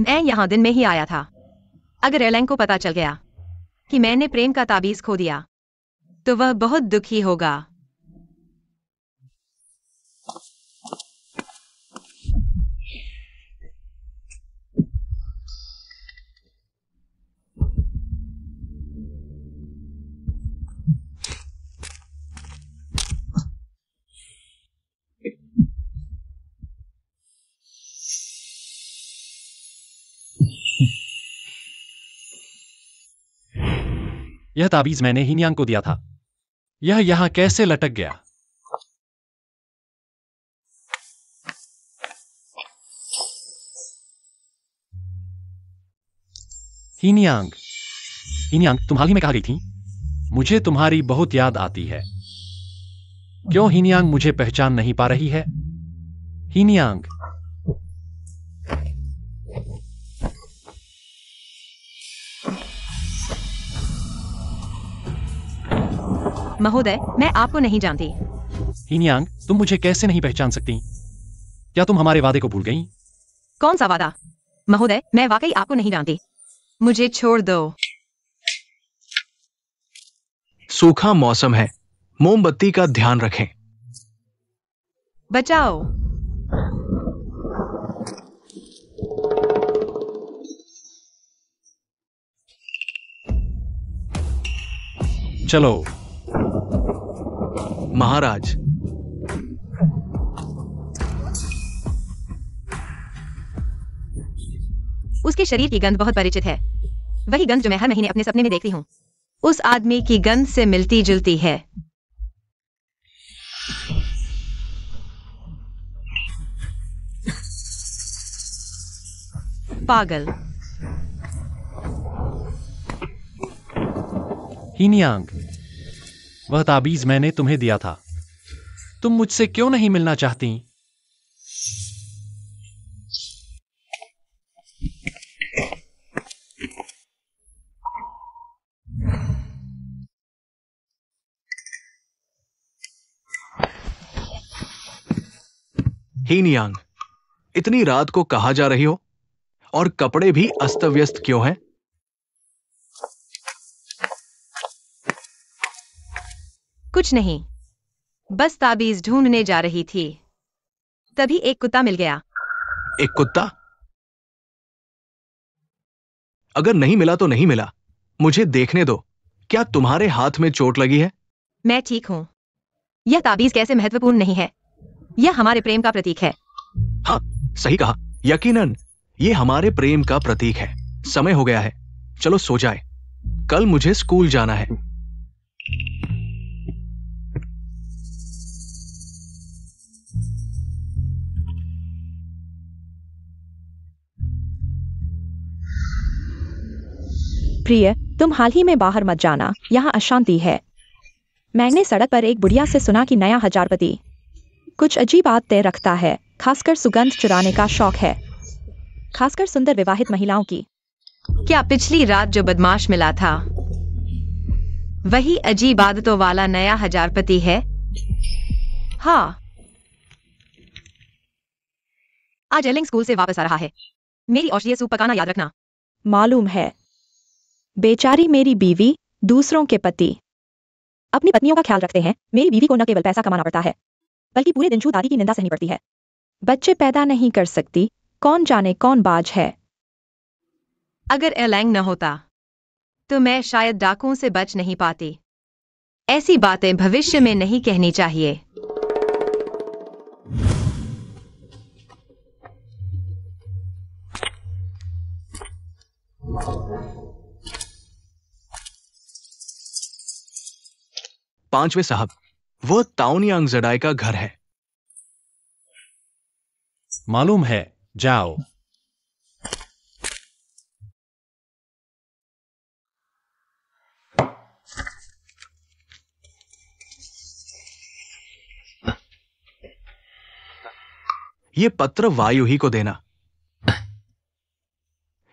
मैं यहाँ दिन में ही आया था। अगर एलेंग को पता चल गया कि मैंने प्रेम का ताबीज खो दिया तो वह बहुत दुखी होगा। यह ताबीज मैंने हीनियांग को दिया था। यह यहां कैसे लटक गया? हीनियांग, हीनियांग, तुम हाल ही में कहाँ गई थी? मुझे तुम्हारी बहुत याद आती है। क्यों हीनियांग मुझे पहचान नहीं पा रही है? हीनियांग, महोदय, मैं आपको नहीं जानती। हीनियांग, तुम मुझे कैसे नहीं पहचान सकती? क्या तुम हमारे वादे को भूल गई? कौन सा वादा? महोदय, मैं वाकई आपको नहीं जानती। मुझे छोड़ दो। सूखा मौसम है, मोमबत्ती का ध्यान रखें। बचाओ। चलो। महाराज, उसके शरीर की गंध बहुत परिचित है। वही गंध जो मैं हर महीने अपने सपने में देखती हूँ। उस आदमी की गंध से मिलती जुलती है। पागल। हीनियांग, वह ताबीज मैंने तुम्हें दिया था। तुम मुझसे क्यों नहीं मिलना चाहती? हीनियांग, इतनी रात को कहाँ जा रही हो? और कपड़े भी अस्त व्यस्त क्यों हैं? कुछ नहीं, बस ताबीज ढूंढने जा रही थी। तभी एक कुत्ता मिल गया। एक कुत्ता? अगर नहीं मिला तो नहीं मिला, मुझे देखने दो। क्या तुम्हारे हाथ में चोट लगी है? मैं ठीक हूं। यह ताबीज कैसे महत्वपूर्ण नहीं है। यह हमारे प्रेम का प्रतीक है। हाँ, सही कहा। यकीनन ये हमारे प्रेम का प्रतीक है। समय हो गया है, चलो सो जाए। कल मुझे स्कूल जाना है। प्रिय, तुम हाल ही में बाहर मत जाना, यहाँ अशांति है। मैंने सड़क पर एक बुढ़िया से सुना कि नया हजारपति कुछ अजीब आदतें रखता है, खासकर सुगंध चुराने का शौक है, खासकर सुंदर विवाहित महिलाओं की। क्या पिछली रात जो बदमाश मिला था वही अजीब आदतों वाला नया हजारपति है? हाँ। आज एलिंग स्कूल से वापस आ रहा है। मेरी औषधीय सूप पकाना याद रखना। मालूम है। बेचारी मेरी बीवी, दूसरों के पति अपनी पत्नियों का ख्याल रखते हैं। मेरी बीवी को न केवल पैसा कमाना पड़ता है, बल्कि पूरे दिन दादी की निंदा सहनी पड़ती है। बच्चे पैदा नहीं कर सकती, कौन जाने कौन बाज है। अगर एलेंग न होता तो मैं शायद डाकुओं से बच नहीं पाती। ऐसी बातें भविष्य में नहीं कहनी चाहिए। पांचवें साहब, वो ताओनियांग जडाई का घर है। मालूम है, जाओ। ये पत्र वायु ही को देना।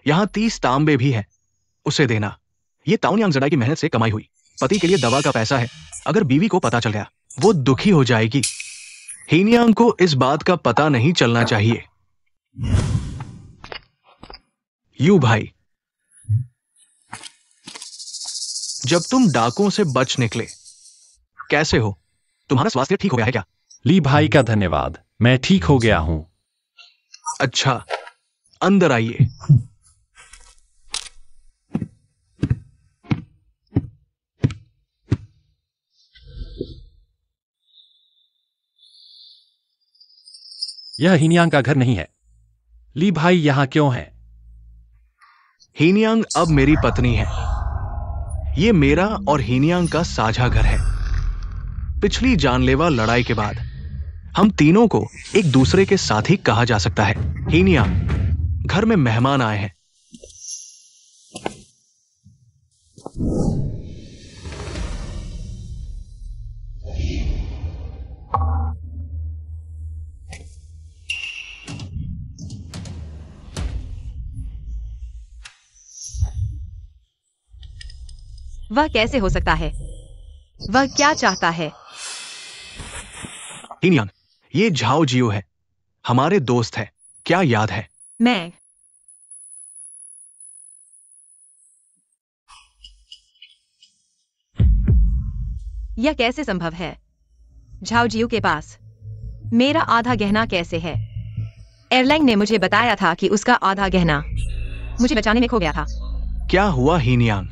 यहां 30 तांबे भी हैं, उसे देना। ये ताओनियांग जडाई की मेहनत से कमाई हुई पति के लिए दवा का पैसा है। अगर बीवी को पता चल गया, वो दुखी हो जाएगी। हीनियांग को इस बात का पता नहीं चलना चाहिए। यू भाई, जब तुम डाकुओं से बच निकले, कैसे हो? तुम्हारा स्वास्थ्य ठीक हो गया है क्या? ली भाई का धन्यवाद, मैं ठीक हो गया हूं। अच्छा, अंदर आइए। यह हिनियांग का घर नहीं है। ली भाई यहां क्यों है? हीनियांग अब मेरी पत्नी है। ये मेरा और हीनियांग का साझा घर है। पिछली जानलेवा लड़ाई के बाद हम तीनों को एक दूसरे के साथी कहा जा सकता है। हीनियांग, घर में मेहमान आए हैं। वह कैसे हो सकता है? वह क्या चाहता है? हीनियांग, ये झाओ जियो है, हमारे दोस्त है। क्या याद है? मैं यह कैसे संभव है? झाओ जियो के पास मेरा आधा गहना कैसे है? एयरलाइन ने मुझे बताया था कि उसका आधा गहना मुझे बचाने में खो गया था। क्या हुआ हीनियांग?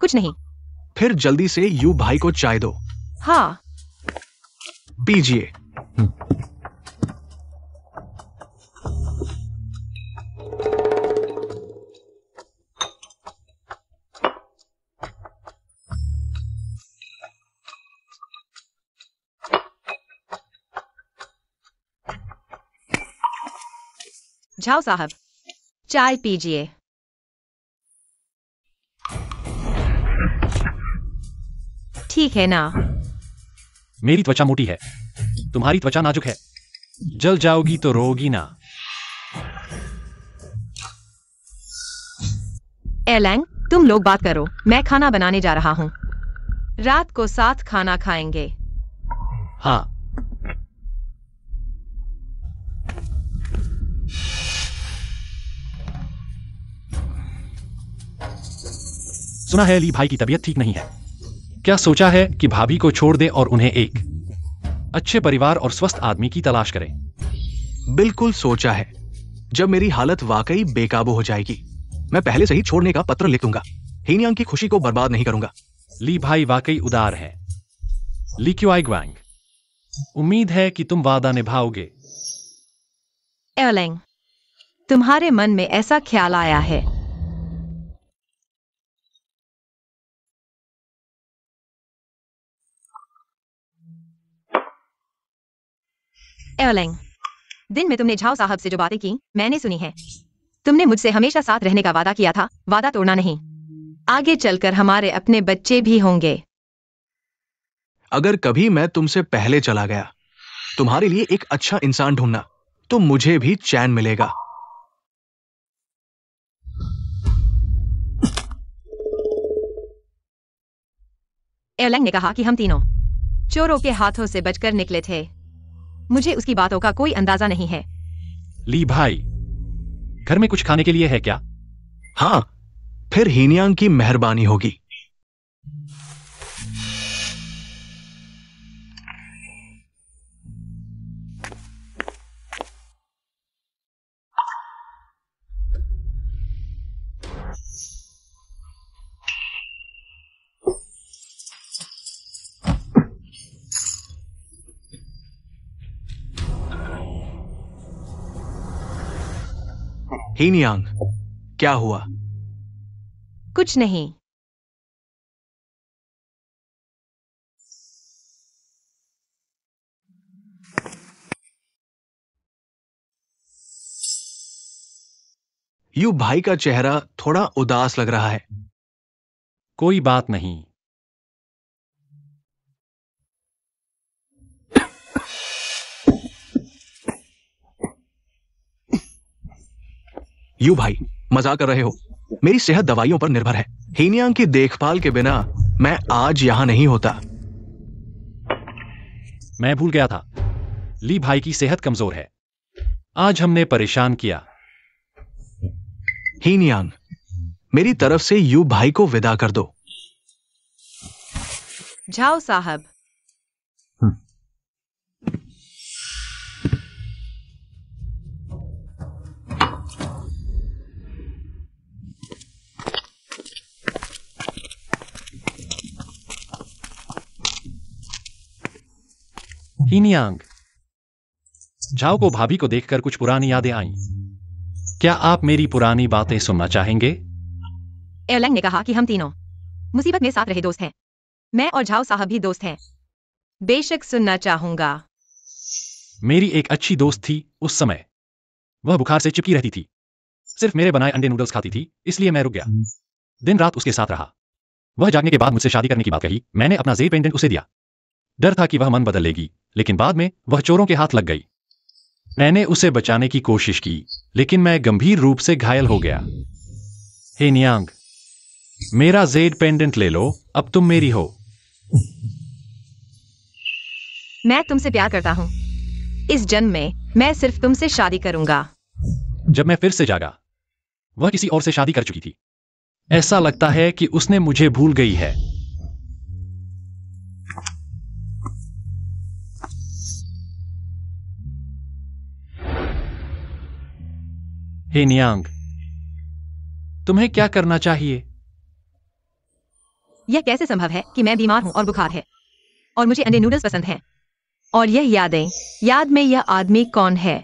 कुछ नहीं। फिर जल्दी से यू भाई को चाय दो। हाँ, पीजिए। झाओ साहब, चाय पीजिए। ठीक है ना? मेरी त्वचा मोटी है, तुम्हारी त्वचा नाजुक है। जल जाओगी तो रोगी ना। एलैंग, तुम लोग बात करो, मैं खाना बनाने जा रहा हूं। रात को साथ खाना खाएंगे। हाँ। सुना है ली भाई की तबीयत ठीक नहीं है। क्या सोचा है कि भाभी को छोड़ दे और उन्हें एक अच्छे परिवार और स्वस्थ आदमी की तलाश करें? बिल्कुल सोचा है। जब मेरी हालत वाकई बेकाबू हो जाएगी, मैं पहले से ही छोड़ने का पत्र लिख दूंगा। हीनियांग की खुशी को बर्बाद नहीं करूंगा। ली भाई वाकई उदार है। ली क्यूआई ग्वांग, उम्मीद है कि तुम वादा निभाओगे। एलैंग, तुम्हारे मन में ऐसा ख्याल आया है? एलैंग, दिन में तुमने झाओ साहब से जो बातें की मैंने सुनी है। तुमने मुझसे हमेशा साथ रहने का वादा किया था, वादा तोड़ना नहीं। आगे चलकर हमारे अपने बच्चे भी होंगे। अगर कभी मैं तुमसे पहले चला गया, तुम्हारे लिए एक अच्छा इंसान ढूंढना, तो मुझे भी चैन मिलेगा। एलैंग ने कहा कि हम तीनों चोरों के हाथों से बचकर निकले थे। मुझे उसकी बातों का कोई अंदाजा नहीं है। ली भाई, घर में कुछ खाने के लिए है क्या? हाँ, फिर हीनियांग की मेहरबानी होगी। हीनियांग, क्या हुआ? कुछ नहीं। यू भाई का चेहरा थोड़ा उदास लग रहा है। कोई बात नहीं। यू भाई, मजाक कर रहे हो? मेरी सेहत दवाइयों पर निर्भर है। हीनियांग की देखभाल के बिना मैं आज यहां नहीं होता। मैं भूल गया था, ली भाई की सेहत कमजोर है। आज हमने परेशान किया। हीनयांग, मेरी तरफ से यू भाई को विदा कर दो। झाओ साहब। हीनयांग, झाओ को भाभी को देखकर कुछ पुरानी यादें आईं। क्या आप मेरी पुरानी बातें सुनना चाहेंगे? एयरलैंग ने कहा कि हम तीनों मुसीबत में साथ रहे दोस्त हैं। मैं और झाओ साहब भी दोस्त हैं। बेशक सुनना चाहूंगा। मेरी एक अच्छी दोस्त थी उस समय। वह बुखार से चिपकी रहती थी। सिर्फ मेरे बनाए अंडे नूडल्स खाती थी, इसलिए मैं रुक गया। दिन रात उसके साथ रहा। वह जागने के बाद मुझसे शादी करने की बात कही। मैंने अपना जेड पेंडेंट उसे दिया। डर था कि वह मन बदल लेगी, लेकिन बाद में वह चोरों के हाथ लग गई। मैंने उसे बचाने की कोशिश की, लेकिन मैं गंभीर रूप से घायल हो गया। हीनयांग, मेरा जेड पेंडेंट ले लो, अब तुम मेरी हो। मैं तुमसे प्यार करता हूँ। इस जन्म में मैं सिर्फ तुमसे शादी करूंगा। जब मैं फिर से जागा, वह किसी और से शादी कर चुकी थी। ऐसा लगता है कि उसने मुझे भूल गई है। हीनयांग, तुम्हें क्या करना चाहिए? यह कैसे संभव है कि मैं बीमार हूं और बुखार है और मुझे अंडे नूडल्स पसंद हैं? और यह यादें, याद में यह आदमी कौन है?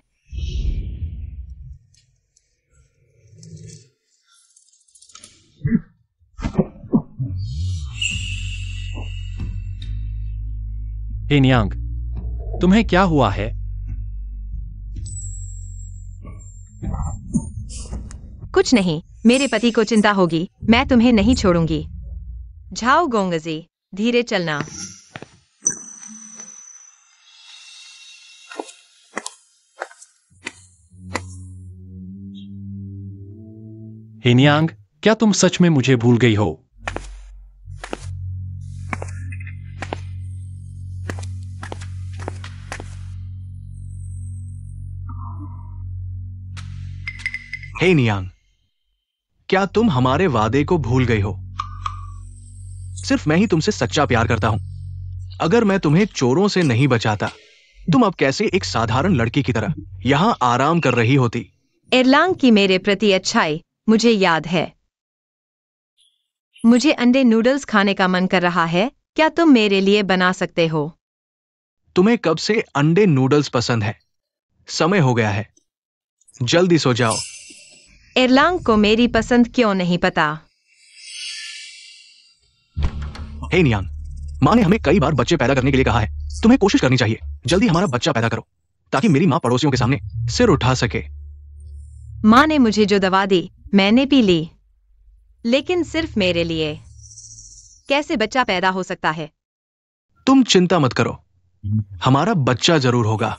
हीनयांग, तुम्हें क्या हुआ है? कुछ नहीं, मेरे पति को चिंता होगी। मैं तुम्हें नहीं छोड़ूंगी। झाओ गोंगजी, धीरे चलना। हीनयांग, क्या तुम सच में मुझे भूल गई हो? हीनयांग, क्या तुम हमारे वादे को भूल गई हो? सिर्फ मैं ही तुमसे सच्चा प्यार करता हूं। अगर मैं तुम्हें चोरों से नहीं बचाता, तुम अब कैसे एक साधारण लड़की की तरह यहां आराम कर रही होती? एरलांग की मेरे प्रति अच्छाई मुझे याद है। मुझे अंडे नूडल्स खाने का मन कर रहा है। क्या तुम मेरे लिए बना सकते हो? तुम्हें कब से अंडे नूडल्स पसंद है? समय हो गया है, जल्दी सो जाओ। एरलांग को मेरी पसंद क्यों नहीं पता? हीनयांग, मां ने हमें कई बार बच्चे पैदा करने के लिए कहा है। तुम्हें कोशिश करनी चाहिए। जल्दी हमारा बच्चा पैदा करो, ताकि मेरी मां पड़ोसियों के सामने सिर उठा सके। मां ने मुझे जो दवा दी, मैंने पी ली, लेकिन सिर्फ मेरे लिए। कैसे बच्चा पैदा हो सकता है? तुम चिंता मत करो, हमारा बच्चा जरूर होगा।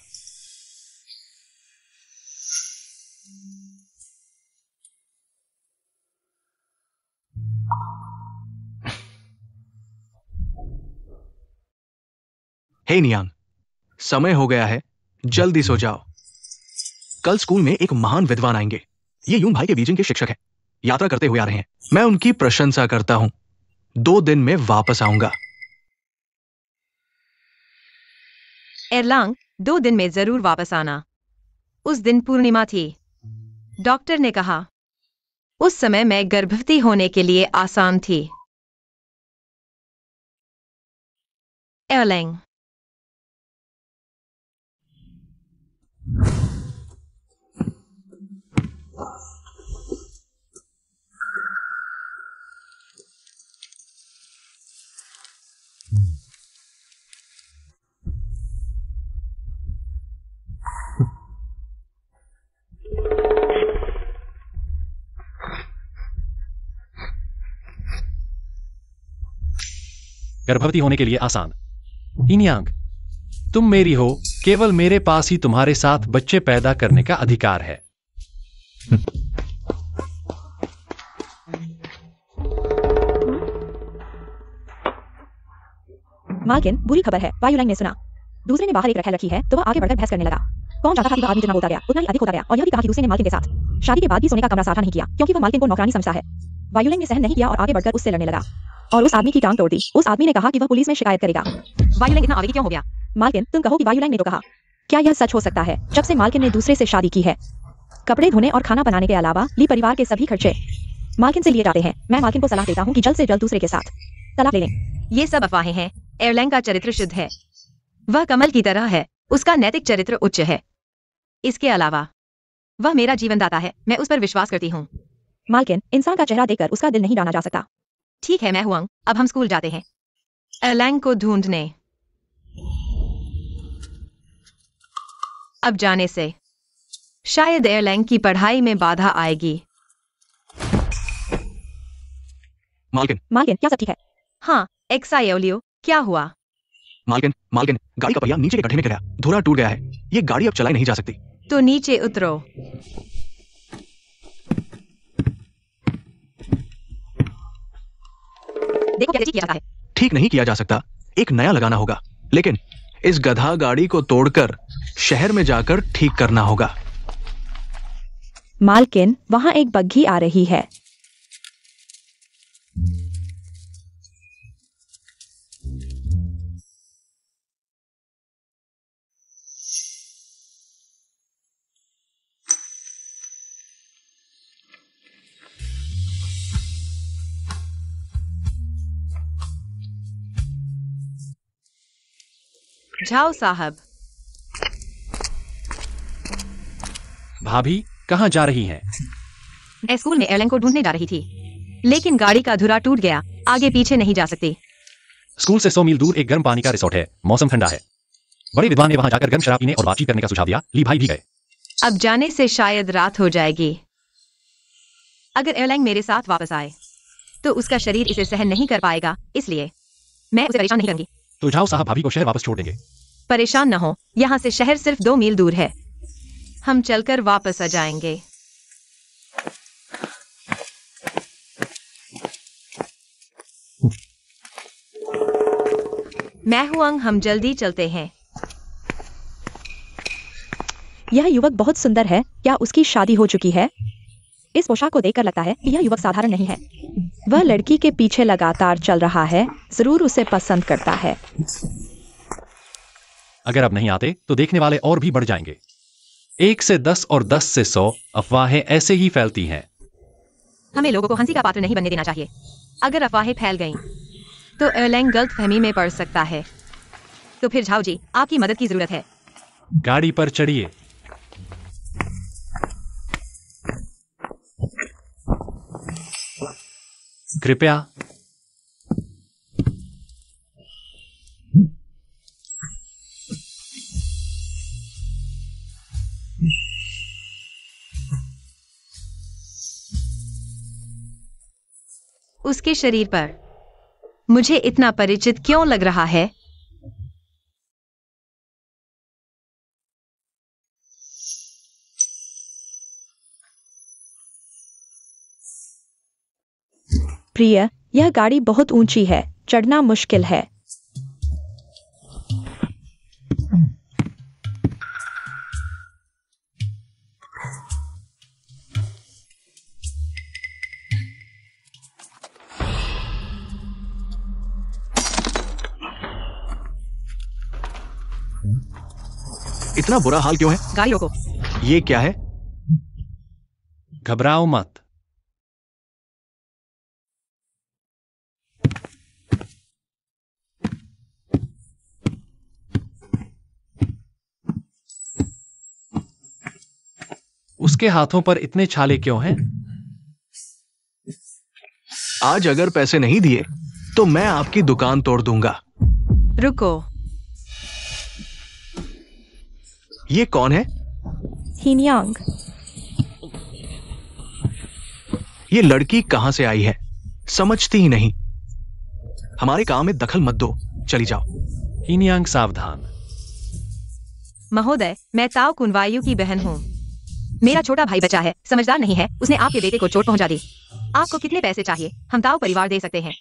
हीनयांग, समय हो गया है, जल्दी सो जाओ। कल स्कूल में एक महान विद्वान आएंगे। ये यून भाई के बीजिंग के शिक्षक हैं। यात्रा करते हुए आ रहे हैं। मैं उनकी प्रशंसा करता हूं। 2 दिन में वापस आऊंगा। एरलांग, 2 दिन में जरूर वापस आना। उस दिन पूर्णिमा थी। डॉक्टर ने कहा उस समय मैं गर्भवती होने के लिए आसान थी। एरलांग, गर्भवती होने के लिए आसान। हीनयांग, तुम मेरी हो। केवल मेरे पास ही तुम्हारे साथ बच्चे पैदा करने का अधिकार है। मालकिन, बुरी खबर है। वायुलैंग ने सुना। दूसरे ने बाहर एक रखैल रखी है, तो वह आगे बढ़कर बहस करने लगा। कौन चाहता था कि वह आदमी जितना बोलता गया उतना ही अधिक होता गया, और यह भी कहा कि दूसरे ने मालकिन के साथ शादी के बाद भी सोने का कमरा साझा नहीं किया क्योंकि वह मालकिन को नौकरानी समझता है। वायुलिंग ने सहन नहीं किया और आगे बढ़कर उससे लड़ने लगा और उस आदमी की टांग तोड़ दी। उस आदमी ने कहा कि वह पुलिस में शिकायत करेगा। वायुलिंग इतना आवेगी क्यों हो गया? मालकिन, तुम कहो कि वायुलिंग ने तो कहा। क्या यह सच हो सकता है? जब से मालकिन ने दूसरे से शादी की है, कपड़े धोने और खाना बनाने के अलावा ली परिवार के सभी खर्चे मालकिन से लिए जाते हैं। मैं मालकिन को सलाह देता हूँ कि जल्द से जल्द दूसरे के साथ तलाक ले लें। ये सब अफवाहें हैं। एयरलाइन का चरित्र शुद्ध है, वह कमल की तरह है, उसका नैतिक चरित्र उच्च है। इसके अलावा वह मेरा जीवनदाता है, मैं उस पर विश्वास करती हूँ। मालकिन, इंसान का चेहरा देखकर उसका दिल नहीं जाना जा सकता। ठीक है, मैं हुआंग, अब हम स्कूल जाते हैं एयरलाइन को ढूंढने। अब जाने से शायद एयरलाइन की पढ़ाई में बाधा आएगी। मालकिन, क्या सब ठीक है? हाँ, एक्सायोलियो, क्या हुआ? मालकिन, गाड़ी का पहिया नीचे के गड्ढे में गिरा, धुरा टूट गया है। ये गाड़ी अब चलाई नहीं जा सकती। तो नीचे उतरो। देखो कैसे ठीक किया जाता है। ठीक नहीं किया जा सकता, एक नया लगाना होगा। लेकिन इस गधा गाड़ी को तोड़कर शहर में जाकर ठीक करना होगा। मालकिन, वहां एक बग्घी आ रही है। झाओ साहब। भाभी कहाँ जा रही हैं? मैं स्कूल में एयरलाइन को ढूंढने जा रही थी, लेकिन गाड़ी का धुरा टूट गया, आगे पीछे नहीं जा सकती। स्कूल से 100 मील दूर एक गर्म पानी का रिसोर्ट है, मौसम ठंडा है। बड़े विद्वान ने वहां जाकर गर्म शराब पीने और बातचीत करने का सुझाव दिया। ली भाई भी गए। अब जाने से शायद रात हो जाएगी। अगर एयरलाइन मेरे साथ वापस आए तो उसका शरीर इसे सहन नहीं कर पाएगा, इसलिए मैं उसे परेशान नहीं करूंगी। तो झाओ साहब भाभी को शहर वापस छोड़ देंगे। परेशान न हो, यहाँ से शहर सिर्फ 2 मील दूर है, हम चलकर वापस आ जाएंगे। मैं हुआंग, हम जल्दी चलते हैं। यह युवक बहुत सुंदर है, क्या उसकी शादी हो चुकी है? इस पोशाक को देखकर लगता है कि यह युवक साधारण नहीं है। वह लड़की के पीछे लगातार चल रहा है, जरूर उसे पसंद करता है। अगर अब नहीं आते तो देखने वाले और भी बढ़ जाएंगे। 1 से 10 और 10 से 100 अफवाहें ऐसे ही फैलती हैं। हमें लोगों को हंसी का पात्र नहीं बनने देना चाहिए। अगर अफवाहें फैल गईं, तो एयरलाइन गलतफहमी में पड़ सकता है। तो फिर झाओ जी, आपकी मदद की जरूरत है। गाड़ी पर चढ़िए। कृपया। उसके शरीर पर मुझे इतना परिचित क्यों लग रहा है? प्रिय, यह गाड़ी बहुत ऊंची है, चढ़ना मुश्किल है। इतना बुरा हाल क्यों है? गाड़ी रोको। ये क्या है? घबराओ मत। उसके हाथों पर इतने छाले क्यों हैं? आज अगर पैसे नहीं दिए तो मैं आपकी दुकान तोड़ दूंगा। रुको। ये कौन है? हिनयांग। ये लड़की कहां से आई है? समझती ही नहीं। हमारे काम में दखल मत दो, चली जाओ। हिनयांग सावधान। महोदय, मैं ताओ कुनवायु की बहन हूँ। मेरा छोटा भाई बचा है, समझदार नहीं है, उसने आपके बेटे को चोट पहुंचा दी। आपको कितने पैसे चाहिए? हम ताओ परिवार दे सकते हैं।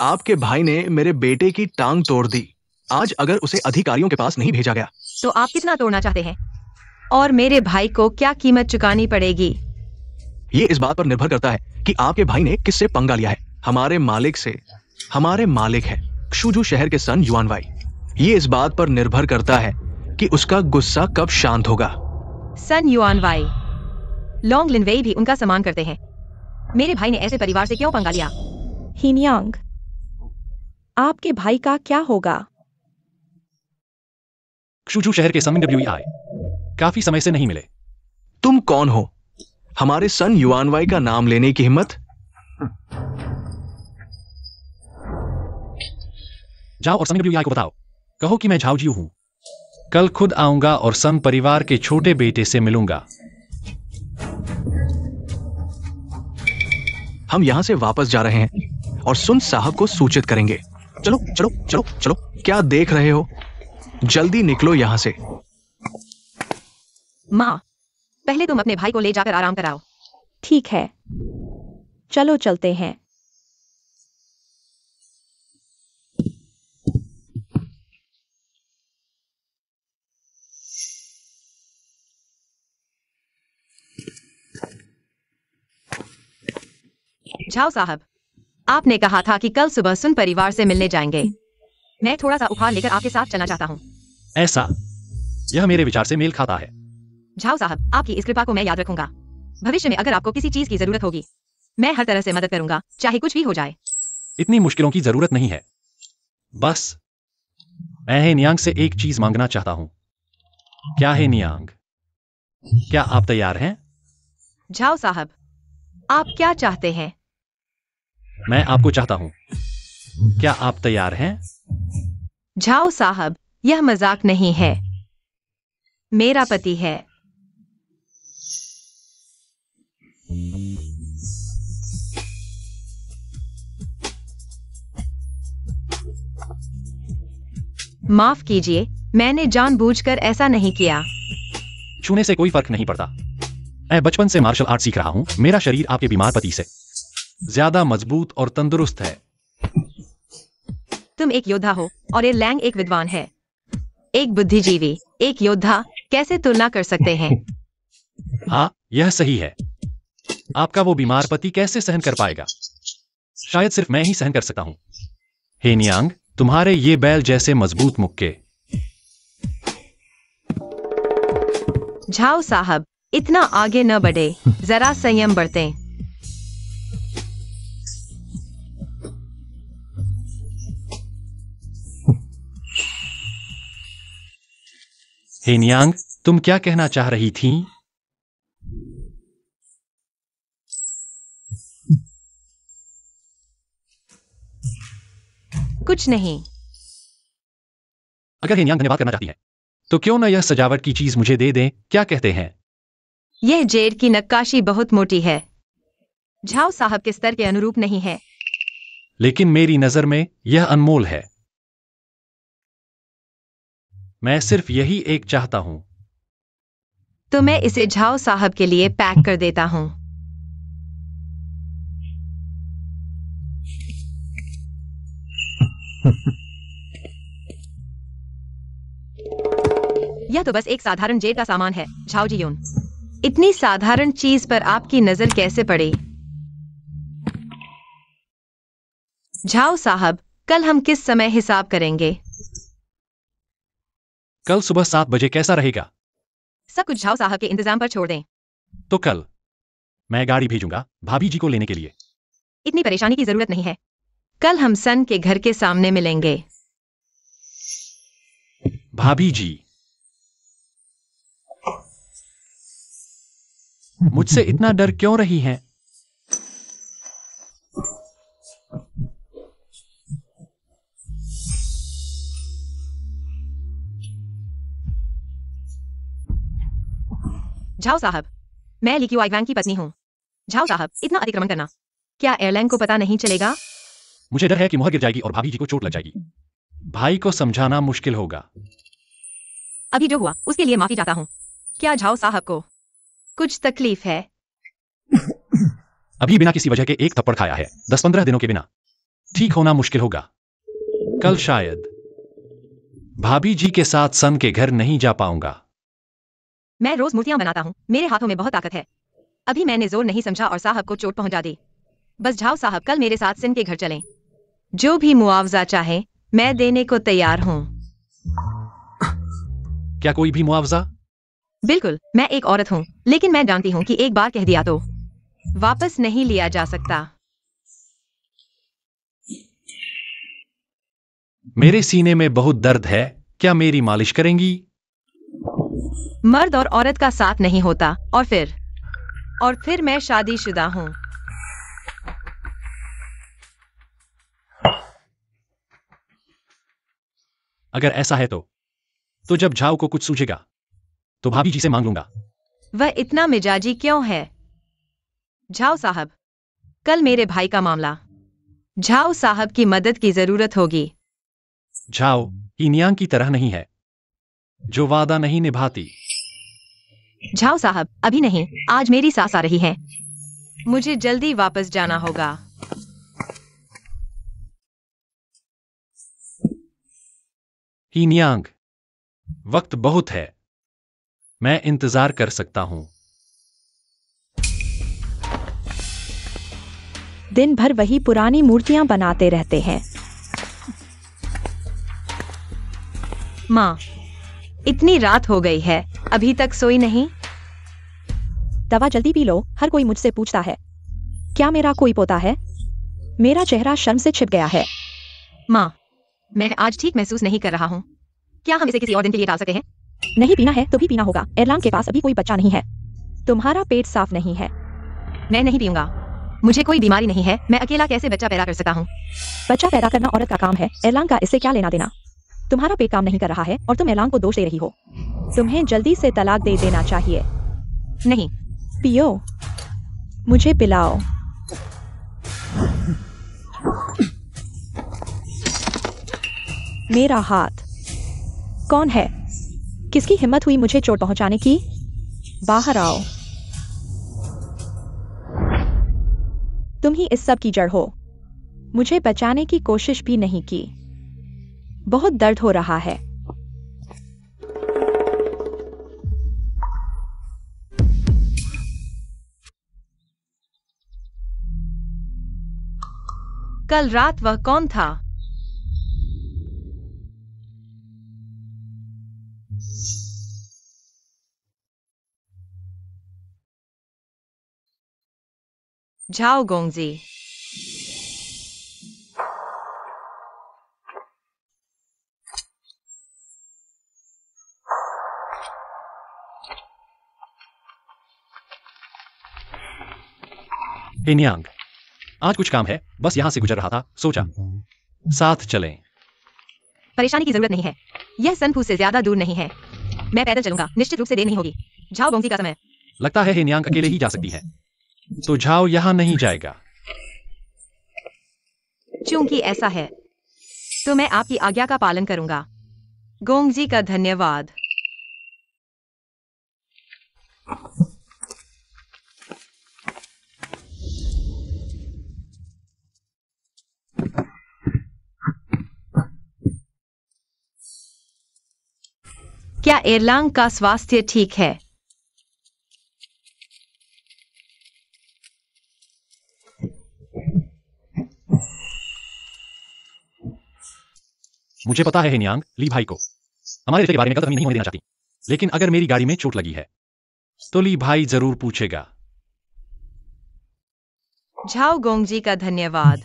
आपके भाई ने मेरे बेटे की टांग तोड़ दी। आज अगर उसे अधिकारियों के पास नहीं भेजा गया तो आप कितना तोड़ना चाहते हैं? और मेरे भाई को क्या कीमत चुकानी पड़ेगी? ये इस बात पर निर्भर करता है कि आपके भाई ने किससे पंगा लिया है। हमारे मालिक है क्षुजू शहर के सन युआनवाई। ये इस बात पर निर्भर करता है कि उसका गुस्सा कब शांत होगा। सन युआनवाई, लॉन्ग लिनवेई भी उनका सम्मान करते हैं। मेरे भाई ने ऐसे परिवार से क्यों पंगा लिया? हीनियांग, आपके भाई का क्या होगा? क्षुजू शहर के सन WEI काफी समय से नहीं मिले। तुम कौन हो? हमारे सन युआनवाई का नाम लेने की हिम्मत? जाओ और सन WEI को बताओ, कहो कि मैं झाओ जियू हूं। कल खुद आऊंगा और सन परिवार के छोटे बेटे से मिलूंगा। हम यहां से वापस जा रहे हैं और सुन साहब को सूचित करेंगे। चलो चलो चलो चलो, क्या देख रहे हो? जल्दी निकलो यहां से। माँ, पहले तुम अपने भाई को ले जाकर आराम कराओ। ठीक है, चलो चलते हैं। झाओ साहब, आपने कहा था कि कल सुबह सुन परिवार से मिलने जाएंगे। मैं थोड़ा सा उपहार लेकर आपके साथ चलना चाहता हूँ। ऐसा? यह मेरे विचार से मेल खाता है। झाओ साहब, आपकी इस कृपा को मैं याद रखूंगा। भविष्य में अगर आपको किसी चीज की जरूरत होगी, मैं हर तरह से मदद करूंगा, चाहे कुछ भी हो जाए। इतनी मुश्किलों की जरूरत नहीं है। बस मैं हेनियांग से एक चीज मांगना चाहता हूं। क्या हेनियांग, क्या आप तैयार हैं? झाओ साहब, आप क्या चाहते हैं? मैं आपको चाहता हूं। क्या आप तैयार हैं? झाओ साहब, यह मजाक नहीं है। मेरा पति है। माफ कीजिए, मैंने जानबूझकर ऐसा नहीं किया। छूने से कोई फर्क नहीं पड़ता। मैं बचपन से मार्शल आर्ट सीख रहा हूं। मेरा शरीर आपके बीमार पति से ज्यादा मजबूत और तंदुरुस्त है। तुम एक योद्धा हो और एरलैंग एक विद्वान है। एक बुद्धिजीवी, एक योद्धा कैसे तुलना कर सकते हैं? हाँ, यह सही है। आपका वो बीमार पति कैसे सहन कर पाएगा? शायद सिर्फ मैं ही सहन कर सकता हूं। हेनियांग, तुम्हारे ये बैल जैसे मजबूत मुक्के। झाओ साहब, इतना आगे न बढ़े, जरा संयम बरतें। हेनियांग, तुम क्या कहना चाह रही थी? कुछ नहीं। अगर हेनियांग धन्यवाद करना चाहती है, तो क्यों न यह सजावट की चीज मुझे दे दें? क्या कहते हैं? यह जेड की नक्काशी बहुत मोटी है। झाओ साहब के स्तर के अनुरूप नहीं है। लेकिन मेरी नजर में यह अनमोल है। मैं सिर्फ यही एक चाहता हूं। तो मैं इसे झाओ साहब के लिए पैक कर देता हूं। यह तो बस एक साधारण जेड का सामान है, झाओ जियून। इतनी साधारण चीज पर आपकी नजर कैसे पड़ी? झाओ साहब, कल हम किस समय हिसाब करेंगे? कल सुबह 7 बजे कैसा रहेगा? सब कुछ झाओ साहब के इंतजाम पर छोड़ दें। तो कल मैं गाड़ी भेजूंगा भाभी जी को लेने के लिए। इतनी परेशानी की जरूरत नहीं है। कल हम सन के घर के सामने मिलेंगे। भाभी जी, मुझसे इतना डर क्यों रही हैं? झाओ साहब, मैं ली क्यू आईवैंग की पत्नी हूँ। झाओ साहब, इतना अतिक्रमण करना, क्या एयरलाइन को पता नहीं चलेगा? मुझे डर है कि मुहर गिर जाएगी और भाभी जी को चोट लग जाएगी। भाई को समझाना मुश्किल होगा। अभी जो हुआ उसके लिए माफी चाहता हूँ। क्या झाओ साहब को कुछ तकलीफ है? अभी बिना किसी वजह के एक थप्पड़ खाया है। 10-15 दिनों के बिना ठीक होना मुश्किल होगा। कल शायद भाभी जी के साथ सन के घर नहीं जा पाऊंगा। मैं रोज मूर्तियां बनाता हूँ, मेरे हाथों में बहुत ताकत है। अभी मैंने जोर नहीं समझा और साहब को चोट पहुंचा दी। बस झाओ साहब कल मेरे साथ सिन के घर चलें। जो भी मुआवजा चाहे मैं देने को तैयार हूँ। क्या कोई भी मुआवजा? बिल्कुल, मैं एक औरत हूँ, लेकिन मैं जानती हूँ कि एक बार कह दिया तो वापस नहीं लिया जा सकता। मेरे सीने में बहुत दर्द है, क्या मेरी मालिश करेंगी? मर्द और औरत का साथ नहीं होता। और फिर मैं शादीशुदा हूँ। अगर ऐसा है तो जब झाओ को कुछ सूझेगा तो भाभी जी से मांग लूंगा। वह इतना मिजाजी क्यों है? झाओ साहब, कल मेरे भाई का मामला। झाओ साहब की मदद की जरूरत होगी। झाओ हीनियांग की तरह नहीं है, जो वादा नहीं निभाती। झाओ साहब, अभी नहीं, आज मेरी सास आ रही है। मुझे जल्दी वापस जाना होगा। हीनियांग, वक्त बहुत है, मैं इंतजार कर सकता हूं। दिन भर वही पुरानी मूर्तियां बनाते रहते हैं। माँ, इतनी रात हो गई है, अभी तक सोई नहीं? दवा जल्दी पी लो, हर कोई मुझसे पूछता है क्या मेरा कोई पोता है। मेरा चेहरा शर्म से छिप गया है। माँ, मैं आज ठीक महसूस नहीं कर रहा हूँ। क्या हम इसे किसी और दिन के लिए टाल सकते हैं? नहीं पीना है तो भी पीना होगा। एरलांग के पास अभी कोई बच्चा नहीं है। तुम्हारा पेट साफ नहीं है। मैं नहीं पीऊंगा। मुझे कोई बीमारी नहीं है, मैं अकेला कैसे बच्चा पैदा कर सकता हूँ? बच्चा पैदा करना औरत का काम है, एरलांग का इससे क्या लेना देना। तुम्हारा पेट काम नहीं कर रहा है और तुम एरलांग को दोष दे रही हो। तुम्हें जल्दी से तलाक दे देना चाहिए। नहीं। पियो, मुझे पिलाओ। मेरा हाथ। कौन है? किसकी हिम्मत हुई मुझे चोट पहुंचाने की? बाहर आओ। तुम ही इस सब की जड़ हो। मुझे बचाने की कोशिश भी नहीं की। बहुत दर्द हो रहा है। कल रात वह कौन था? झाओ गोंगजी। हीनियांग, आज कुछ काम है, बस यहां से गुजर रहा था, सोचा साथ चलें। परेशानी की जरूरत नहीं है, यह सनफू से ज्यादा दूर नहीं है। मैं पैदल चलूंगा, निश्चित रूप से देर नहीं होगी। झाओ गोंगजी का समय। लगता है हीनियांग अकेले ही जा सकती है, तो झाओ यहां नहीं जाएगा। चूंकि ऐसा है तो मैं आपकी आज्ञा का पालन करूंगा। गोंगजी का धन्यवाद। क्या एरलांग का स्वास्थ्य ठीक है? मुझे पता है हीनियांग, ली भाई को हमारे रिश्ते के बारे में गलतफहमी नहीं होने देना चाहती, लेकिन अगर मेरी गाड़ी में चोट लगी है तो ली भाई जरूर पूछेगा। झाओ गोंगजी का धन्यवाद।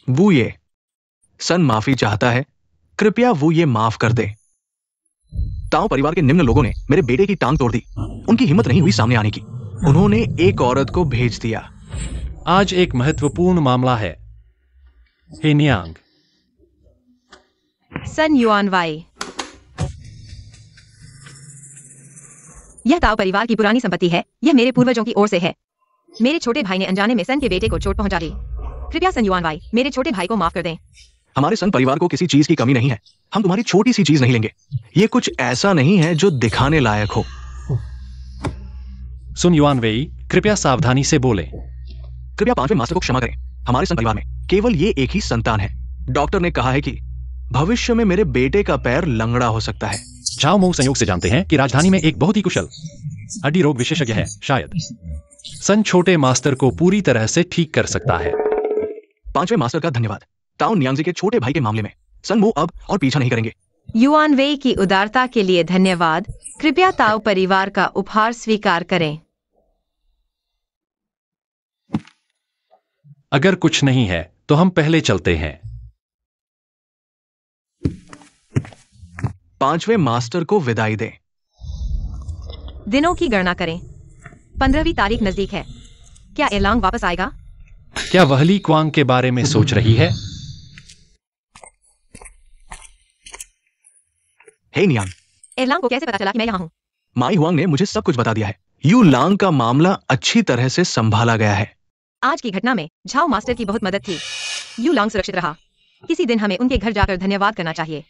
वो ये सन माफी चाहता है, कृपया वो ये माफ कर दे। ताओ परिवार के निम्न लोगों ने मेरे बेटे की टांग तोड़ दी। उनकी हिम्मत नहीं हुई सामने आने की। उन्होंने एक औरत को भेज दिया। आज एक महत्वपूर्ण मामला है हीनियांग। सन युआनवाई, यह ताओ परिवार की पुरानी संपत्ति है। यह मेरे पूर्वजों की ओर से है। मेरे छोटे भाई ने अनजाने में सन के बेटे को चोट पहुंचा दी। कृपया सन युआनवाई मेरे छोटे भाई को माफ कर दें। हमारे सन परिवार को किसी चीज की कमी नहीं है। हम तुम्हारी छोटी सी चीज नहीं लेंगे। ये कुछ ऐसा नहीं है जो दिखाने लायक हो। सुन युआन वेई, कृपया सावधानी से बोलें। कृपया 5वें मास्टर को क्षमा करें। हमारे संघ परिवार में केवल ये एक ही संतान है। डॉक्टर ने कहा है कि भविष्य में मेरे बेटे का पैर लंगड़ा हो सकता है। झाओ मऊ संयोग से जानते हैं कि राजधानी में एक बहुत ही कुशल हड्डी रोग विशेषज्ञ है। शायद सन छोटे मास्टर को पूरी तरह से ठीक कर सकता है। 5वें मास्टर का धन्यवाद। ताओ नियांगजी के छोटे भाई के मामले में सन मू अब और पीछा नहीं करेंगे। युआन वेई की उदारता के लिए धन्यवाद। कृपया ताओ परिवार का उपहार स्वीकार करें। अगर कुछ नहीं है तो हम पहले चलते हैं। 5वें मास्टर को विदाई दें। दिनों की गणना करें। 15वीं तारीख नजदीक है। क्या एलांग वापस आएगा? क्या वह ली क्वांग के बारे में सोच रही है? हे नियांग, एलांग को कैसे पता चला कि मैं यहाँ हूँ? माई हुआंग ने मुझे सब कुछ बता दिया है। यू लांग का मामला अच्छी तरह से संभाला गया है। आज की घटना में झाओ मास्टर की बहुत मदद थी। यू लांग सुरक्षित रहा। किसी दिन हमें उनके घर जाकर धन्यवाद करना चाहिए।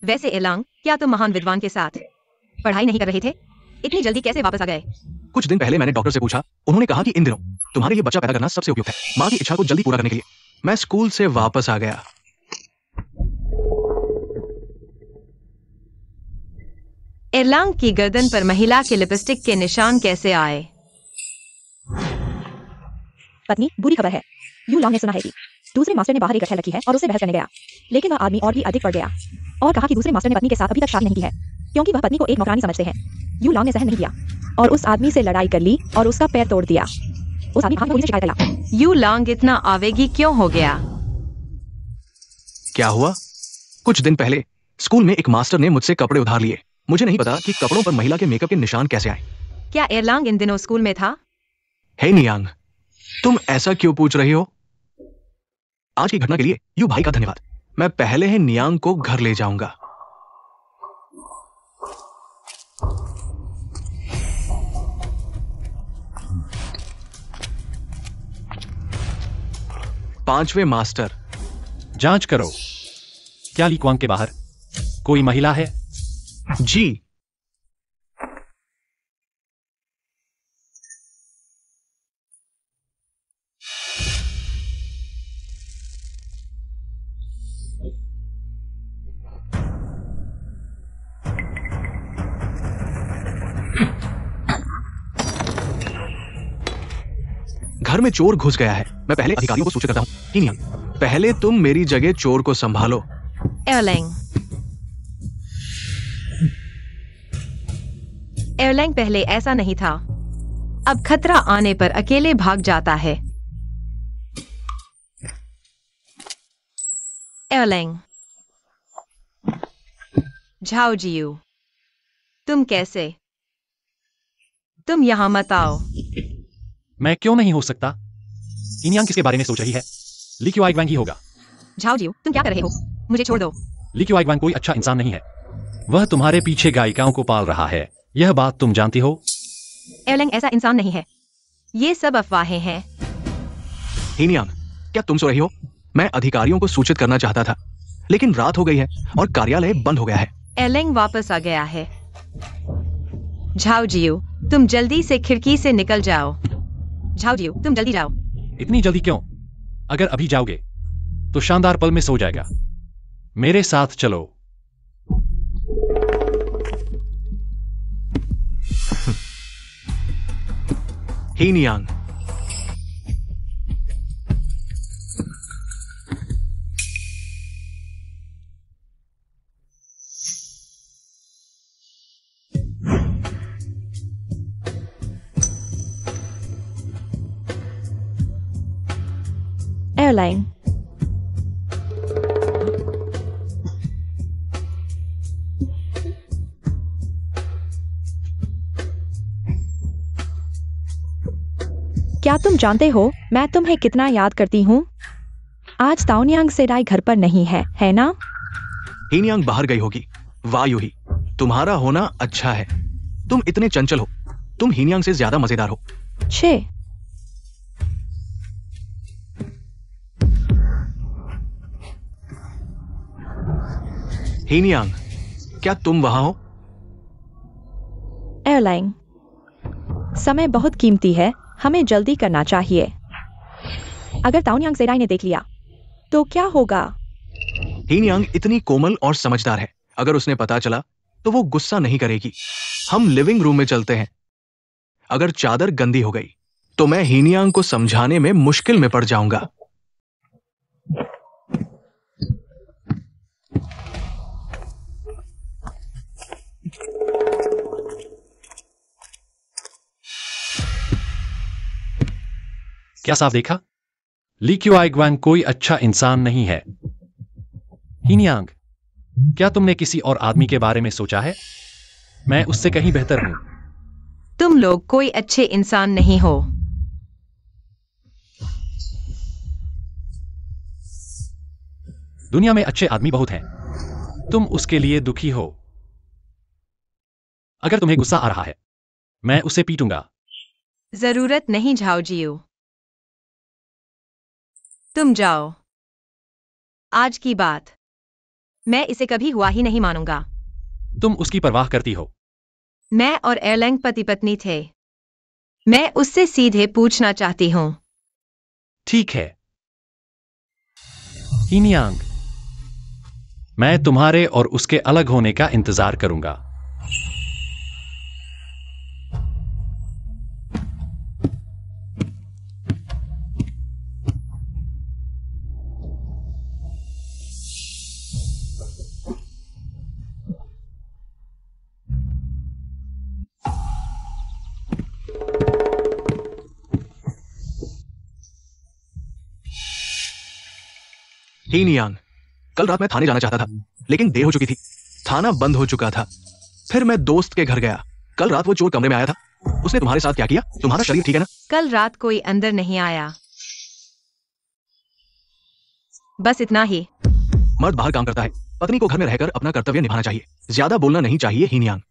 वैसे एलांग, क्या तुम महान विद्वान के साथ पढ़ाई नहीं कर रहे थे? इतनी जल्दी कैसे वापस आ गए? कुछ दिन पहले मैंने डॉक्टर से पूछा। उन्होंने कहा कि इन दिनों तुम्हारे लिए बच्चा पैदा करना सबसे उपयुक्त है। माँ की इच्छा को जल्दी पूरा करने के लिए मैं स्कूल से वापस आ गया। एलांग की गर्दन पर महिला के लिपस्टिक के निशान कैसे आए? पत्नी, बुरी खबर है। यू लॉन्ग ने सुना है कि दूसरे मास्टर ने बाहर एक गठिया रखी है और उससे बहस करने गया। लेकिन वह आदमी और भी अधिक बढ़ गया और कहा कि दूसरे मास्टर ने पत्नी के साथ अभी तक शादी नहीं की है क्योंकि वह पत्नी को एक नौकरानी समझते हैं। यू लॉन्ग ने सहन नहीं किया और उस आदमी से लड़ाई कर ली और उसका पैर तोड़ दिया। उस आदमी भाग पुलिस से शिकायत करा। यू लॉन्ग इतना आवेगी क्यों हो गया? क्या हुआ? कुछ दिन पहले स्कूल में एक मास्टर ने मुझसे कपड़े उधार लिए। मुझे नहीं पता कि कपड़ों पर महिला के मेकअप के निशान कैसे आए। क्या एलांग इन दिनों स्कूल में था? हे नियांग, तुम ऐसा क्यों पूछ रही हो? आज की घटना के लिए यू भाई का धन्यवाद। मैं पहले ही नियांग को घर ले जाऊंगा। पांचवें मास्टर, जांच करो। क्या ली क्वांग के बाहर कोई महिला है? जी। घर में चोर घुस गया है। मैं पहले अधिकारियों को सूचित करता हूं। कि नियांग, पहले तुम मेरी जगह चोर को संभालो। एरलैंग, एरलैंग पहले ऐसा नहीं था। अब खतरा आने पर अकेले भाग जाता है। एरलैंग, झाओ जियू, तुम कैसे? तुम यहां मत आओ। मैं क्यों नहीं हो सकता? इनियांग किसके बारे में सोच रही है? ली क्यू आइगवांग ही होगा। झाओ जियू, तुम क्या कर रहे हो? मुझे छोड़ दो। ली क्यू आइगवांग कोई अच्छा इंसान नहीं है। वह तुम्हारे पीछे गायिकाओं को पाल रहा है। यह बात तुम जानती हो। एरलैंग ऐसा इंसान नहीं है। ये सब अफवाहें हैं। नियांग, क्या तुम सो रही हो? मैं अधिकारियों को सूचित करना चाहता था, लेकिन रात हो गई है और कार्यालय बंद हो गया है। एरलैंग वापस आ गया है। झाओ जियू, तुम जल्दी से खिड़की से निकल जाओ। झाओ जियू, तुम जल्दी जाओ। इतनी जल्दी क्यों? अगर अभी जाओगे तो शानदार पल में सो जाएगा। मेरे साथ चलो। हे नियांग, एयरलाइन। क्या तुम जानते हो मैं तुम्हें कितना याद करती हूँ? आज ताओनियांग सेराई घर पर नहीं है, है ना? हे नियांग बाहर गई होगी। वाह यूही, तुम्हारा होना अच्छा है। तुम इतने चंचल हो। तुम हीनियांग से ज्यादा मजेदार हो। छे। हीनियांग, क्या तुम वहां हो? एयरलाइन। समय बहुत कीमती है, हमें जल्दी करना चाहिए। अगर ताओनियांग सेराई ने देख लिया तो क्या होगा? हीनयांग इतनी कोमल और समझदार है, अगर उसने पता चला तो वो गुस्सा नहीं करेगी। हम लिविंग रूम में चलते हैं। अगर चादर गंदी हो गई तो मैं हीनयांग को समझाने में मुश्किल में पड़ जाऊंगा। क्या साफ देखा? ली क्यूआई ग्वांग कोई अच्छा इंसान नहीं है। हीनयांग, क्या तुमने किसी और आदमी के बारे में सोचा है? मैं उससे कहीं बेहतर हूं। तुम लोग कोई अच्छे इंसान नहीं हो। दुनिया में अच्छे आदमी बहुत हैं। तुम उसके लिए दुखी हो। अगर तुम्हें गुस्सा आ रहा है, मैं उसे पीटूंगा। जरूरत नहीं झाओ जियो। तुम जाओ। आज की बात मैं इसे कभी हुआ ही नहीं मानूंगा। तुम उसकी परवाह करती हो। मैं और एयरलैंग पति पत्नी थे। मैं उससे सीधे पूछना चाहती हूँ। ठीक है हीनयांग, मैं तुम्हारे और उसके अलग होने का इंतजार करूंगा। हीनयांग, कल रात मैं थाने जाना चाहता था, लेकिन देर हो चुकी थी। थाना बंद हो चुका था। फिर मैं दोस्त के घर गया। कल रात वो चोर कमरे में आया था। उसने तुम्हारे साथ क्या किया? तुम्हारा शरीर ठीक है ना? कल रात कोई अंदर नहीं आया। बस इतना ही। मर्द बाहर काम करता है, पत्नी को घर में रहकर अपना कर्तव्य निभाना चाहिए। ज्यादा बोलना नहीं चाहिए हीनयांग।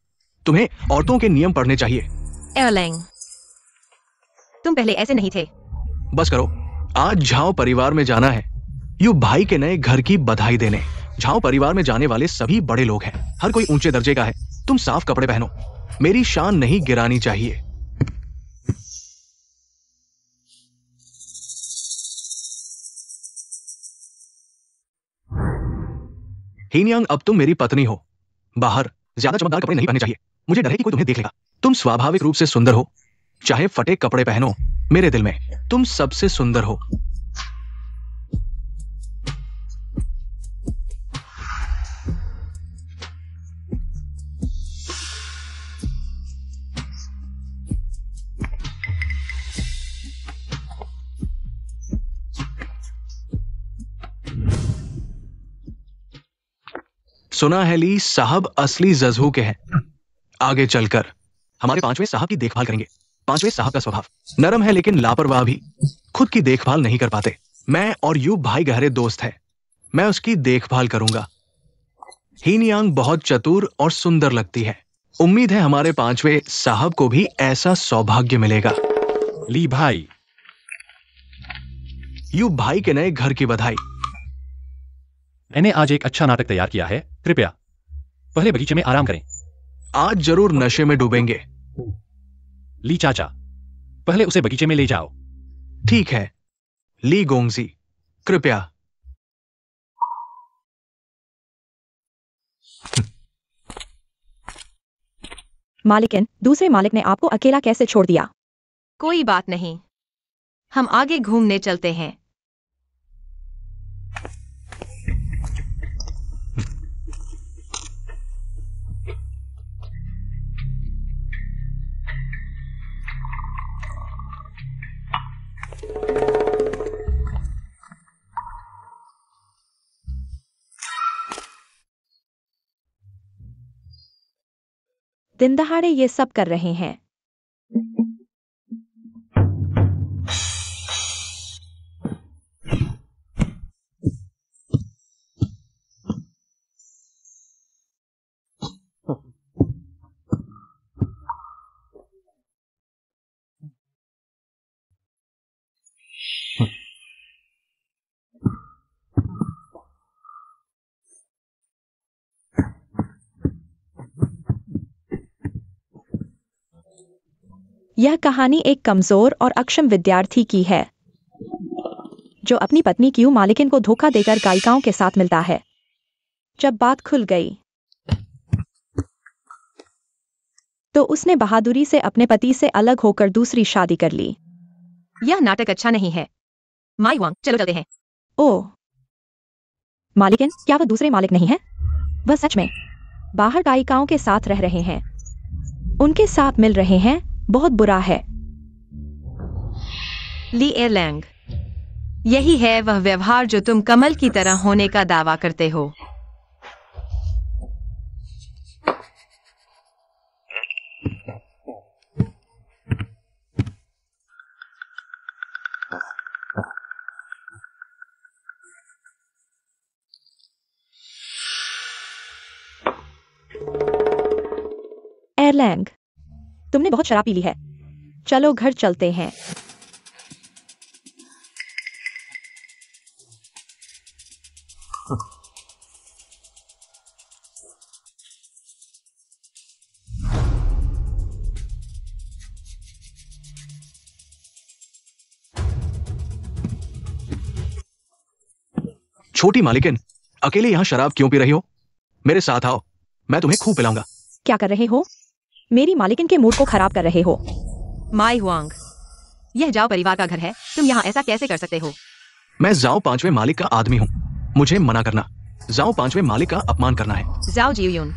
तुम्हें औरतों के नियम पढ़ने चाहिए। एयरलैंग, तुम पहले ऐसे नहीं थे। बस करो। आज झाओ परिवार में जाना है, यू भाई के नए घर की बधाई देने। झाओ परिवार में जाने वाले सभी बड़े लोग हैं, हर कोई ऊंचे दर्जे का है। तुम साफ कपड़े पहनो, मेरी शान नहीं गिरानी चाहिए। हीनयांग, अब तुम मेरी पत्नी हो। बाहर ज्यादा चमकदार कपड़े नहीं पहनने चाहिए। मुझे डर है कि कोई तुम्हें देख लेगा। तुम स्वाभाविक रूप से सुंदर हो, चाहे फटे कपड़े पहनो। मेरे दिल में तुम सबसे सुंदर हो। सुना है ली साहब असली जजहू के हैं। आगे चलकर हमारे पांचवें साहब की देखभाल करेंगे। पांचवें साहब का स्वभाव नरम है, लेकिन लापरवाह भी। खुद की देखभाल नहीं कर पाते। मैं और यू भाई गहरे दोस्त हैं। मैं उसकी देखभाल करूंगा। हीनयांग बहुत चतुर और सुंदर लगती है। उम्मीद है हमारे पांचवें साहब को भी ऐसा सौभाग्य मिलेगा। ली भाई, यू भाई के नए घर की बधाई। मैंने आज एक अच्छा नाटक तैयार किया है। कृपया पहले बगीचे में आराम करें। आज जरूर नशे में डूबेंगे। ली चाचा, पहले उसे बगीचे में ले जाओ। ठीक है ली गोंगजी, कृपया। मालिकिन, दूसरे मालिक ने आपको अकेला कैसे छोड़ दिया? कोई बात नहीं, हम आगे घूमने चलते हैं। दिन दहाड़े ये सब कर रहे हैं। यह कहानी एक कमजोर और अक्षम विद्यार्थी की है जो अपनी पत्नी क्यू मालिकिन को धोखा देकर गायिकाओं के साथ मिलता है। जब बात खुल गई तो उसने बहादुरी से अपने पति से अलग होकर दूसरी शादी कर ली। यह नाटक अच्छा नहीं है। माई वांग, चलो चलते हैं। ओह, मालिकिन, क्या वह दूसरे मालिक नहीं है? वह सच में बाहर गायिकाओं के साथ रह रहे हैं, उनके साथ मिल रहे हैं। बहुत बुरा है। ली एयरलैंग, यही है वह व्यवहार जो तुम कमल की तरह होने का दावा करते हो। एयरलैंग, तुमने बहुत शराब पी ली है। चलो घर चलते हैं। छोटी मालिकिन, अकेले यहां शराब क्यों पी रही हो? मेरे साथ आओ, मैं तुम्हें खूब पिलाऊंगा। क्या कर रहे हो? मेरी मालिकिन के मूड को खराब कर रहे हो। माई वांग, यह जाओ परिवार का घर है, तुम यहाँ ऐसा कैसे कर सकते हो? मैं जाओ पांचवें मालिक का आदमी हूँ, मुझे मना करना। जाओ पांचवें मालिक का अपमान करना है। जाओ जियोन,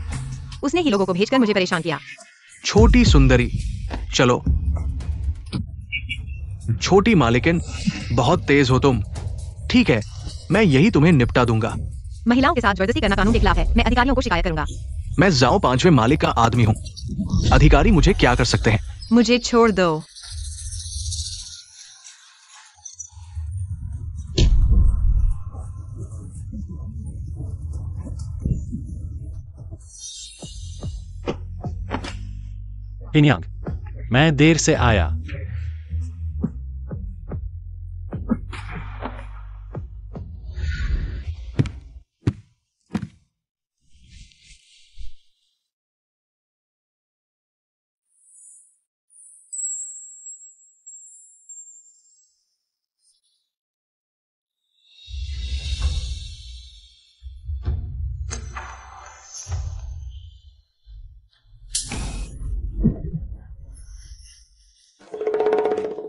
उसने ही लोगों को भेजकर मुझे परेशान किया। छोटी सुंदरी, चलो। छोटी मालिकिन, बहुत तेज हो तुम। ठीक है, मैं यही तुम्हें निपटा दूंगा। महिलाओं के साथ जबरदस्ती करना कानून के खिलाफ है। मैं अधिकारियों को शिकायत करूंगा। मैं जाओ पांचवें मालिक का आदमी हूँ, अधिकारी मुझे क्या कर सकते हैं? मुझे छोड़ दो। हिनयांग, मैं देर से आया।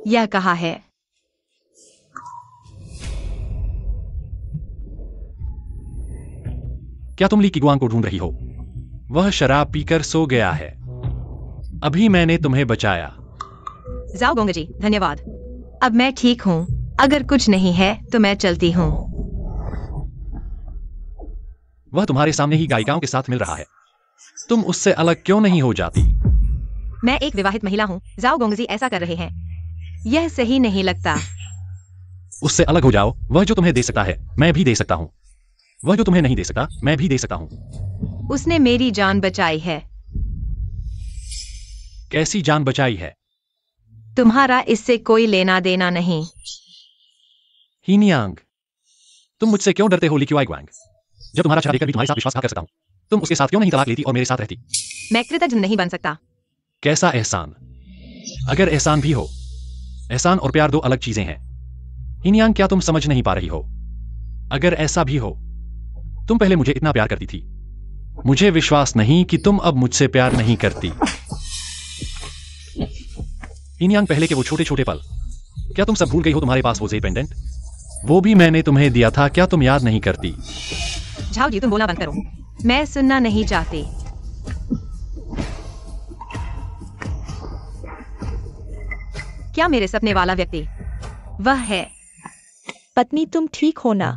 यह कहाँ है? क्या तुम ली किगवांग को ढूंढ रही हो? वह शराब पीकर सो गया है। अभी मैंने तुम्हें बचाया। जाओ गोंग जी, धन्यवाद। अब मैं ठीक हूँ। अगर कुछ नहीं है तो मैं चलती हूँ। वह तुम्हारे सामने ही गायिकाओं के साथ मिल रहा है, तुम उससे अलग क्यों नहीं हो जाती? मैं एक विवाहित महिला हूँ। जाओ गोंग जी ऐसा कर रहे हैं, यह सही नहीं लगता। उससे अलग हो जाओ। वह जो तुम्हें दे सकता है मैं भी दे सकता हूँ, वह जो तुम्हें नहीं दे सकता मैं भी दे सकता हूँ। उसने मेरी जान बचाई है। कैसी जान बचाई है? तुम्हारा इससे कोई लेना देना नहीं। हिनयांग, तुम मुझसे क्यों डरते हो ली क्युआइग्वांग? जब तुम्हारा चाह देकर भी तुम्हारे साथ विश्वासघात कर सकता हूँ, तुम उसके साथ क्यों नहीं तलाक लेती और मेरे साथ रहती? मैं कृतज्ञ नहीं बन सकता। कैसा एहसान? अगर एहसान भी हो, एहसान और प्यार दो अलग चीजें हैं। हिनयांग, क्या तुम समझ नहीं पा रही हो? अगर ऐसा भी हो, तुम पहले मुझे इतना प्यार करती थी। मुझे विश्वास नहीं कि तुम अब मुझसे प्यार नहीं करती। हिनयांग, पहले के वो छोटे छोटे पल, क्या तुम सब भूल गई हो? तुम्हारे पास वो जेड पेंडेंट, वो भी मैंने तुम्हें दिया था, क्या तुम याद नहीं करती? झाओ जी, तुम बोलना बंद करो, मैं सुनना नहीं चाहती। क्या मेरे सपने वाला व्यक्ति वह है? पत्नी, तुम ठीक हो ना?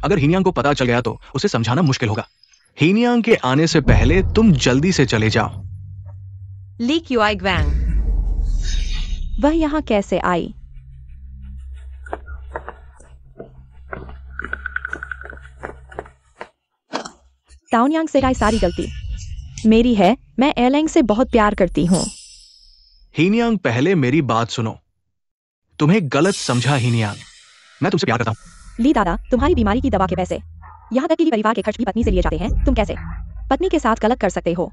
अगर हिनयांग को पता चल गया तो उसे समझाना मुश्किल होगा। हिनयांग के आने से पहले तुम जल्दी से चले जाओ। ली क्युआइग्वांग, वह यहाँ कैसे आई? ताओनियांग से आई सारी गलती मेरी है। मैं एयरलाइन से बहुत प्यार करती हूँ। हिनयांग, पहले मेरी बात सुनो। तुम्हें गलत समझा हिनयांग, मैं तुमसे प्यार करता हूँ। ली दादा, तुम्हारी बीमारी की दवा के पैसे, यहाँ तक कि परिवार के खर्च भी पत्नी से लिए जाते हैं। तुम कैसे? पत्नी के साथ गलत कर सकते हो।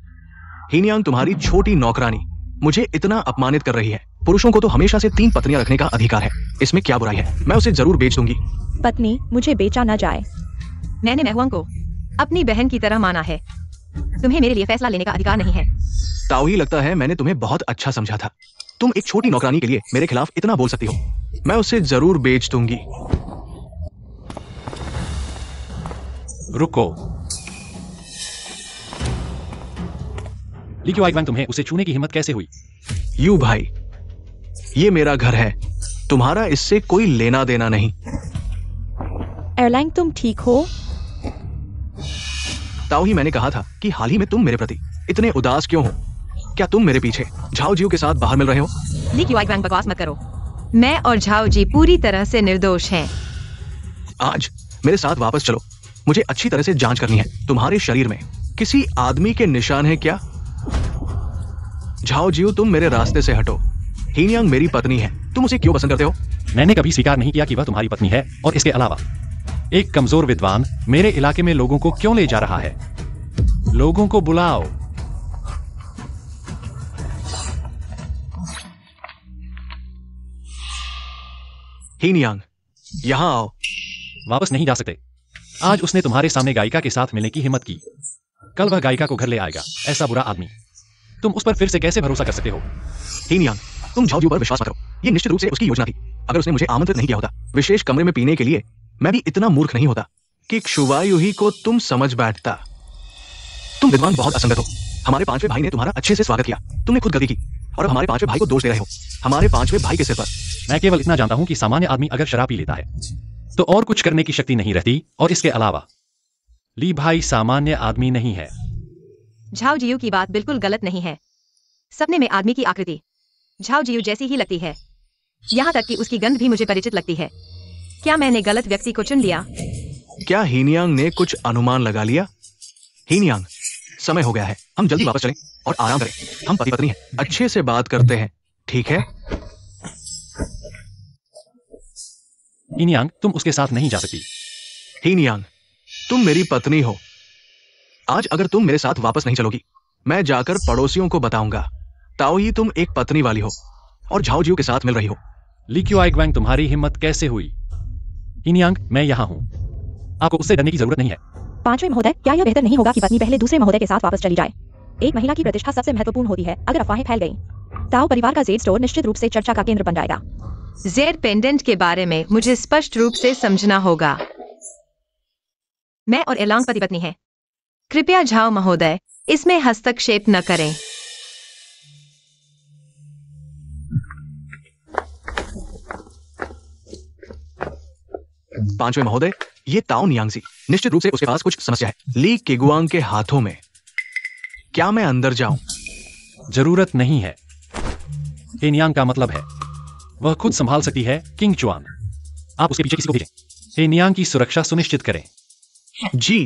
हीनियांग तुम्हारी छोटी नौकरानी मुझे इतना अपमानित कर रही है। पुरुषों को तो हमेशा से 3 पत्नियां रखने का अधिकार है, इसमें क्या बुराई है? मैं उसे जरूर बेच दूंगी। पत्नी, मुझे बेचा न जाए। मैंने महवांग को अपनी बहन की तरह माना है। तुम्हें मेरे लिए फैसला लेने का अधिकार नहीं है। ताओही, लगता है मैंने तुम्हें बहुत अच्छा समझा था। तुम एक छोटी नौकरानी के लिए मेरे खिलाफ इतना बोल सकती हो। मैं उसे जरूर बेच दूंगी। रुको। ली क्यूआइग्वैंग, तुम्हें उसे छूने की हिम्मत कैसे हुई? यू भाई, ये मेरा घर है, तुम्हारा इससे कोई लेना देना नहीं। एरलैंग, तुम ठीक हो? ताओही, मैंने कहा था कि हाल ही में तुम मेरे प्रति इतने उदास क्यों हो? क्या तुम मेरे पीछे झाओ जियो के साथ बाहर मिल रहे हो? ली क्यूआइग्वैंग, बकवास मत करो। मैं और झाओ जी पूरी तरह से निर्दोष हैं। आज मेरे साथ वापस चलो, मुझे अच्छी तरह से जांच करनी है। तुम्हारे शरीर में किसी आदमी के निशान है क्या? झाओ जियो, तुम मेरे रास्ते से हटो। हीनियांग मेरी पत्नी है, तुम उसे क्यों पसंद करते हो? मैंने कभी स्वीकार नहीं किया कि वह तुम्हारी पत्नी है, और इसके अलावा एक कमजोर विद्वान मेरे इलाके में लोगों को क्यों ले जा रहा है? लोगों को बुलाओ। हीनियांग, यहां आओ। वापस नहीं जा सकते। आज उसने तुम्हारे सामने गायिका के साथ मिलने की हिम्मत की। कल वह गायिका को घर ले आएगा। ऐसा बुरा आदमी, तुम उस पर फिर से कैसे भरोसा कर सकते हो? हीनियांग, तुम झाओ जियो पर विश्वास मत करो। ये निश्चित रूप से उसकी योजना थी। अगर उसने मुझे आमंत्रित नहीं किया होता विशेष कमरे में पीने के लिए, मैं भी इतना मूर्ख नहीं होता कि क्षुवायुही को तुम समझ बैठता। तुम विद्वान बहुत असंगत हो। हमारे 5वें भाई ने तुम्हारा अच्छे से स्वागत किया, तुमने खुद गलती की, और अब हमारे 5वें भाई को दोष दे रहे हो। हमारे 5वें भाई के सिर पर। मैं केवल इतना जानता हूं कि सामान्य आदमी अगर शराब पी लेता है तो और कुछ करने की शक्ति नहीं रहती, और इसके अलावा ली भाई सामान्य आदमी नहीं है। झाओ जियो की बात बिल्कुल गलत नहीं है। सपने में आदमी की आकृति झाओ जियो जैसी ही लगती है, यहाँ तक कि उसकी गंध भी मुझे परिचित लगती है। क्या मैंने गलत व्यक्ति को चुन लिया? क्या हीनियांग ने कुछ अनुमान लगा लिया? हीनियांग, समय हो गया है, हम जल्दी वापस चलें और आराम करें। हम पति पत्नी हैं, अच्छे से बात करते हैं, ठीक है? हीनियांग, तुम उसके साथ नहीं जा सकती। हीनियांग, तुम मेरी पत्नी हो। आज अगर तुम मेरे साथ वापस नहीं चलोगी, मैं जाकर पड़ोसियों को बताऊंगा। ताओही, तुम एक पत्नी वाली हो और झाओ जियो के साथ मिल रही हो। ली क्यूआइग्वैंग, तुम्हारी हिम्मत कैसे हुई? हीनियांग, मैं यहाँ हूँ, आपको उससे डरने की जरूरत नहीं है। 5वें महोदय, क्या यह बेहतर नहीं होगा कि पत्नी पहले दूसरे महोदय के साथ वापस चली जाए? एक महिला की प्रतिष्ठा सबसे महत्वपूर्ण होती है। अगर अफवाहें फैल गई, ताओ परिवार का जेड स्टोर निश्चित रूप से चर्चा का केंद्र बन जाएगा। जेड पेंडेंट के बारे में मुझे स्पष्ट रूप से समझना होगा। मैं और एरलांग पति पत्नी हैं। कृपया झाओ महोदय, इसमें हस्तक्षेप न करें। पांचवें महोदय, ये ताओ नियांगजी, निश्चित रूप से उसके पास कुछ समस्या है। ली किगुआंग के हाथों में। क्या मैं अंदर जाऊं? जरूरत नहीं है। हेनियांग का मतलब है वह खुद संभाल सकती है। किंग चुआन, आप उसके पीछे किसी को भेजें। हेनियांग की सुरक्षा सुनिश्चित करें। जी।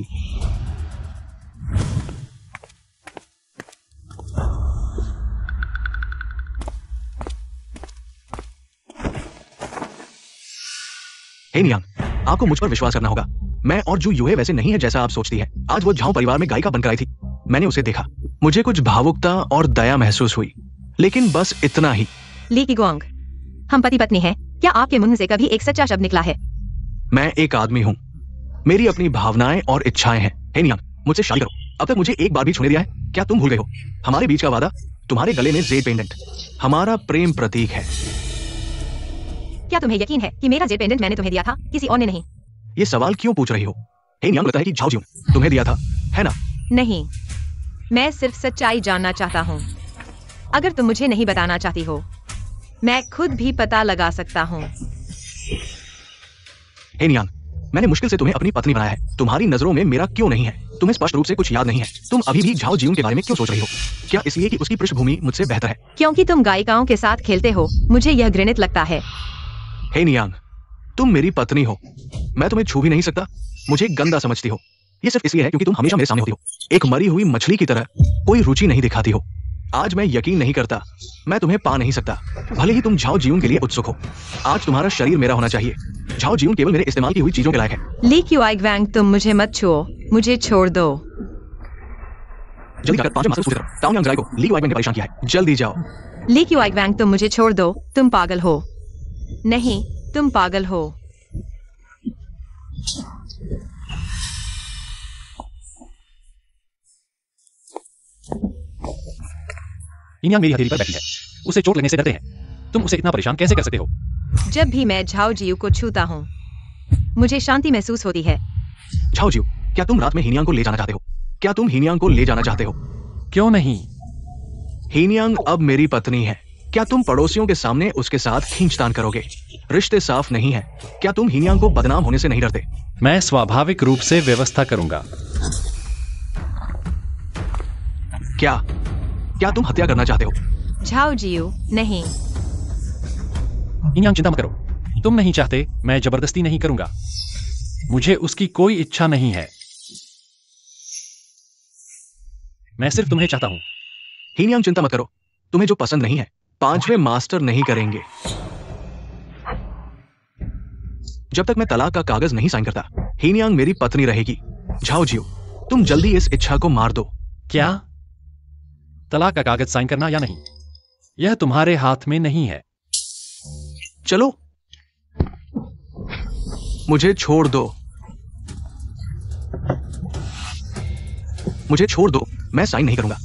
हेनियांग, आपको मुझ पर विश्वास करना होगा। मैं और जू यूहे वैसे नहीं है जैसा आप सोचती हैं। आज वो झाओ परिवार में गायिका बनकर आई थी। मैंने उसे देखा, मुझे कुछ भावुकता और दया महसूस हुई, लेकिन बस इतना ही। ली किगुआंग, हम पति पत्नी हैं। क्या आपके मुंह से कभी एक सच्चा शब्द निकला है? मैं एक आदमी हूँ, मेरी अपनी भावनाएं और इच्छाएं हैं। हेनियांग, मुझसे शादी करो। अब तक मुझे एक बार भी छूने दिया है? क्या तुम भूल गए हो हमारे बीच का वादा? तुम्हारे गले में जेड पेंडेंट हमारा प्रेम प्रतीक है। क्या तुम्हें यकीन है कि मेरा जेड पेंडेंट मैंने तुम्हें दिया था, किसी और ने नहीं? ये सवाल क्यों पूछ रही हो? हेनियांग, लगता है कि झाओ जियो तुम्हें दिया था, है ना? नहीं, मैं सिर्फ सच्चाई जानना चाहता हूँ। अगर तुम मुझे नहीं बताना चाहती हो, मैं खुद भी पता लगा सकता हूँ। हेनियांग, मैंने मुश्किल से तुम्हें अपनी पत्नी बनाया है। तुम्हारी नजरों में मेरा क्यों नहीं है? तुम्हें स्पष्ट रूप से कुछ याद नहीं है। तुम अभी भी झाओ जियो के बारे में क्यों सोच रही हो? क्या इसलिए कि उसकी पृष्ठभूमि मुझसे बेहतर है? क्योंकि तुम गायिकाओं के साथ खेलते हो, मुझे यह घृणित लगता है। हेनियांग, तुम मेरी पत्नी हो, मैं तुम्हें छू भी नहीं सकता। मुझे गंदा समझती हो। ये सिर्फ इसलिए है क्योंकि तुम हमेशा मेरे सामने होती हो, एक मरी हुई मछली की तरह कोई रुचि नहीं दिखाती हो। आज मैं यकीन नहीं करता, मैं तुम्हें पा नहीं सकता, भले ही तुम झाओ जियो के लिए उत्सुक हो। आज तुम्हारा शरीर मेरा होना चाहिए। झाओ जियो केवल मेरे इस्तेमाल की हुई चीजों के लायक है। ली क्यूआइग्वैंग, तुम मुझे मत छुओ, मुझे छोड़ दो। जल्दी जाकर 5वें मास्टर पूरी तरह टाउन यांग को ली क्यूआइगवैंग ने परेशान किया है, जल्दी जाओ। ली क्यूआइगवैंग, तुम मुझे छोड़ दो, तुम पागल हो। नहीं, तुम पागल हो। हिनियांग मेरी हथेली पर बैठी है, उसे चोट लगने से डरते हैं। तुम उसे इतना परेशान कैसे कर सकते हो? जब भी मैं झाओ जियू को छूता हूँ मुझे शांति महसूस होती है। झाओ जियू, क्या तुम रात में हिनियांग को ले जाना चाहते हो? क्या तुम हिनियांग को ले जाना चाहते हो? क्यों नहीं? हिनियांग अब मेरी पत्नी है। क्या तुम पड़ोसियों के सामने उसके साथ खींचतान करोगे? रिश्ते साफ नहीं है। क्या तुम हिनियांग को बदनाम होने से नहीं डरते? मैं स्वाभाविक रूप से व्यवस्था करूंगा। क्या तुम हत्या करना चाहते हो? झाओ जियू, नहीं। हिनियांग, चिंता मत करो, तुम नहीं चाहते, मैं जबरदस्ती नहीं करूंगा। मुझे उसकी कोई इच्छा नहीं है। मैं सिर्फ तुम्हें चाहता हूं। हिनियांग, चिंता मत करो, तुम्हें जो पसंद नहीं है 5वें मास्टर नहीं करेंगे। जब तक मैं तलाक का कागज नहीं साइन करता, हिनियांग मेरी पत्नी रहेगी। झाओ जियू, तुम जल्दी इस इच्छा को मार दो। क्या? तलाक का कागज साइन करना या नहीं, यह तुम्हारे हाथ में नहीं है। चलो, मुझे छोड़ दो। मुझे छोड़ दो, मैं साइन नहीं करूंगा।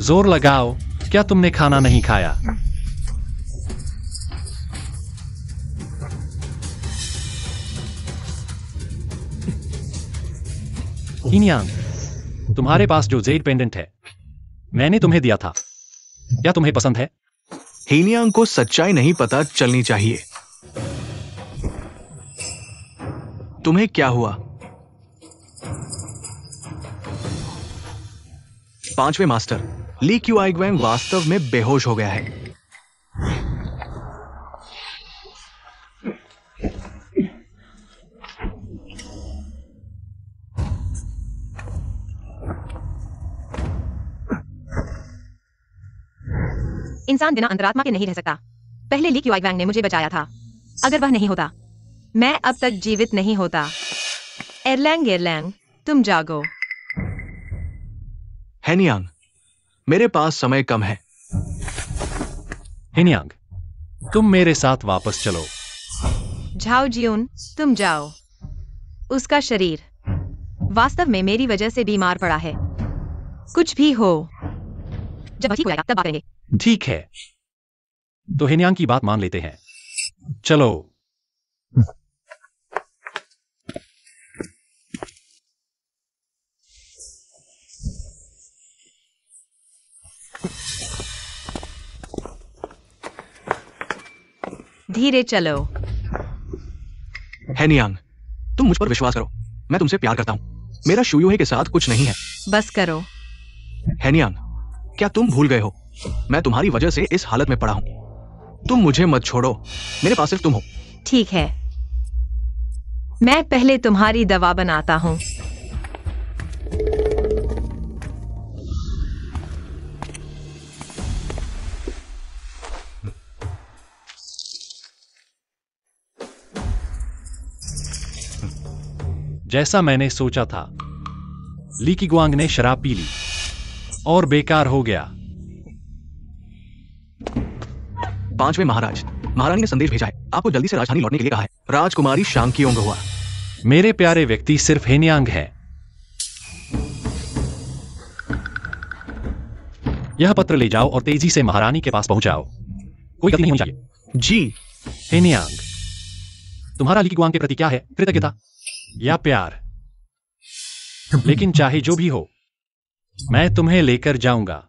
जोर लगाओ, क्या तुमने खाना नहीं खाया? हिनियांग, तुम्हारे पास जो जेड पेंडेंट है मैंने तुम्हें दिया था, क्या तुम्हें पसंद है? हिनियांग को सच्चाई नहीं पता चलनी चाहिए। तुम्हें क्या हुआ? 5वें मास्टर ली क्यूआइगवैंग वास्तव में बेहोश हो गया है। इंसान बिना अंतरात्मा के नहीं रह सकता। पहले ली क्यूआइगवैंग ने मुझे बचाया था। अगर वह नहीं होता मैं अब तक जीवित नहीं होता। एरलैंग, तुम जागो। हेनियांग, मेरे पास समय कम है। हिनियांग, तुम मेरे साथ वापस चलो। झाओ जियून, तुम जाओ। उसका शरीर वास्तव में मेरी वजह से बीमार पड़ा है। कुछ भी हो, जब ठीक हो जाएगा तब बात करेंगे। ठीक है, तो हिनियांग की बात मान लेते हैं। चलो। धीरे चलो। हेनियांग, तुम मुझ पर विश्वास करो, मैं तुमसे प्यार करता हूं। मेरा शुयूहे के साथ कुछ नहीं है। बस करो। हेनियांग, क्या तुम भूल गए हो मैं तुम्हारी वजह से इस हालत में पड़ा हूं। तुम मुझे मत छोड़ो, मेरे पास सिर्फ तुम हो। ठीक है, मैं पहले तुम्हारी दवा बनाता हूं। जैसा मैंने सोचा था, ली कीगुआंग ने शराब पी ली और बेकार हो गया। 5वें महारानी ने संदेश भेजा है, आपको जल्दी से राजधानी लौटने के लिए कहा है। राजकुमारी शांगकियोंग हुआ। मेरे प्यारे व्यक्ति सिर्फ हेनियांग है। यह पत्र ले जाओ और तेजी से महारानी के पास पहुंचाओ। कोई गलती नहीं होनी चाहिए। जी। हेनियांग, तुम्हारा ली कीगुआंग के प्रति क्या है, कृतज्ञता या प्यार? लेकिन चाहे जो भी हो, मैं तुम्हें लेकर जाऊंगा।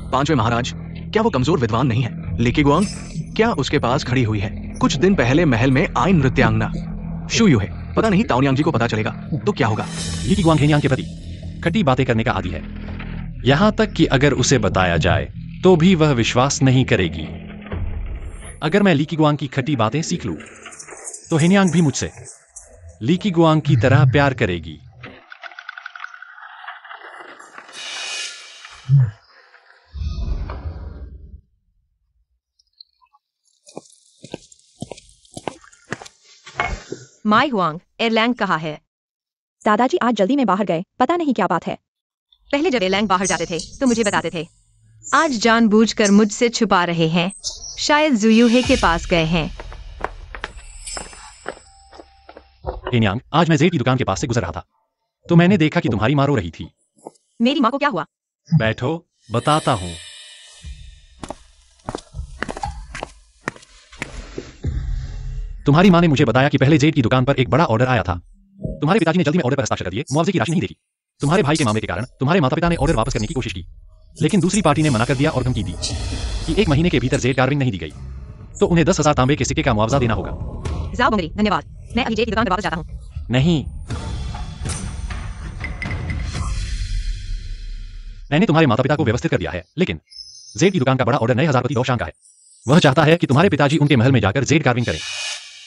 पांचवें महाराज, क्या वो कमजोर विद्वान नहीं है? ली कीगुआंग क्या उसके पास खड़ी हुई है? कुछ दिन पहले महल में आइन नृत्यांगना शुयू है। पता नहीं ताओनियांग जी को पता चलेगा तो क्या होगा। ली कीगुआंग हेनियांग के प्रति खट्टी बातें करने का आदी है, यहां तक कि अगर उसे बताया जाए तो भी वह विश्वास नहीं करेगी। अगर मैं ली कीगुआंग की खट्टी बातें सीख लूं, तो हेनियांग भी मुझसे ली कीगुआंग की तरह प्यार करेगी। माई हुआंग, एयरलैंग कहाँ है? दादाजी आज जल्दी में बाहर गए, पता नहीं क्या बात है। पहले जब एयरलैंग बाहर जाते थे तो मुझे बताते थे। आज जानबूझकर मुझसे छुपा रहे हैं। शायद जुयूहे के पास गए हैं। हिनियांग, आज मैं जेड की दुकान के पास से गुजर रहा था तो मैंने देखा कि तुम्हारी माँ रो रही थी। मेरी माँ को क्या हुआ? बैठो, बताता हूँ। तुम्हारी माँ ने मुझे बताया कि पहले जेड की दुकान पर एक बड़ा ऑर्डर आया था। तुम्हारे पिताजी ने जल्दी में ऑर्डर पर हस्ताक्षर कर दिए, मुआवजे की राशि नहीं देखी। तुम्हारे भाई के मामले के कारण तुम्हारे माता पिता ने ऑर्डर वापस करने की कोशिश की, लेकिन दूसरी पार्टी ने मना कर दिया और धमकी दी कि 1 महीने के भीतर जेड कार्विंग नहीं दी गई तो उन्हें 10,000 तांबे के सिक्के का मुआवजा देना होगा। जाओ बंगरी, धन्यवाद। मैं अभी जेड की दुकान पर वापस जाता हूँ। नहीं, मैंने तुम्हारे माता पिता को व्यवस्थित कर दिया है, लेकिन जेड की दुकान का बड़ा ऑर्डर 9,000 प्रति दौशान का है। वह चाहता है कि तुम्हारे पिताजी उनके महल में जाकर जेड कार्विंग करें।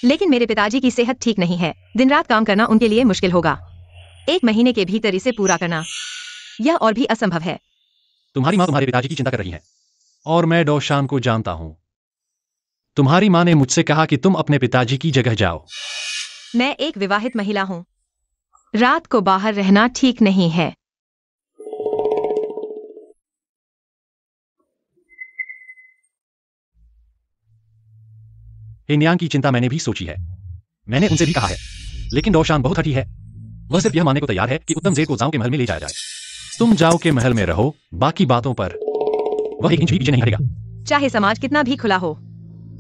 लेकिन मेरे पिताजी की सेहत ठीक नहीं है। दिन रात काम करना उनके लिए मुश्किल होगा। 1 महीने के भीतर इसे पूरा करना यह और भी असंभव है। तुम्हारी माँ तुम्हारे पिताजी की चिंता कर रही है और मैं डोशान को जानता हूँ। तुम्हारी माँ ने मुझसे कहा कि तुम अपने पिताजी की जगह जाओ। मैं एक विवाहित महिला हूँ। रात को बाहर रहना ठीक नहीं है। हिनियांग की चिंता मैंने भी सोची है। मैंने उनसे भी कहा है, लेकिन डोशान बहुत हठी है। वह सिर्फ यह मानने को तैयार है कि उत्तम जेड को जाओ के महल में ले जाया जाए। तुम जाओ के महल में रहो, बाकी बातों पर वह 1 इंच भी पीछे नहीं हटेगा। चाहे समाज कितना भी खुला हो,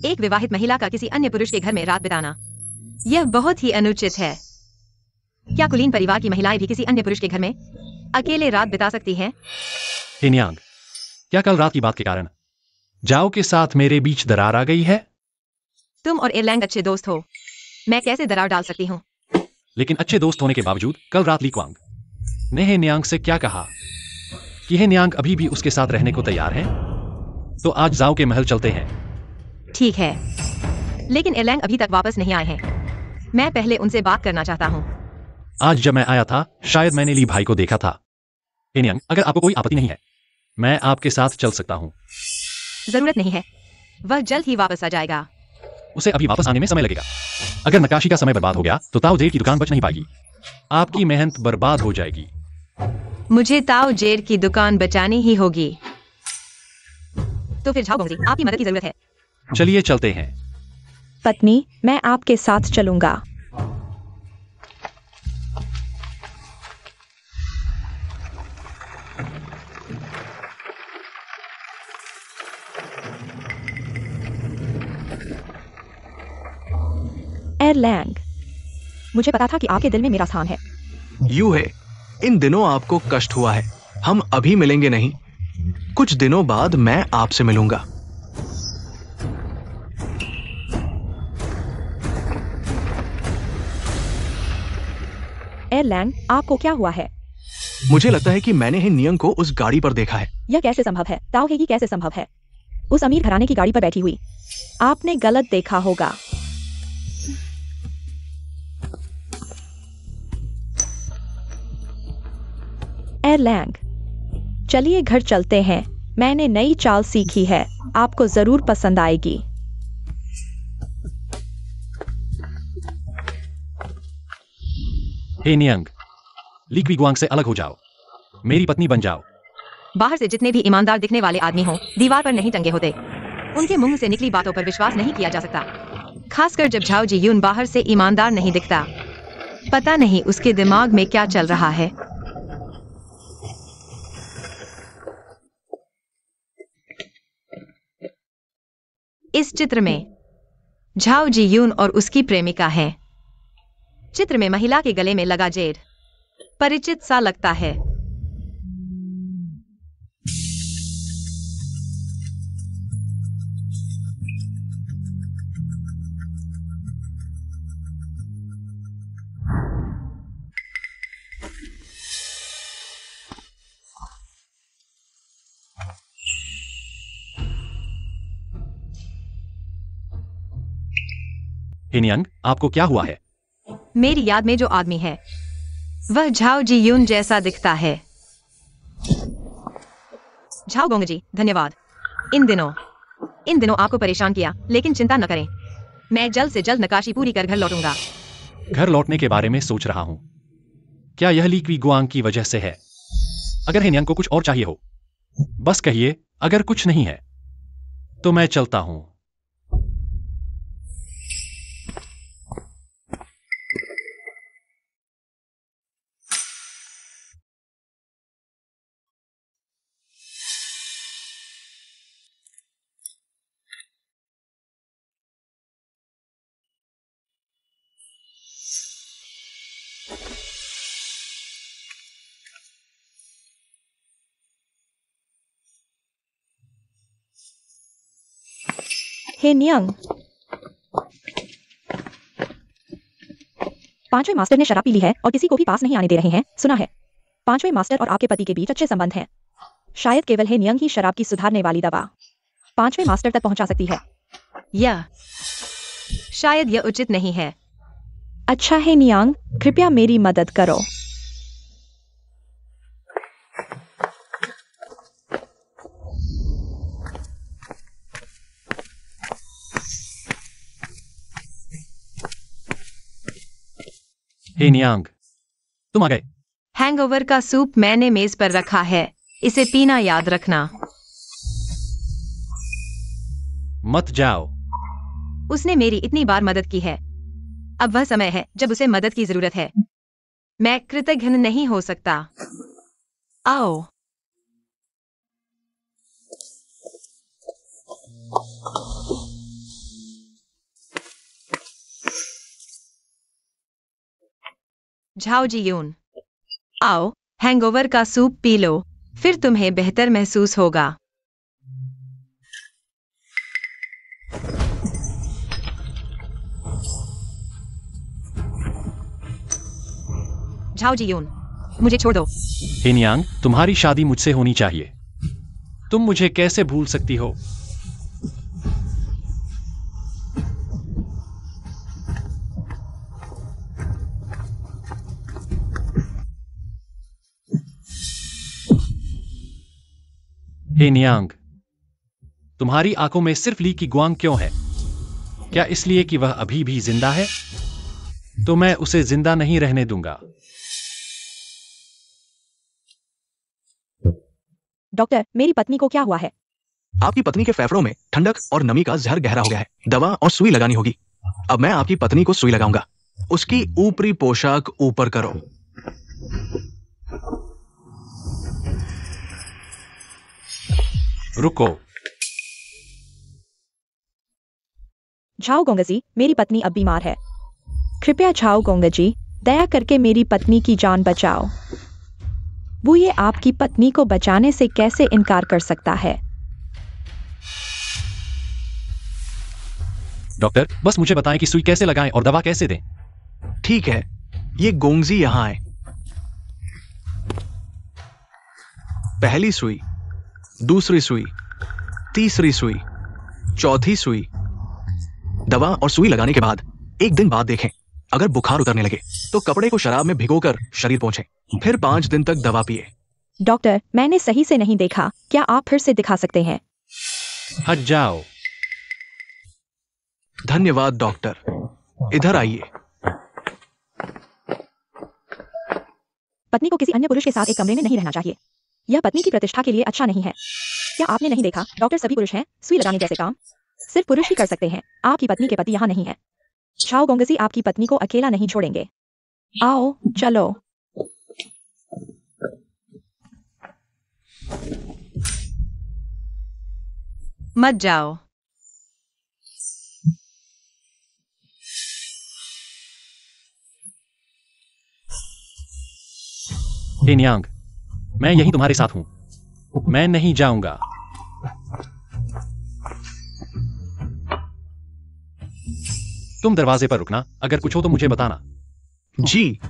एक विवाहित महिला का किसी अन्य पुरुष के घर में रात बिताना यह बहुत ही अनुचित है। क्या कुलीन परिवार की महिलाएं भी किसी अन्य पुरुष के घर में अकेले रात बिता सकती हैं? हिनियांग, क्या कल रात की बात के कारण जाओ के साथ मेरे बीच दरार आ गई है? तुम और एयरलैंग अच्छे दोस्त हो, मैं कैसे दरार डाल सकती हूँ? लेकिन अच्छे दोस्त होने के बावजूद कल रात ली क्वांग ने हेनियांग से क्या कहा कि हेनियांग अभी भी उसके साथ रहने को तैयार है। तो आज जाओ के महल चलते हैं। ठीक है, लेकिन एयरलैंग अभी तक वापस नहीं आए हैं। मैं पहले उनसे बात करना चाहता हूँ। आज जब मैं आया था शायद मैंने ली भाई को देखा था। हेनियांग, अगर आपको कोई आपत्ति नहीं है, मैं आपके साथ चल सकता हूँ। जरूरत नहीं है, वह जल्द ही वापस आ जाएगा। उसे अभी वापस आने में समय लगेगा। अगर नक्काशी का समय बर्बाद हो गया तो ताओ जेड की दुकान बच नहीं पाएगी। आपकी मेहनत बर्बाद हो जाएगी। मुझे ताओ जेड की दुकान बचानी ही होगी। तो फिर झाओ गोंगजी, आपकी मदद की जरूरत है। चलिए चलते हैं। पत्नी, मैं आपके साथ चलूंगा। एयरलैंग, मुझे पता था कि आपके दिल में मेरा स्थान है। यूं है, इन दिनों आपको कष्ट हुआ है। हम अभी मिलेंगे नहीं, कुछ दिनों बाद मैं आपसे मिलूंगा। एयरलैंग, आपको क्या हुआ है? मुझे लगता है कि मैंने हिनियांग को उस गाड़ी पर देखा है। यह कैसे संभव है? ताओ हेगी कैसे संभव है? उस अमीर घराने की गाड़ी पर बैठी हुई। आपने गलत देखा होगा। एयरलैंग, चलिए घर चलते हैं। मैंने नई चाल सीखी है, आपको जरूर पसंद आएगी। हेनियांग, ली क्विगवांग से अलग हो जाओ, मेरी पत्नी बन जाओ। बाहर से जितने भी ईमानदार दिखने वाले आदमी हों, दीवार पर नहीं टंगे होते। उनके मुंह से निकली बातों पर विश्वास नहीं किया जा सकता, खासकर जब झाओ जी यून बाहर से ईमानदार नहीं दिखता। पता नहीं उसके दिमाग में क्या चल रहा है। इस चित्र में झाओ जी यून और उसकी प्रेमिका हैं। चित्र में महिला के गले में लगा जेड परिचित सा लगता है। हेनियांग, आपको क्या हुआ है? मेरी याद में जो आदमी है वह झाओ जी यून जैसा दिखता है। झाओ गोंग जी, धन्यवाद। इन दिनों आपको परेशान किया, लेकिन चिंता न करें, मैं जल्द से जल्द नकाशी पूरी कर घर लौटूंगा। घर लौटने के बारे में सोच रहा हूं। क्या यह ली क्वी गुआंग की वजह से है? अगर हेनियांग को कुछ और चाहिए हो, बस कहिए। अगर कुछ नहीं है तो मैं चलता हूं। हे नियंग, पांचवें मास्टर ने शराब पी ली है और किसी को भी पास नहीं आने दे रहे हैं, सुना है। पांचवें मास्टर और आपके पति के बीच अच्छे संबंध हैं। शायद केवल हे नियंग ही शराब की सुधारने वाली दवा पांचवें मास्टर तक पहुंचा सकती है। यह शायद यह उचित नहीं है। अच्छा है नियांग, कृपया मेरी मदद करो। हेनियांग, तुम आ गए। हैंगओवर का सूप मैंने मेज पर रखा है, इसे पीना याद रखना। मत जाओ। उसने मेरी इतनी बार मदद की है, अब वह समय है जब उसे मदद की जरूरत है। मैं कृतज्ञ नहीं हो सकता। आओ। झाओ जियून, आओ, हैंगओवर का सूप पी लो, फिर तुम्हें बेहतर महसूस होगा। झाओ जियून, मुझे छोड़ दो। हेनियांग, तुम्हारी शादी मुझसे होनी चाहिए। तुम मुझे कैसे भूल सकती हो? हेनियांग, तुम्हारी आंखों में सिर्फ ली की गुआंग क्यों है? क्या इसलिए कि वह अभी भी जिंदा है? तो मैं उसे जिंदा नहीं रहने दूंगा। डॉक्टर, मेरी पत्नी को क्या हुआ है? आपकी पत्नी के फेफड़ों में ठंडक और नमी का जहर गहरा हो गया है। दवा और सुई लगानी होगी। अब मैं आपकी पत्नी को सुई लगाऊंगा। उसकी ऊपरी पोशाक ऊपर करो। रुको। झाओ गोंगजी, मेरी पत्नी अब बीमार है। कृपया झाओ गोंगजी, दया करके मेरी पत्नी की जान बचाओ। वो ये आपकी पत्नी को बचाने से कैसे इनकार कर सकता है? डॉक्टर, बस मुझे बताएं कि सुई कैसे लगाएं और दवा कैसे दें। ठीक है, ये गोंगजी यहां आए। पहली सुई, दूसरी सुई, तीसरी सुई, चौथी सुई। दवा और सुई लगाने के बाद 1 दिन बाद देखें। अगर बुखार उतरने लगे तो कपड़े को शराब में भिगोकर शरीर पोंछें। फिर 5 दिन तक दवा पिए। डॉक्टर, मैंने सही से नहीं देखा, क्या आप फिर से दिखा सकते हैं? हट जाओ। धन्यवाद डॉक्टर, इधर आइए। पत्नी को किसी अन्य पुरुष के साथ एक कमरे में नहीं रहना चाहिए। यह पत्नी की प्रतिष्ठा के लिए अच्छा नहीं है। क्या आपने नहीं देखा, डॉक्टर सभी पुरुष हैं, सुई लगाने जैसे काम सिर्फ पुरुष ही कर सकते हैं। आपकी पत्नी के पति यहाँ नहीं है। झाओ गोंगजी आपकी पत्नी को अकेला नहीं छोड़ेंगे। आओ, चलो। मत जाओ। हेनियांग, मैं यहीं तुम्हारे साथ हूं। मैं नहीं जाऊंगा। तुम दरवाजे पर रुकना, अगर कुछ हो तो मुझे बताना। जी।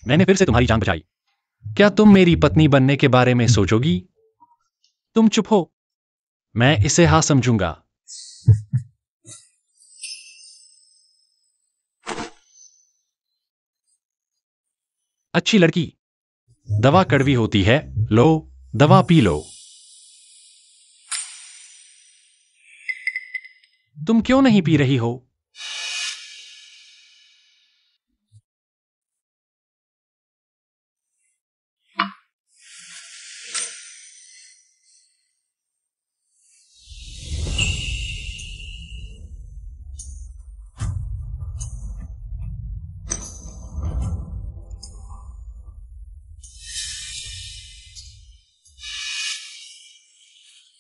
मैंने फिर से तुम्हारी जान बचाई। क्या तुम मेरी पत्नी बनने के बारे में सोचोगी? तुम चुप हो। मैं इसे हाँ समझूंगा। अच्छी लड़की। दवा कड़वी होती है, लो दवा पी लो। तुम क्यों नहीं पी रही हो?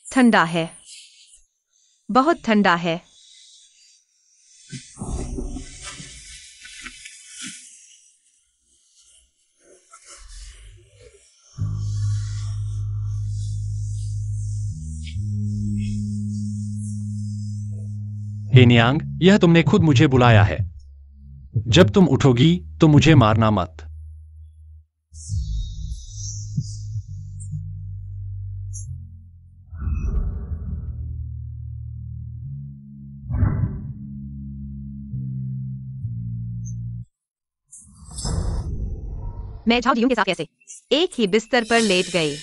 ठंडा है, बहुत ठंडा है। हे नियांग, यह तुमने खुद मुझे बुलाया है। जब तुम उठोगी तो मुझे मारना मत। मैं झाओ जियूं के साथ कैसे एक ही बिस्तर पर लेट गई?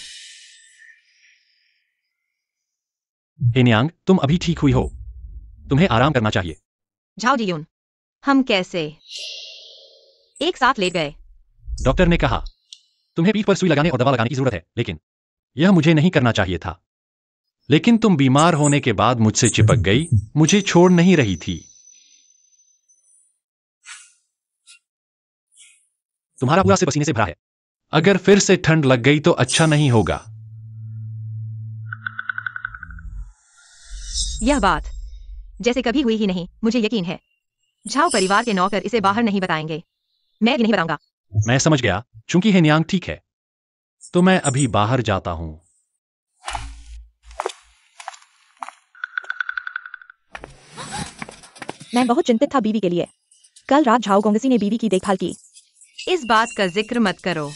हे नियांग, तुम अभी ठीक हुई हो। तुम्हें आराम करना चाहिए। झाओ जियून, हम कैसे एक साथ लेट गए? डॉक्टर ने कहा तुम्हें पीठ पर सुई लगाने और दवा लगाने की जरूरत है, लेकिन यह मुझे नहीं करना चाहिए था। लेकिन तुम बीमार होने के बाद मुझसे चिपक गई, मुझे छोड़ नहीं रही थी। तुम्हारा पूरा सिर पसीने से भरा है। अगर फिर से ठंड लग गई तो अच्छा नहीं होगा। यह बात जैसे कभी हुई ही नहीं, मुझे यकीन है। झाओ परिवार के नौकर इसे बाहर नहीं बताएंगे। मैं भी नहीं बताऊंगा। मैं समझ गया। चूंकि हे नियांग ठीक है, तो मैं अभी बाहर जाता हूं। मैं बहुत चिंतित था बीवी के लिए। कल रात झाओ गोंगसी ने बीवी की देखभाल की। इस बात का जिक्र मत करो।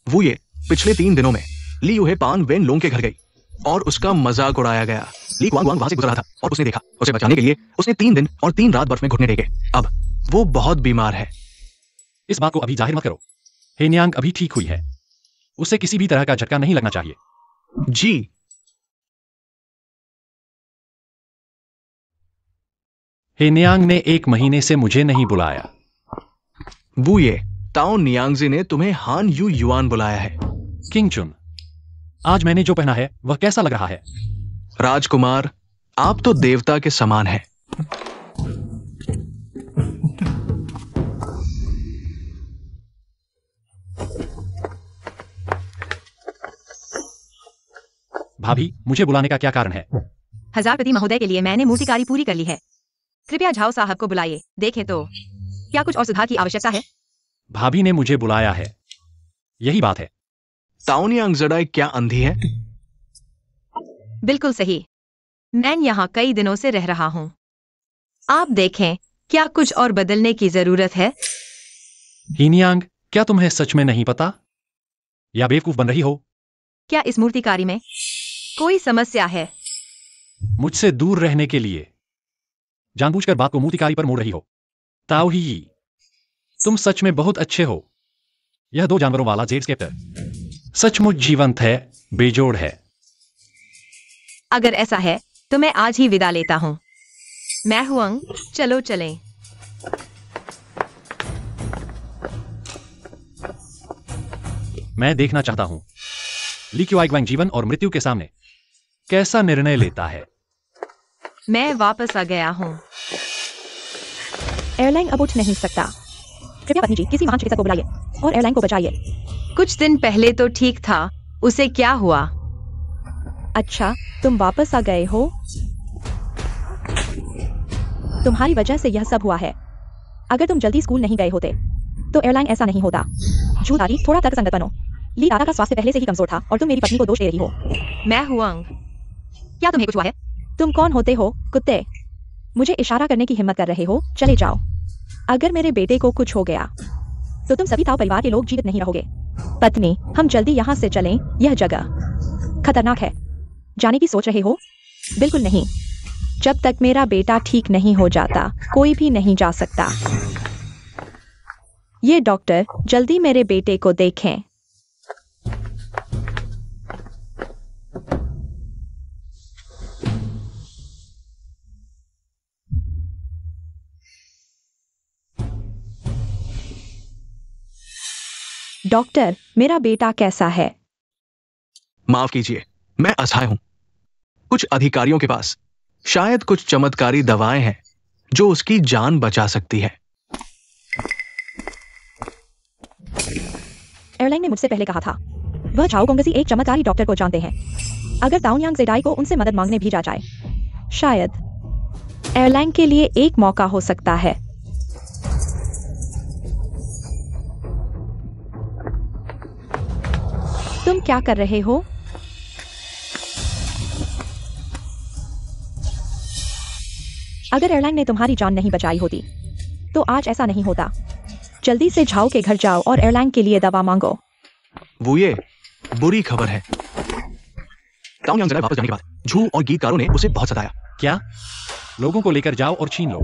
वो ये पिछले 3 दिनों में ली यूहे पान वेन लोंग के घर गई और उसका मजाक उड़ाया गया। ली क्वांग वांग वहां से गुजर रहा था और उसने देखा। उसे बचाने के लिए उसने 3 दिन और 3 रात बर्फ में घुटने टेके। अब वो बहुत बीमार है। इस बात को अभी जाहिर मत करो। हे नियांग अभी ठीक हुई है। उसे किसी भी तरह का झटका नहीं लगना चाहिए। जी। हे नियांग ने 1 महीने से मुझे नहीं बुलाया। वो ये ताओ नियांगजी ने तुम्हें हान यू युआन बुलाया है। किंग चुन, आज मैंने जो पहना है वह कैसा लग रहा है? राजकुमार, आप तो देवता के समान हैं। भाभी, मुझे बुलाने का क्या कारण है? हजारपति महोदय के लिए मैंने मूर्तिकारी पूरी कर ली है। कृपया झाओ साहब को बुलाइए। देखें तो क्या कुछ और सुधार की आवश्यकता है? भाभी ने मुझे बुलाया है, यही बात है। ताओ नियांग जडाई क्या अंधी है? बिल्कुल सही। मैं यहाँ कई दिनों से रह रहा हूँ। आप देखें, क्या कुछ और बदलने की जरूरत है? हीनियांग, क्या तुम्हें सच में नहीं पता? या बेवकूफ बन रही हो? क्या इस मूर्तिकारी में कोई समस्या है? मुझसे दूर रहने के लिए जानबूझकर बात को मूर्तिकारी पर मोड़ रही हो। ताओ ही, तुम सच में बहुत अच्छे हो। यह 2 जानवरों वाला जेड स्केप्टर सचमुच जीवंत है, बेजोड़ है। अगर ऐसा है तो मैं आज ही विदा लेता हूँ। मैं हुआंग, चलो चलें। मैं देखना चाहता हूं ली क्युआइग्वांग जीवन और मृत्यु के सामने कैसा निर्णय लेता है। मैं वापस आ गया हूँ। एयरलाइन अब उठ नहीं सकता। कृपया पत्नी जी, किसी महान चिकित्सक को बुलाइए और एयरलाइन को बचाइए। कुछ दिन पहले तो ठीक था, उसे क्या हुआ? अच्छा, तुम वापस आ गए हो। तुम्हारी वजह से यह सब हुआ है। अगर तुम जल्दी स्कूल नहीं गए होते तो एयरलाइन ऐसा नहीं होता। झूठारी, थोड़ा तर्कसंगत बनो। ली दादा का स्वास्थ्य पहले से ही कमजोर था और तुम मेरी पत्नी को दोष दे रही हो। मैं हुआंग। क्या तुम्हें कुछ हुआ है? तुम कौन होते हो, कुत्ते? मुझे इशारा करने की हिम्मत कर रहे हो? चले जाओ। अगर मेरे बेटे को कुछ हो गया तो तुम सभी ताओ परिवार के लोग जीवित नहीं रहोगे। पत्नी, हम जल्दी यहाँ से चलें। यह जगह खतरनाक है। जाने की सोच रहे हो? बिल्कुल नहीं। जब तक मेरा बेटा ठीक नहीं हो जाता कोई भी नहीं जा सकता। ये डॉक्टर, जल्दी मेरे बेटे को देखें। डॉक्टर, मेरा बेटा कैसा है? माफ कीजिए, मैं असहाय हूं। कुछ अधिकारियों के पास शायद कुछ चमत्कारी दवाएं हैं जो उसकी जान बचा सकती है। एयरलाइन ने मुझसे पहले कहा था वह झाओ गोंगसी एक चमत्कारी डॉक्टर को जानते हैं। अगर ताओयांग जेडाई को उनसे मदद मांगने भेजा जाए, शायद एयरलाइन के लिए एक मौका हो सकता है। तुम क्या कर रहे हो? अगर एयरलाइन ने तुम्हारी जान नहीं बचाई होती तो आज ऐसा नहीं होता। जल्दी से झाओ के घर जाओ और एयरलाइन के लिए दवा मांगो। वो ये बुरी खबर है। ताओयांग जेडाई वापस जाने के बाद झू और गीतकारों ने उसे बहुत सताया। क्या? लोगों को लेकर जाओ और छीन लो।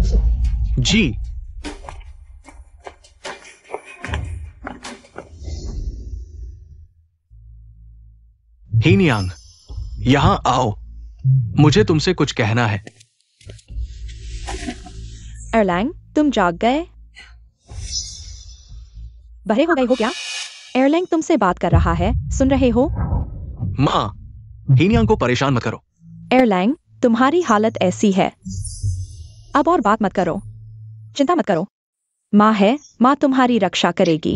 जी। हीनियांग, यहां आओ। मुझे तुमसे कुछ कहना है। एयरलाइन, तुम जाग गए? बहरे हो गए हो क्या? एयरलाइन तुमसे बात कर रहा है, सुन रहे हो? मां, हीनियांग को परेशान मत करो। एयरलाइन, तुम्हारी हालत ऐसी है, अब और बात मत करो। चिंता मत करो, माँ है, माँ तुम्हारी रक्षा करेगी।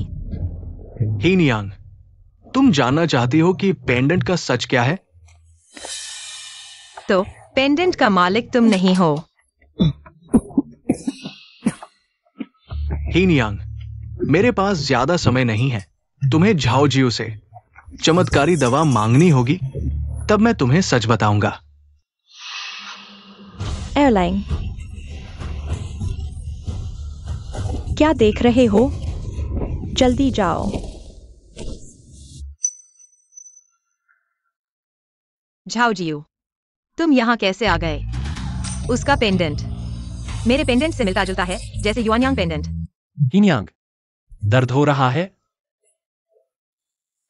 हीनियांग, तुम जानना चाहती हो कि पेंडेंट का सच क्या है? तो पेंडेंट का मालिक तुम नहीं हो। हीनियांग, मेरे पास ज्यादा समय नहीं है। तुम्हें झाओ जियो से चमत्कारी दवा मांगनी होगी, तब मैं तुम्हें सच बताऊंगा। एयरलाइन, क्या देख रहे हो? जल्दी जाओ। झाओ जियो, तुम यहाँ कैसे आ गए? उसका पेंडेंट मेरे पेंडेंट से मिलता जुलता है, जैसे युआनयांग पेंडेंट। हीनियांग, दर्द हो रहा है?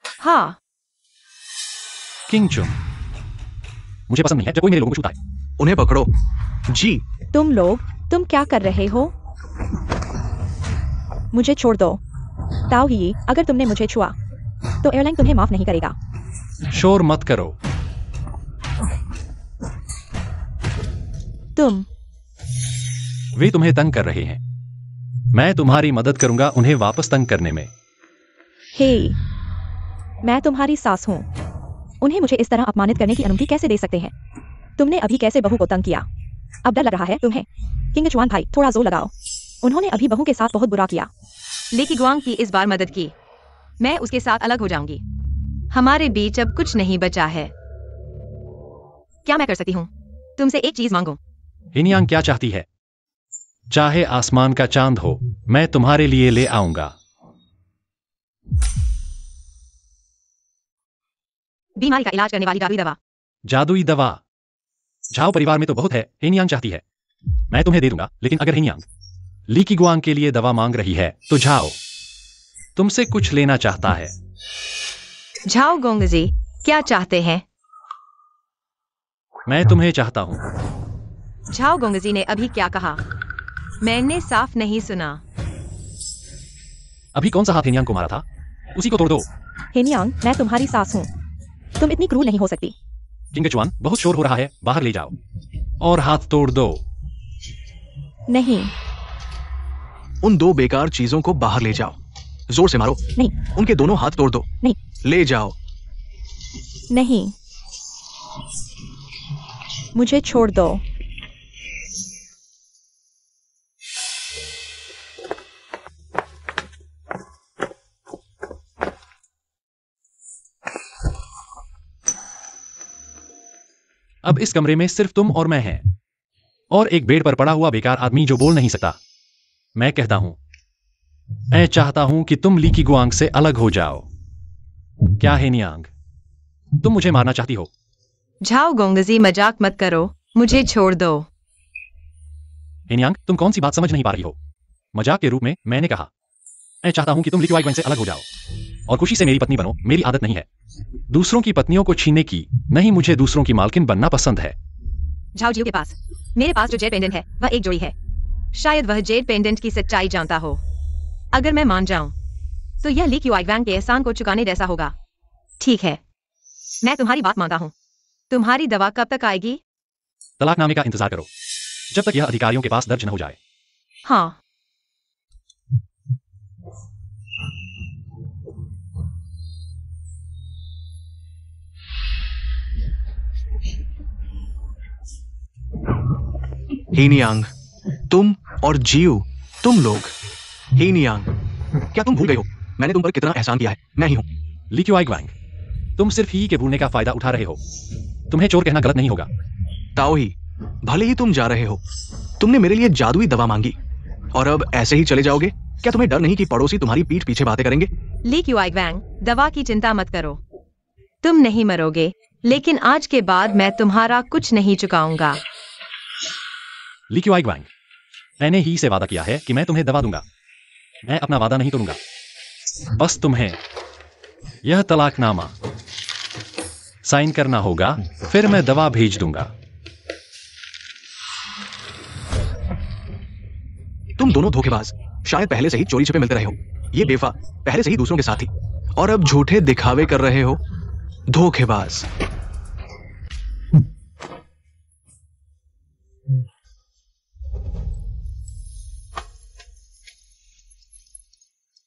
हाँ। किंगचुन, मुझे पसंद नहीं है जब कोई मेरे लोगों को छूता है। उन्हें पकड़ो। जी। तुम लोग, तुम क्या कर रहे हो? मुझे छोड़ दो। ताओ ही, अगर तुमने मुझे छुआ तो एयरलाइन तुम्हें माफ नहीं करेगा। शोर मत करो। तुम, वे तुम्हें तंग कर रहे हैं। मैं तुम्हारी मदद करूंगा उन्हें वापस तंग करने में। हे, मैं तुम्हारी सास हूं। उन्हें मुझे इस तरह अपमानित करने की अनुमति कैसे दे सकते हैं? तुमने अभी कैसे बहू को तंग किया? अब डर लग रहा है तुम्हें? किंगचुआन भाई, थोड़ा जोर लगाओ। उन्होंने अभी बहू के साथ बहुत बुरा किया। लेकी गुआंग की इस बार मदद की, मैं उसके साथ अलग हो जाऊंगी। हमारे बीच अब कुछ नहीं बचा है। क्या मैं कर सकती हूँ? तुमसे एक चीज मांगूं। हीनियांग क्या चाहती है? चाहे आसमान का चांद हो, मैं तुम्हारे लिए ले आऊंगा। बीमारी का इलाज करने वाली जादुई दवा। जादुई दवा। झाओ परिवार में तो बहुत है, हेनियांग चाहती है। मैं तुम्हें दे दूंगा, लेकिन अगर हेनियांग ली कीगुआंग के लिए दवा मांग रही है तो झाओ तुमसे कुछ लेना चाहता है। झाओ गोंगजी क्या चाहते हैं? मैं तुम्हें चाहता हूं। झाओ गोंगजी ने अभी क्या कहा? मैंने साफ नहीं सुना। अभी कौन सा हाथ हेनियांग को मारा था? उसी को तोड़ दो। हेनियांग, मैं तुम्हारी सास हूँ। तुम इतनी क्रूर नहीं हो सकती। किंगचुआन, बहुत शोर हो रहा है, बाहर ले जाओ और हाथ तोड़ दो। नहीं। उन दो बेकार चीजों को बाहर ले जाओ। जोर से मारो। नहीं। उनके दोनों हाथ तोड़ दो। नहीं। ले जाओ। नहीं, मुझे छोड़ दो। अब इस कमरे में सिर्फ तुम और मैं हैं, और एक बेड पर पड़ा हुआ बेकार आदमी जो बोल नहीं सकता। मैं कहता हूं, मैं चाहता हूं कि तुम ली कीगुआंग से अलग हो जाओ। क्या हेनियांग, तुम मुझे मारना चाहती हो? झाओ गोंगजी मजाक मत करो, मुझे छोड़ दो। हेनियांग, तुम कौन सी बात समझ नहीं पा रही हो? मजाक के रूप में मैंने कहा, मैं चाहता हूं कि तुम ली कीगुआंग से अलग हो जाओ और खुशी से मेरी पत्नी बनो। मेरी आदत नहीं है दूसरों की पत्नियों को छीनने की। नहीं, मुझे दूसरों की मालकिन बनना पसंद है। झाओ जियो के पास मेरे पास जो जेड पेंडेंट है वह एक जोड़ी है। शायद वह जेड पेंडेंट की सच्चाई जानता हो। अगर मैं मान जाऊं तो यह ली कीगुआंग के एहसान को चुकाने जैसा होगा। ठीक है, मैं तुम्हारी बात मानता हूं। तुम्हारी दवा कब तक आएगी? तलाकनामे का इंतजार करो जब तक यह अधिकारियों के पास दर्ज न हो जाए। हाँ। हेनियांग, तुम और जियो, तुम लोग। हेनियांग, क्या तुम भूल गए हो मैंने तुम पर कितना एहसान किया है? मैं ही हूं। ली कीगुआंग, तुम सिर्फ ही के भूलने का फायदा उठा रहे हो। तुम्हें चोर कहना गलत नहीं होगा। ताओही, भले ही तुम जा रहे हो, तुमने मेरे लिए जादुई दवा मांगी और अब ऐसे ही चले जाओगे? क्या तुम्हें डर नहीं कि पड़ोसी तुम्हारी पीठ पीछे बातें करेंगे? ली कीगुआंग, दवा की चिंता मत करो। तुम नहीं मरोगे, लेकिन आज के बाद मैं तुम्हारा कुछ नहीं चुकाऊंगा। ली कीगुआंग, मैंने ही से वादा किया है कि मैं तुम्हें दवा दूंगा। मैं अपना वादा नहीं तोड़ूंगा। बस तुम्हें यह तलाकनामा साइन करना होगा, फिर मैं दवा भेज दूंगा। तुम दोनों धोखेबाज, शायद पहले से ही चोरी छिपे मिलते रहे हो। ये बेवफा पहले से ही दूसरों के साथ थी और अब झूठे दिखावे कर रहे हो। धोखेबाज।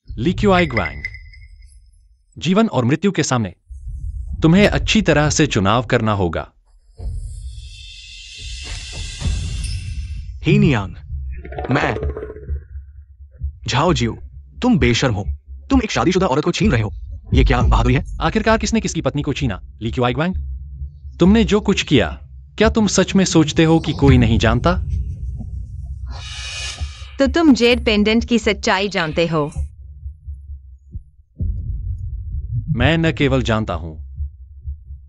ली कीगुआंग, जीवन और मृत्यु के सामने तुम्हें अच्छी तरह से चुनाव करना होगा। हेनियांग, मैं झाओ जियो, तुम बेशर्म हो। तुम एक शादीशुदा औरत को छीन रहे हो। ये क्या बहादुरी है? आखिरकार किसने किसकी पत्नी को छीना? ली कीगुआंग, तुमने जो कुछ किया, क्या तुम सच में सोचते हो कि कोई नहीं जानता? तो तुम जेड पेंडेंट की सच्चाई जानते हो। मैं न केवल जानता हूं,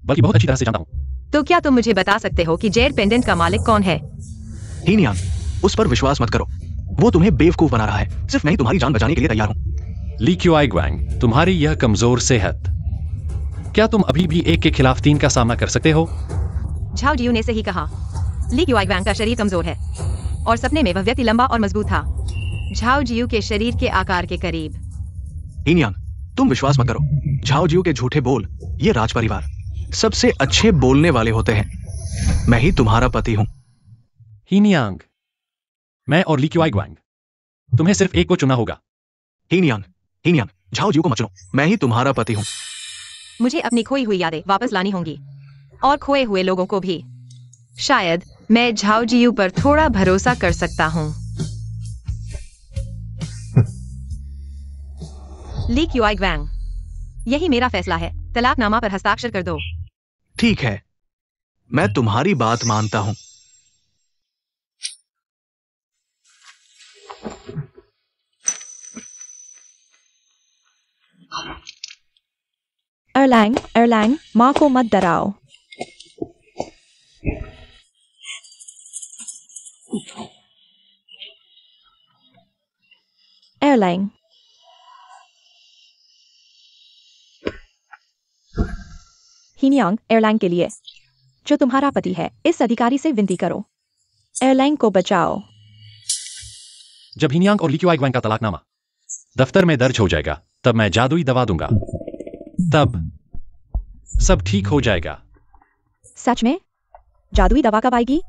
बल्कि बहुत अच्छी तरह से जानता हूं। तो क्या तुम मुझे बता सकते हो कि जेड पेंडेंट का मालिक कौन है? हेनियांग, उस पर विश्वास मत करो। वो तुम्हें बेवकूफ बना रहा है। सिर्फ मैं ही तुम्हारी जान बचाने के लिए तैयार हूं। ली कीगुआंग, तुम्हारी यह कमजोर सेहत, क्या तुम अभी भी एक के खिलाफ 3 का सामना कर सकते हो? झाओ जियो ने सही कहा। ली कीगुआंग का शरीर कमजोर है और सपने में वह व्यक्ति लंबा और मजबूत था, झाओ जियो के शरीर के आकार के करीब। हेनियांग, तुम विश्वास मत करो। झाओ जियो के झूठे बोल, ये राज परिवार सबसे अच्छे बोलने वाले होते हैं। मैं ही तुम्हारा पति हूं। हेनियांग, मैं और ली कीगुआंग, तुम्हें सिर्फ एक को चुनना होगा। हेनियांग, हेनियांग, झाओ जियो को मत चुनो। मैं ही तुम्हारा पति हूं। मुझे अपनी खोई हुई यादें वापस लानी होंगी और खोए हुए लोगों को भी। शायद मैं झाओ जियो पर थोड़ा भरोसा कर सकता हूं। ली कीगुआंग, यही मेरा फैसला है। तलाकनामा पर हस्ताक्षर कर दो। ठीक है, मैं तुम्हारी बात मानता हूं। एरलैंग, माँ को मत डराओ। एरलैंग, हिनियांग, एरलैंग के लिए, जो तुम्हारा पति है, इस अधिकारी से विनती करो, एरलैंग को बचाओ। जब हिनियांग और लीक्यूआई ग्वांग का तलाकनामा दफ्तर में दर्ज हो जाएगा, तब मैं जादुई दवा दूंगा। तब सब ठीक हो जाएगा। सच में? जादुई दवा कब आएगी?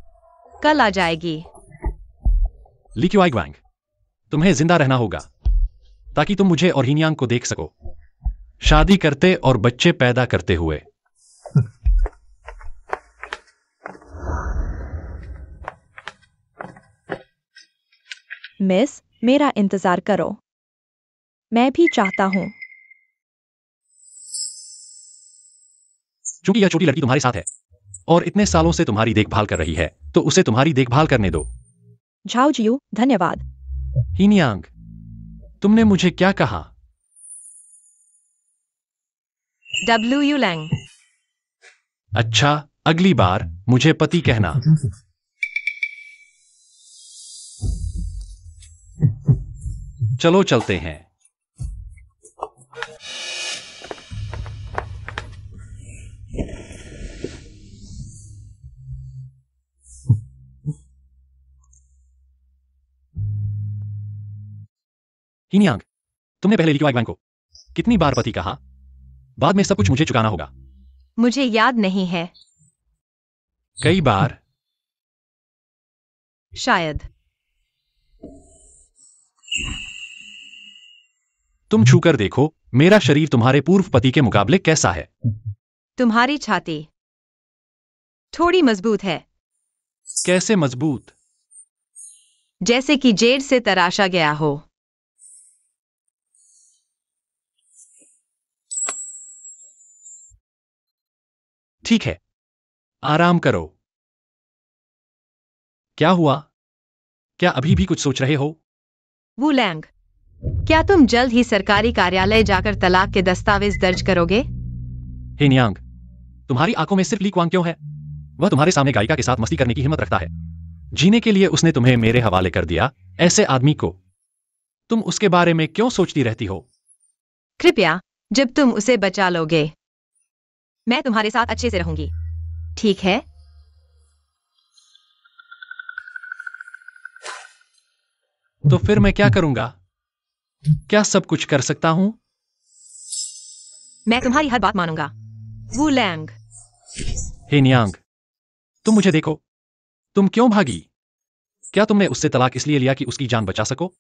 कल आ जाएगी। लीक्यूआई ग्वांग, तुम्हें जिंदा रहना होगा ताकि तुम मुझे और हिनियांग को देख सको, शादी करते और बच्चे पैदा करते हुए। मिस, मेरा इंतजार करो, मैं भी चाहता हूं। चूंकि यह छोटी लड़की तुम्हारे साथ है और इतने सालों से तुम्हारी देखभाल कर रही है, तो उसे तुम्हारी देखभाल करने दो। झाओ जियू, धन्यवाद। हिनियांग, तुमने मुझे क्या कहा? W लैंग। अच्छा, अगली बार मुझे पति कहना। चलो चलते हैं। हिनियांग, तुमने पहले लीक्यूआई ग्वांग को कितनी बार पति कहा? बाद में सब कुछ मुझे चुकाना होगा। मुझे याद नहीं है। कई बार। शायद। तुम छूकर देखो, मेरा शरीर तुम्हारे पूर्व पति के मुकाबले कैसा है? तुम्हारी छाती थोड़ी मजबूत है। कैसे मजबूत? जैसे कि जेड से तराशा गया हो। ठीक है, आराम करो। क्या हुआ? क्या अभी भी कुछ सोच रहे हो? वू लैंग, क्या तुम जल्द ही सरकारी कार्यालय जाकर तलाक के दस्तावेज दर्ज करोगे? हिनियांग, तुम्हारी आंखों में सिर्फ ली क्वांग क्यों है? वह तुम्हारे सामने गायिका के साथ मस्ती करने की हिम्मत रखता है। जीने के लिए उसने तुम्हें मेरे हवाले कर दिया। ऐसे आदमी को तुम उसके बारे में क्यों सोचती रहती हो? कृपया, जब तुम उसे बचा लोगे, मैं तुम्हारे साथ अच्छे से रहूंगी, ठीक है? तो फिर मैं क्या करूंगा? क्या सब कुछ कर सकता हूं? मैं तुम्हारी हर बात मानूंगा। वू लैंग। हिनियांग, तुम मुझे देखो। तुम क्यों भागी? क्या तुमने उससे तलाक इसलिए लिया कि उसकी जान बचा सको?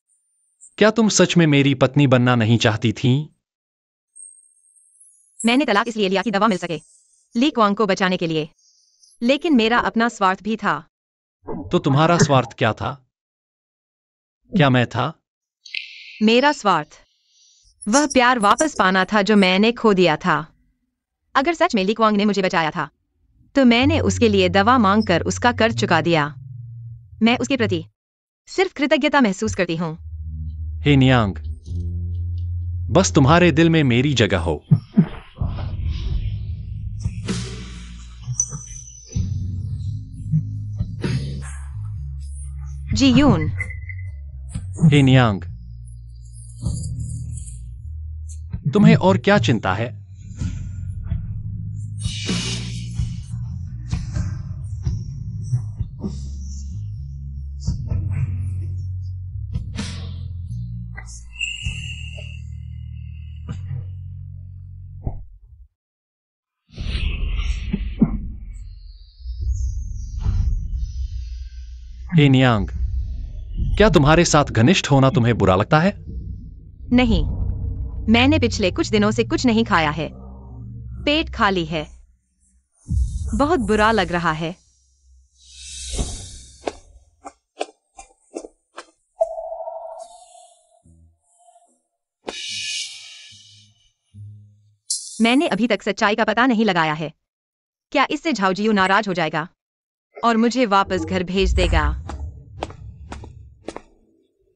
क्या तुम सच में मेरी पत्नी बनना नहीं चाहती थी? मैंने तलाक इसलिए लिया कि दवा मिल सके, ली क्वांग को बचाने के लिए। लेकिन मेरा अपना स्वार्थ भी था। तो तुम्हारा स्वार्थ क्या था? क्या मैं था? मेरा स्वार्थ वह प्यार वापस पाना था जो मैंने खो दिया था। अगर सच में ली क्वांग ने मुझे बचाया था, तो मैंने उसके लिए दवा मांगकर उसका कर्ज चुका दिया। मैं उसके प्रति सिर्फ कृतज्ञता महसूस करती हूँ। हिनियांग, बस तुम्हारे दिल में मेरी जगह हो। जी यून। हिनियांग, तुम्हें और क्या चिंता है? हिनियांग, क्या तुम्हारे साथ घनिष्ठ होना तुम्हें बुरा लगता है? नहीं, मैंने पिछले कुछ दिनों से कुछ नहीं खाया है। पेट खाली है। बहुत बुरा लग रहा है। मैंने अभी तक सच्चाई का पता नहीं लगाया है। क्या इससे झाओजियू नाराज हो जाएगा और मुझे वापस घर भेज देगा?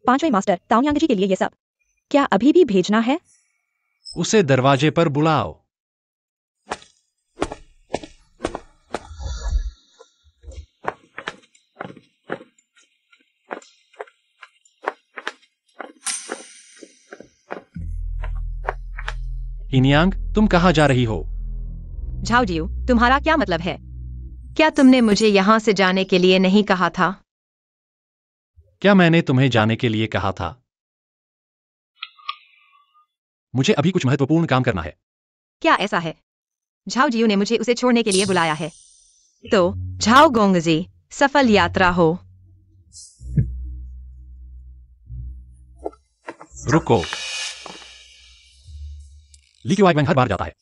5वें मास्टर ताओयांग जी के लिए ये सब क्या अभी भी भेजना है? उसे दरवाजे पर बुलाओ। हिनियांग, तुम कहाँ जा रही हो? झाओ जियू, तुम्हारा क्या मतलब है? क्या तुमने मुझे यहाँ से जाने के लिए नहीं कहा था? क्या मैंने तुम्हें जाने के लिए कहा था? मुझे अभी कुछ महत्वपूर्ण काम करना है। क्या ऐसा है? झाओ जियू ने मुझे उसे छोड़ने के लिए बुलाया है। तो झाओ गोंगजी, सफल यात्रा हो। रुको। ली क्यू आई हर बार जाता है।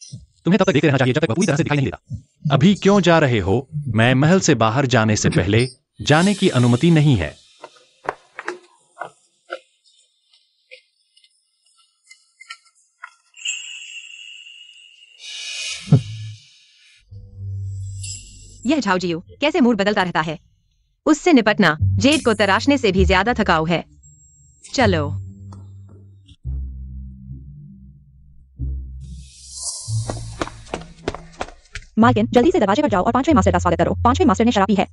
तुम्हें तब तक देखते रहना चाहिए जब तक वह पूरी तरह से दिखाई नहीं देता। अभी क्यों जा रहे हो? मैं महल से बाहर जाने से पहले जाने की अनुमति नहीं है। यह झाओ जियू कैसे मूड बदलता रहता है। उससे निपटना जेड को तराशने से भी ज्यादा थकाऊ है। चलो। मालकिन, जल्दी से दरवाजे पर जाओ और 5वें मास्टर का स्वागत करो। 5वें मास्टर ने शराब पी है।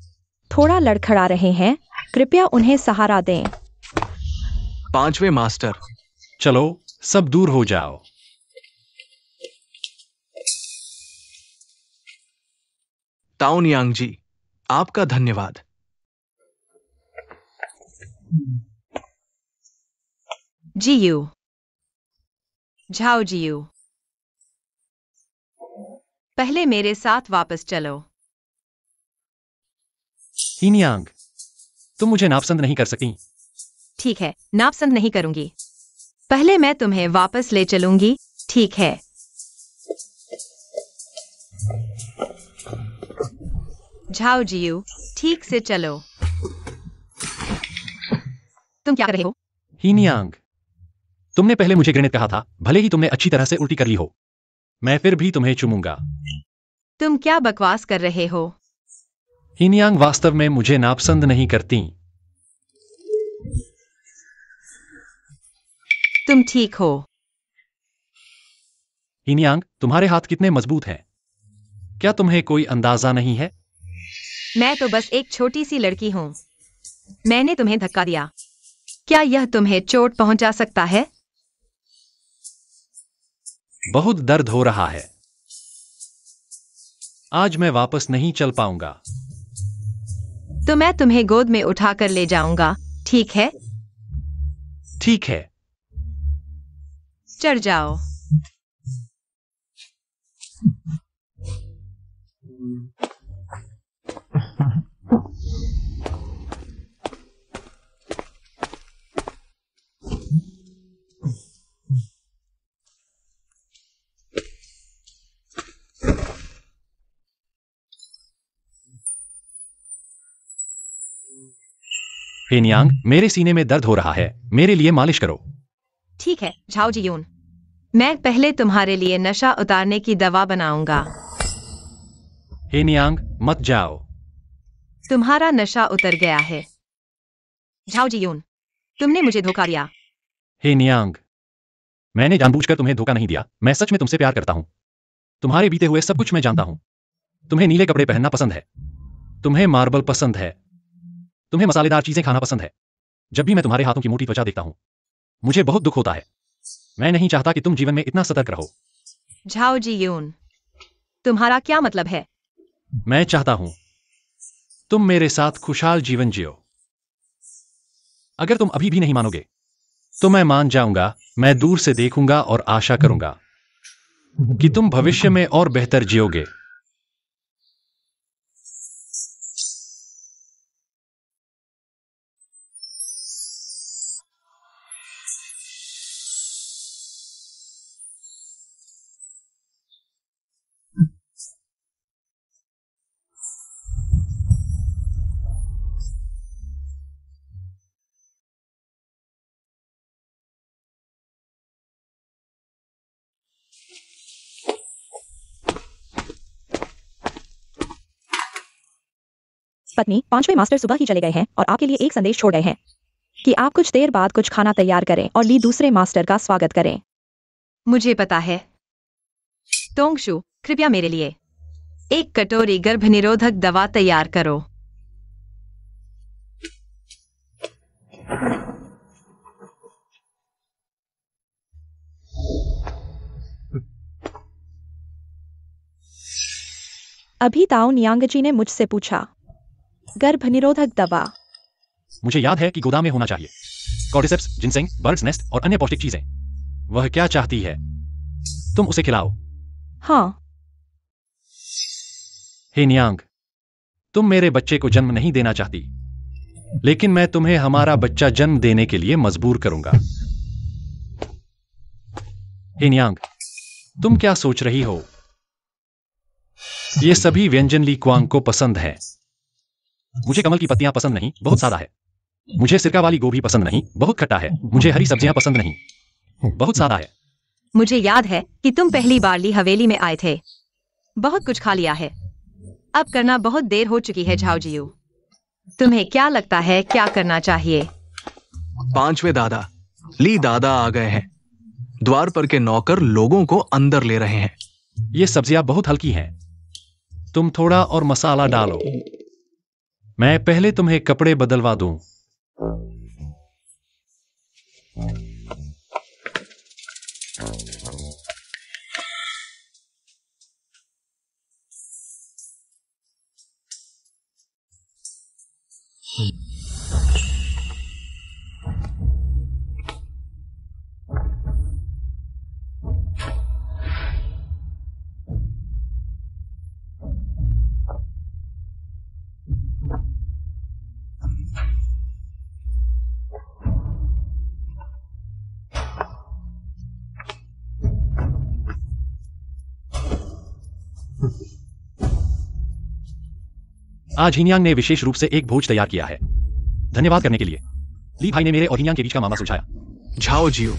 थोड़ा लड़खड़ा रहे हैं, कृपया उन्हें सहारा दें। 5वें मास्टर। चलो, सब दूर हो जाओ। ताओनियांग जी, आपका धन्यवाद। जियू, झाओ जियू, पहले मेरे साथ वापस चलो। हिनियांग, तुम मुझे नापसंद नहीं कर सकती। ठीक है, नापसंद नहीं करूंगी। पहले मैं तुम्हें वापस ले चलूंगी, ठीक है? झाओ जियू, ठीक से चलो। तुम क्या कर रहे हो? हिनियांग, तुमने पहले मुझे घृणित कहा था, भले ही तुमने अच्छी तरह से उल्टी कर ली हो। मैं फिर भी तुम्हें चूमूंगा। तुम क्या बकवास कर रहे हो? हिनियांग वास्तव में मुझे नापसंद नहीं करती। तुम ठीक हो। हिनियांग, तुम्हारे हाथ कितने मजबूत हैं। क्या तुम्हें कोई अंदाजा नहीं है? मैं तो बस एक छोटी सी लड़की हूँ। मैंने तुम्हें धक्का दिया। क्या यह तुम्हें चोट पहुंचा सकता है? बहुत दर्द हो रहा है। आज मैं वापस नहीं चल पाऊंगा। तो मैं तुम्हें गोद में उठाकर ले जाऊंगा, ठीक है? ठीक है। चढ़ जाओ। हिनियांग, मेरे सीने में दर्द हो रहा है, मेरे लिए मालिश करो। ठीक है, झाओ जियून। मैं पहले तुम्हारे लिए नशा उतारने की दवा बनाऊंगा। हिनियांग, मत जाओ। तुम्हारा नशा उतर गया है। झाओ जियून, तुमने मुझे धोखा दिया। हिनियांग, मैंने जानबूझकर तुम्हें धोखा नहीं दिया। मैं सच में तुमसे प्यार करता हूं। तुम्हारे बीते हुए सब कुछ मैं जानता हूं। तुम्हें नीले कपड़े पहनना पसंद है। तुम्हें मार्बल पसंद है। तुम्हें मसालेदार चीजें खाना पसंद है। जब भी मैं तुम्हारे हाथों की मोटी त्वचा देखता हूं, मुझे बहुत दुख होता है। मैं नहीं चाहता कि तुम जीवन में इतना सतर्क रहो। झाओ जियून, तुम्हारा क्या मतलब है? मैं चाहता हूं तुम मेरे साथ खुशहाल जीवन जियो। अगर तुम अभी भी नहीं मानोगे, तो मैं मान जाऊंगा। मैं दूर से देखूंगा और आशा करूंगा कि तुम भविष्य में और बेहतर जियोगे। पत्नी, 5वें मास्टर सुबह ही चले गए हैं और आपके लिए एक संदेश छोड़ गए हैं कि आप कुछ देर बाद कुछ खाना तैयार करें और ली दूसरे मास्टर का स्वागत करें। मुझे पता है। तोंगशु, कृपया मेरे लिए एक कटोरी गर्भ निरोधक दवा तैयार करो। अभी ताओ नियांगची ने मुझसे पूछा। गर्भनिरोधक दवा। मुझे याद है कि गोदाम में होना चाहिए। कॉर्डिसेप्स, जिनसेंग, बर्ड्स नेस्ट और अन्य पौष्टिक चीजें। वह क्या चाहती है? तुम उसे खिलाओ। हाँ। हे नियांग, तुम मेरे बच्चे को जन्म नहीं देना चाहती, लेकिन मैं तुम्हें हमारा बच्चा जन्म देने के लिए मजबूर करूंगा। हे नियांग, तुम क्या सोच रही हो? ये सभी व्यंजन ली क्वांग को पसंद है। मुझे कमल की पत्तियां पसंद नहीं, बहुत सादा है। मुझे सिरका वाली गोभी पसंद नहीं, बहुत खट्टा है। मुझे हरी सब्जियां पसंद नहीं, बहुत सादा है। मुझे याद है कि तुम पहली बार ली हवेली में आए थे। बहुत कुछ खा लिया है। अब करना बहुत देर हो चुकी है झाओ जियू। तुम्हें क्या लगता है क्या करना चाहिए? 5वें दादा, ली दादा आ गए हैं। द्वार पर के नौकर लोगों को अंदर ले रहे हैं। ये सब्जियां बहुत हल्की हैं। तुम थोड़ा और मसाला डालो। मैं पहले तुम्हें कपड़े बदलवा दूं। आज हिन्यांग ने विशेष रूप से एक भोज तैयार किया है। धन्यवाद करने के लिए। ली भाई ने मेरे और हिन्यांग के बीच का मामला सुलझाया। झाओ जियो,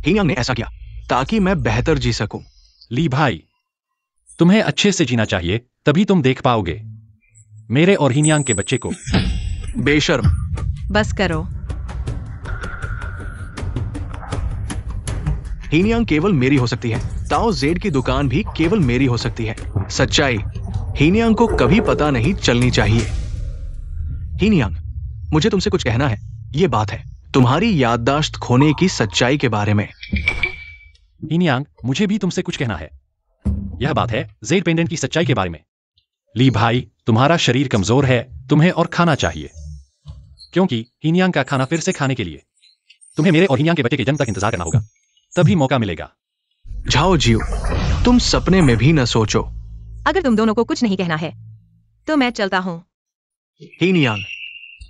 हिन्यांग ने ऐसा किया ताकि मैं बेहतर जी सकूं। ली भाई, तुम्हें अच्छे से जीना चाहिए, तभी तुम देख पाओगे मेरे और हिन्यांग के बच्चे को। बेशर्म। बस करो। हिन्यांग केवल मेरी हो सकती है। ताओ जेड की दुकान भी केवल मेरी हो सकती है। सच्चाई हिन्यांग को कभी पता नहीं चलनी चाहिए। हिन्यांग, मुझे तुमसे कुछ कहना है। ये बात है तुम्हारी याददाश्त खोने की सच्चाई के बारे में। हिन्यांग, मुझे भी तुमसे कुछ कहना है। यह बात है जेड पेंडेंट की सच्चाई के बारे में। ली भाई, तुम्हारा शरीर कमजोर है, तुम्हें और खाना चाहिए। क्योंकि हिन्यांग का खाना फिर से खाने के लिए तुम्हें मेरे और हिन्यांग के बच्चे के जन्म तक इंतजार करना होगा, तभी मौका मिलेगा। झाओ जियो, तुम सपने में भी न सोचो। अगर तुम दोनों को कुछ नहीं कहना है तो मैं चलता हूं। हिन्यांग,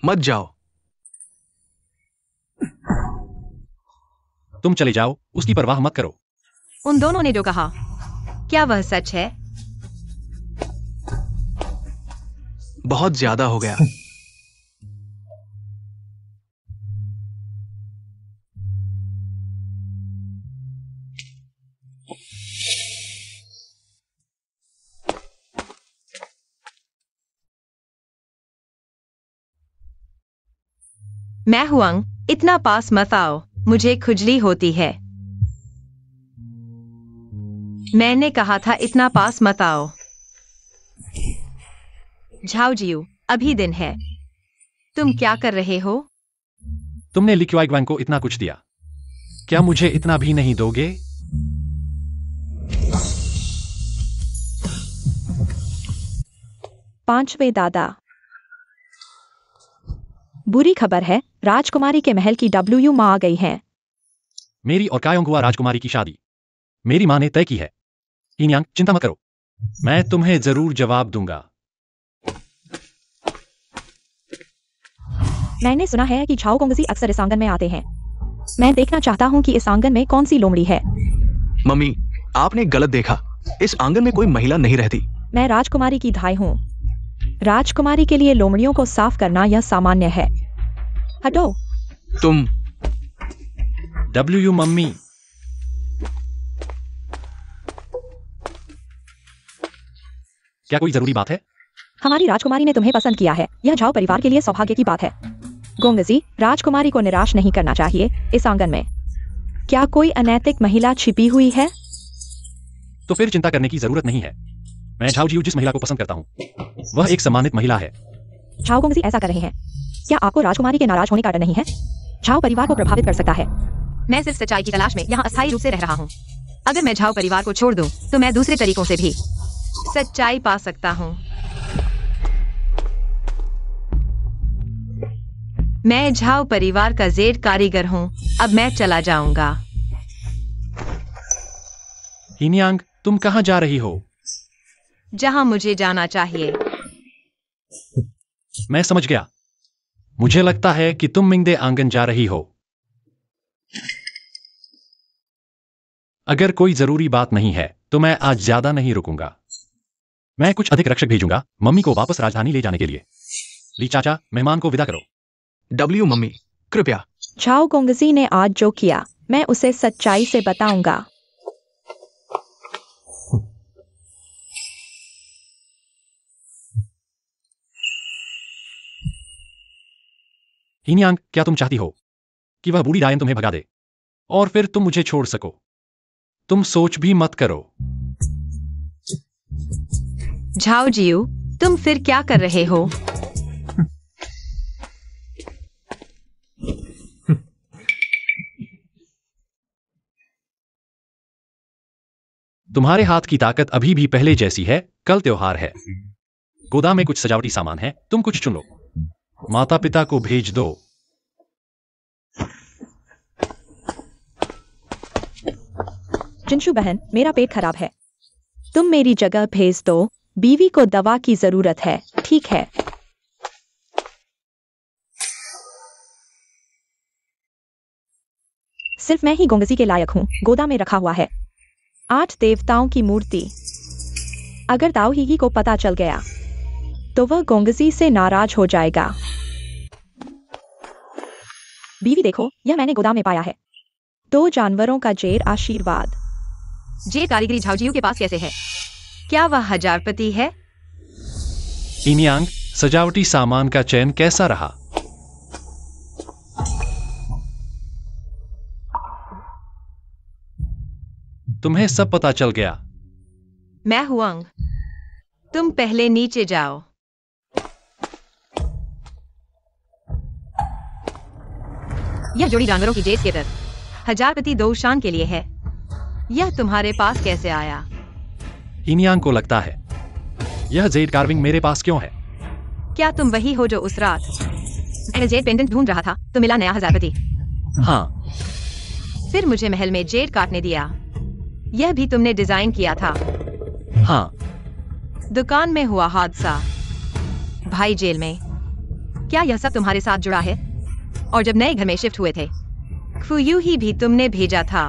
मत जाओ। तुम चले जाओ, उसकी परवाह मत करो। उन दोनों ने जो कहा, क्या वह सच है? बहुत ज्यादा हो गया। मैं हुआंग, इतना पास मत आओ, मुझे खुजली होती है। मैंने कहा था इतना पास मत आओ। झाओ जियू, अभी दिन है। तुम क्या कर रहे हो? तुमने ली क्वाइग्वांग को इतना कुछ दिया, क्या मुझे इतना भी नहीं दोगे? पांचवें दादा। बुरी खबर है, राजकुमारी के महल की डब्ल्यू माँ आ गई हैं। मेरी और कायोंगुआ राजकुमारी की शादी मेरी माँ ने तय की है। हिन्यांग, चिंता मत करो, मैं तुम्हें जरूर जवाब दूंगा। मैंने सुना है कि झाओ कोंगजी अक्सर इस आंगन में आते हैं। मैं देखना चाहता हूँ कि इस आंगन में कौन सी लोमड़ी है। मम्मी, आपने गलत देखा। इस आंगन में कोई महिला नहीं रहती। मैं राजकुमारी की धाई हूँ। राजकुमारी के लिए लोमड़ियों को साफ करना यह सामान्य है। हटो। तुम डब्ल्यू मम्मी। क्या कोई जरूरी बात है? हमारी राजकुमारी ने तुम्हें पसंद किया है। यह झाओ परिवार के लिए सौभाग्य की बात है। गोंगजी, राजकुमारी को निराश नहीं करना चाहिए। इस आंगन में क्या कोई अनैतिक महिला छिपी हुई है? तो फिर चिंता करने की जरूरत नहीं है। मैं झाओ जियू जिस महिला को पसंद करता हूँ वह एक सम्मानित महिला है। झाओ गोंगजी ऐसा कर रहे हैं। क्या आपको राजकुमारी के नाराज होने का डर नहीं है? झाओ परिवार को प्रभावित कर सकता है। मैं सिर्फ सच्चाई की तलाश में यहाँ अस्थायी रूप से रह रहा हूँ। अगर मैं झाओ परिवार को छोड़ दूं, तो मैं दूसरे तरीकों से भी सच्चाई पा सकता हूँ। मैं झाओ परिवार का जेड कारीगर हूँ। अब मैं चला जाऊंगा। हिनियांग, तुम कहाँ जा रही हो? जहां मुझे जाना चाहिए। मैं समझ गया। मुझे लगता है कि तुम मिंगदे आंगन जा रही हो। अगर कोई जरूरी बात नहीं है तो मैं आज ज्यादा नहीं रुकूंगा। मैं कुछ अधिक रक्षक भेजूंगा मम्मी को वापस राजधानी ले जाने के लिए। ली चाचा, मेहमान को विदा करो। डब्ल्यू मम्मी, कृपया। झाओ गोंगजी ने आज जो किया मैं उसे सच्चाई से बताऊंगा। हिनियांग, क्या तुम चाहती हो कि वह बूढ़ी डायन तुम्हें भगा दे और फिर तुम मुझे छोड़ सको? तुम सोच भी मत करो। झाओ जियू, तुम फिर क्या कर रहे हो? तुम्हारे हाथ की ताकत अभी भी पहले जैसी है। कल त्योहार है। गोदाम में कुछ सजावटी सामान है, तुम कुछ चुन लो। माता पिता को भेज दो। जिनशु बहन, मेरा पेट खराब है। तुम मेरी जगह भेज दो। बीवी को दवा की जरूरत है। ठीक है। सिर्फ मैं ही गोंगजी के लायक हूँ। गोदाम में रखा हुआ है 8 देवताओं की मूर्ति। अगर ताओ हीगी को पता चल गया तो वह गोंगजी से नाराज हो जाएगा। बीवी देखो, यह मैंने गोदाम में पाया है। 2 जानवरों का जेर आशीर्वाद। जे कारीगरी झाओ जियू के पास कैसे है? क्या वह हजारपति है? हिनियांग, सजावटी सामान का चयन कैसा रहा? तुम्हें सब पता चल गया। मैं हुआंग। तुम पहले नीचे जाओ। यह जोड़ी जानवरों की जेड स्केटर हजारपति दोशान के लिए है। यह तुम्हारे पास कैसे आया? हिनियांग को लगता है यह जेड कार्विंग मेरे पास क्यों है? क्या तुम वही हो जो उस रात मैंने जेड पेंडेंट ढूंढ रहा था तो मिला नया हजारपति? हाँ। फिर मुझे महल में जेड काटने दिया। यह भी तुमने डिजाइन किया था? हाँ। दुकान में हुआ हादसा, भाई जेल में। क्या यह सब तुम्हारे साथ जुड़ा है? और जब नए घर में शिफ्ट हुए थे, फुयू ही भी तुमने भेजा था?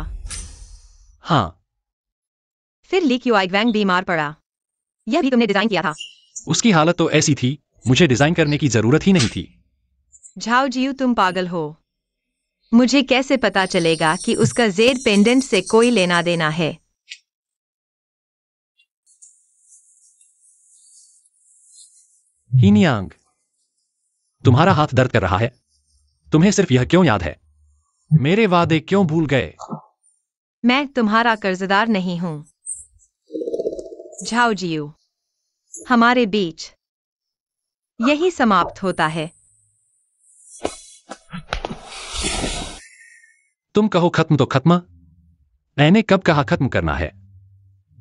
हाँ। फिर ली क्यूआइग्वैंग बीमार पड़ा। यह भी तुमने डिजाइन किया था? उसकी हालत तो ऐसी थी, मुझे डिजाइन करने की जरूरत ही नहीं थी। झाओ जियू, तुम पागल हो। मुझे कैसे पता चलेगा कि उसका जेड पेंडेंट से कोई लेना देना है? हिनियांग, तुम्हारा हाथ दर्द कर रहा है। तुम्हें सिर्फ यह क्यों याद है? मेरे वादे क्यों भूल गए? मैं तुम्हारा कर्जदार नहीं हूं। झाओ जियू, हमारे बीच यही समाप्त होता है। तुम कहो खत्म तो खत्म। मैंने कब कहा खत्म करना है?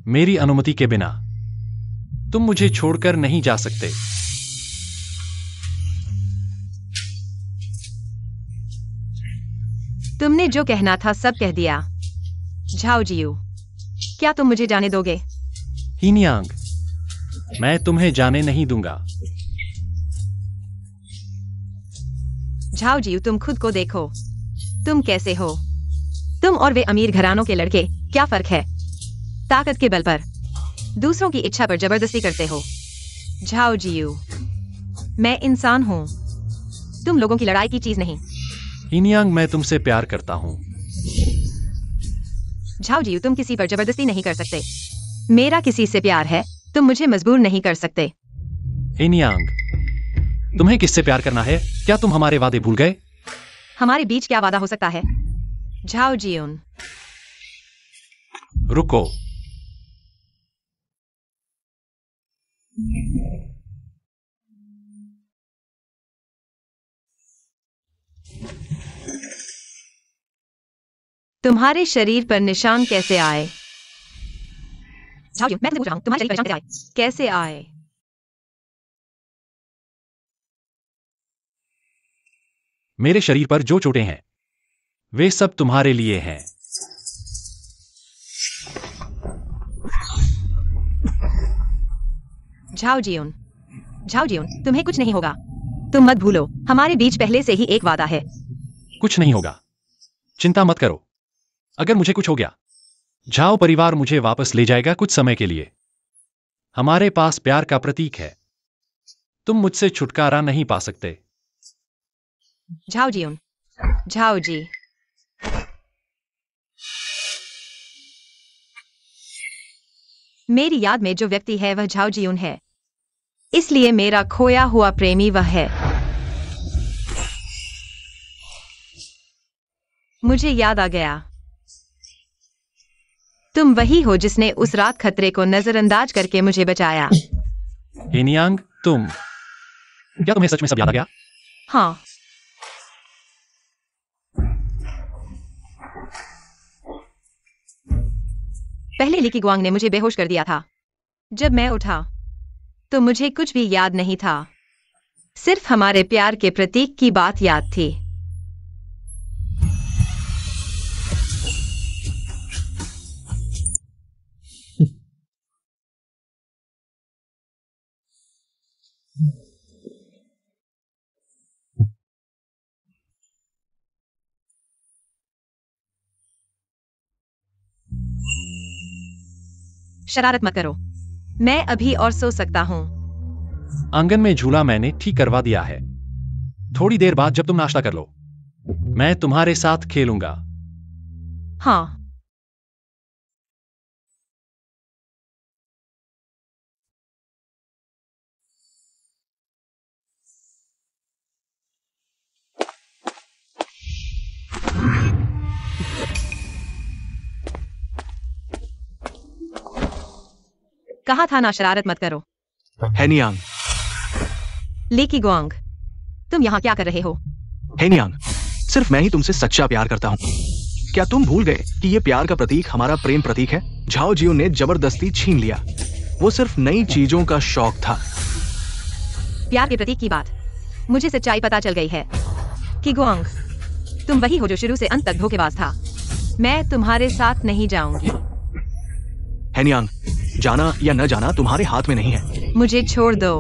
मेरी अनुमति के बिना तुम मुझे छोड़कर नहीं जा सकते। तुमने जो कहना था सब कह दिया। झाओ जियू, क्या तुम मुझे जाने दोगे? हिनियांग, मैं तुम्हें जाने नहीं दूंगा। झाओ जियू, तुम खुद को देखो। तुम कैसे हो? तुम और वे अमीर घरानों के लड़के, क्या फर्क है? ताकत के बल पर दूसरों की इच्छा पर जबरदस्ती करते हो। झाओ जियू, मैं इंसान हूं, तुम लोगों की लड़ाई की चीज नहीं। हिनियांग, मैं तुमसे प्यार करता हूं। झाओ जियू, तुम किसी पर जबरदस्ती नहीं कर सकते। मेरा किसी से प्यार है, तुम मुझे मजबूर नहीं कर सकते। हिनियांग, तुम्हें किससे प्यार करना है? क्या तुम हमारे वादे भूल गए? हमारे बीच क्या वादा हो सकता है? झाओ जियून, रुको। तुम्हारे शरीर पर निशान कैसे आए? झाओ जियून, मैं तुमसे पूछ रहा हूँ, तुम्हारे शरीर परेशान कैसे आए? मेरे शरीर पर जो चोटें हैं वे सब तुम्हारे लिए हैं। झाओ जियून, तुम्हें कुछ नहीं होगा। तुम मत भूलो, हमारे बीच पहले से ही एक वादा है। कुछ नहीं होगा, चिंता मत करो। अगर मुझे कुछ हो गया, झाओ परिवार मुझे वापस ले जाएगा कुछ समय के लिए। हमारे पास प्यार का प्रतीक है। तुम मुझसे छुटकारा नहीं पा सकते। झाओ जियून, झाओ जी। मेरी याद में जो व्यक्ति है वह झाओ जियून है, इसलिए मेरा खोया हुआ प्रेमी वह है। मुझे याद आ गया, तुम वही हो जिसने उस रात खतरे को नजरअंदाज करके मुझे बचाया। हिनियांग, क्या तुम्हें सच में सब याद आ गया? हाँ। पहले ली कीगुआंग ने मुझे बेहोश कर दिया था। जब मैं उठा तो मुझे कुछ भी याद नहीं था, सिर्फ हमारे प्यार के प्रतीक की बात याद थी। शरारत मत करो, मैं अभी और सो सकता हूं। आंगन में झूला मैंने ठीक करवा दिया है। थोड़ी देर बाद जब तुम नाश्ता कर लो, मैं तुम्हारे साथ खेलूंगा। हाँ। कहा था ना शरारत मत करो। हेनियांग, ली कीगुआंग, तुम यहाँ क्या कर रहे हो? हेनियांग, सिर्फ मैं ही तुमसे सच्चा प्यार करता हूँ। क्या तुम भूल गए कि ये प्यार का प्रतीक हमारा प्रेम प्रतीक है? झाओ जियून ने जबरदस्ती छीन लिया। वो सिर्फ नई चीजों का शौक था। प्यार के प्रतीक की बात, मुझे सच्चाई पता चल गई है। कीगुआंग, तुम वही हो जो शुरू से अंत तक धोखेबाज था। मैं तुम्हारे साथ नहीं जाऊंगी। हेनियांग, जाना या न जाना तुम्हारे हाथ में नहीं है। मुझे छोड़ दो।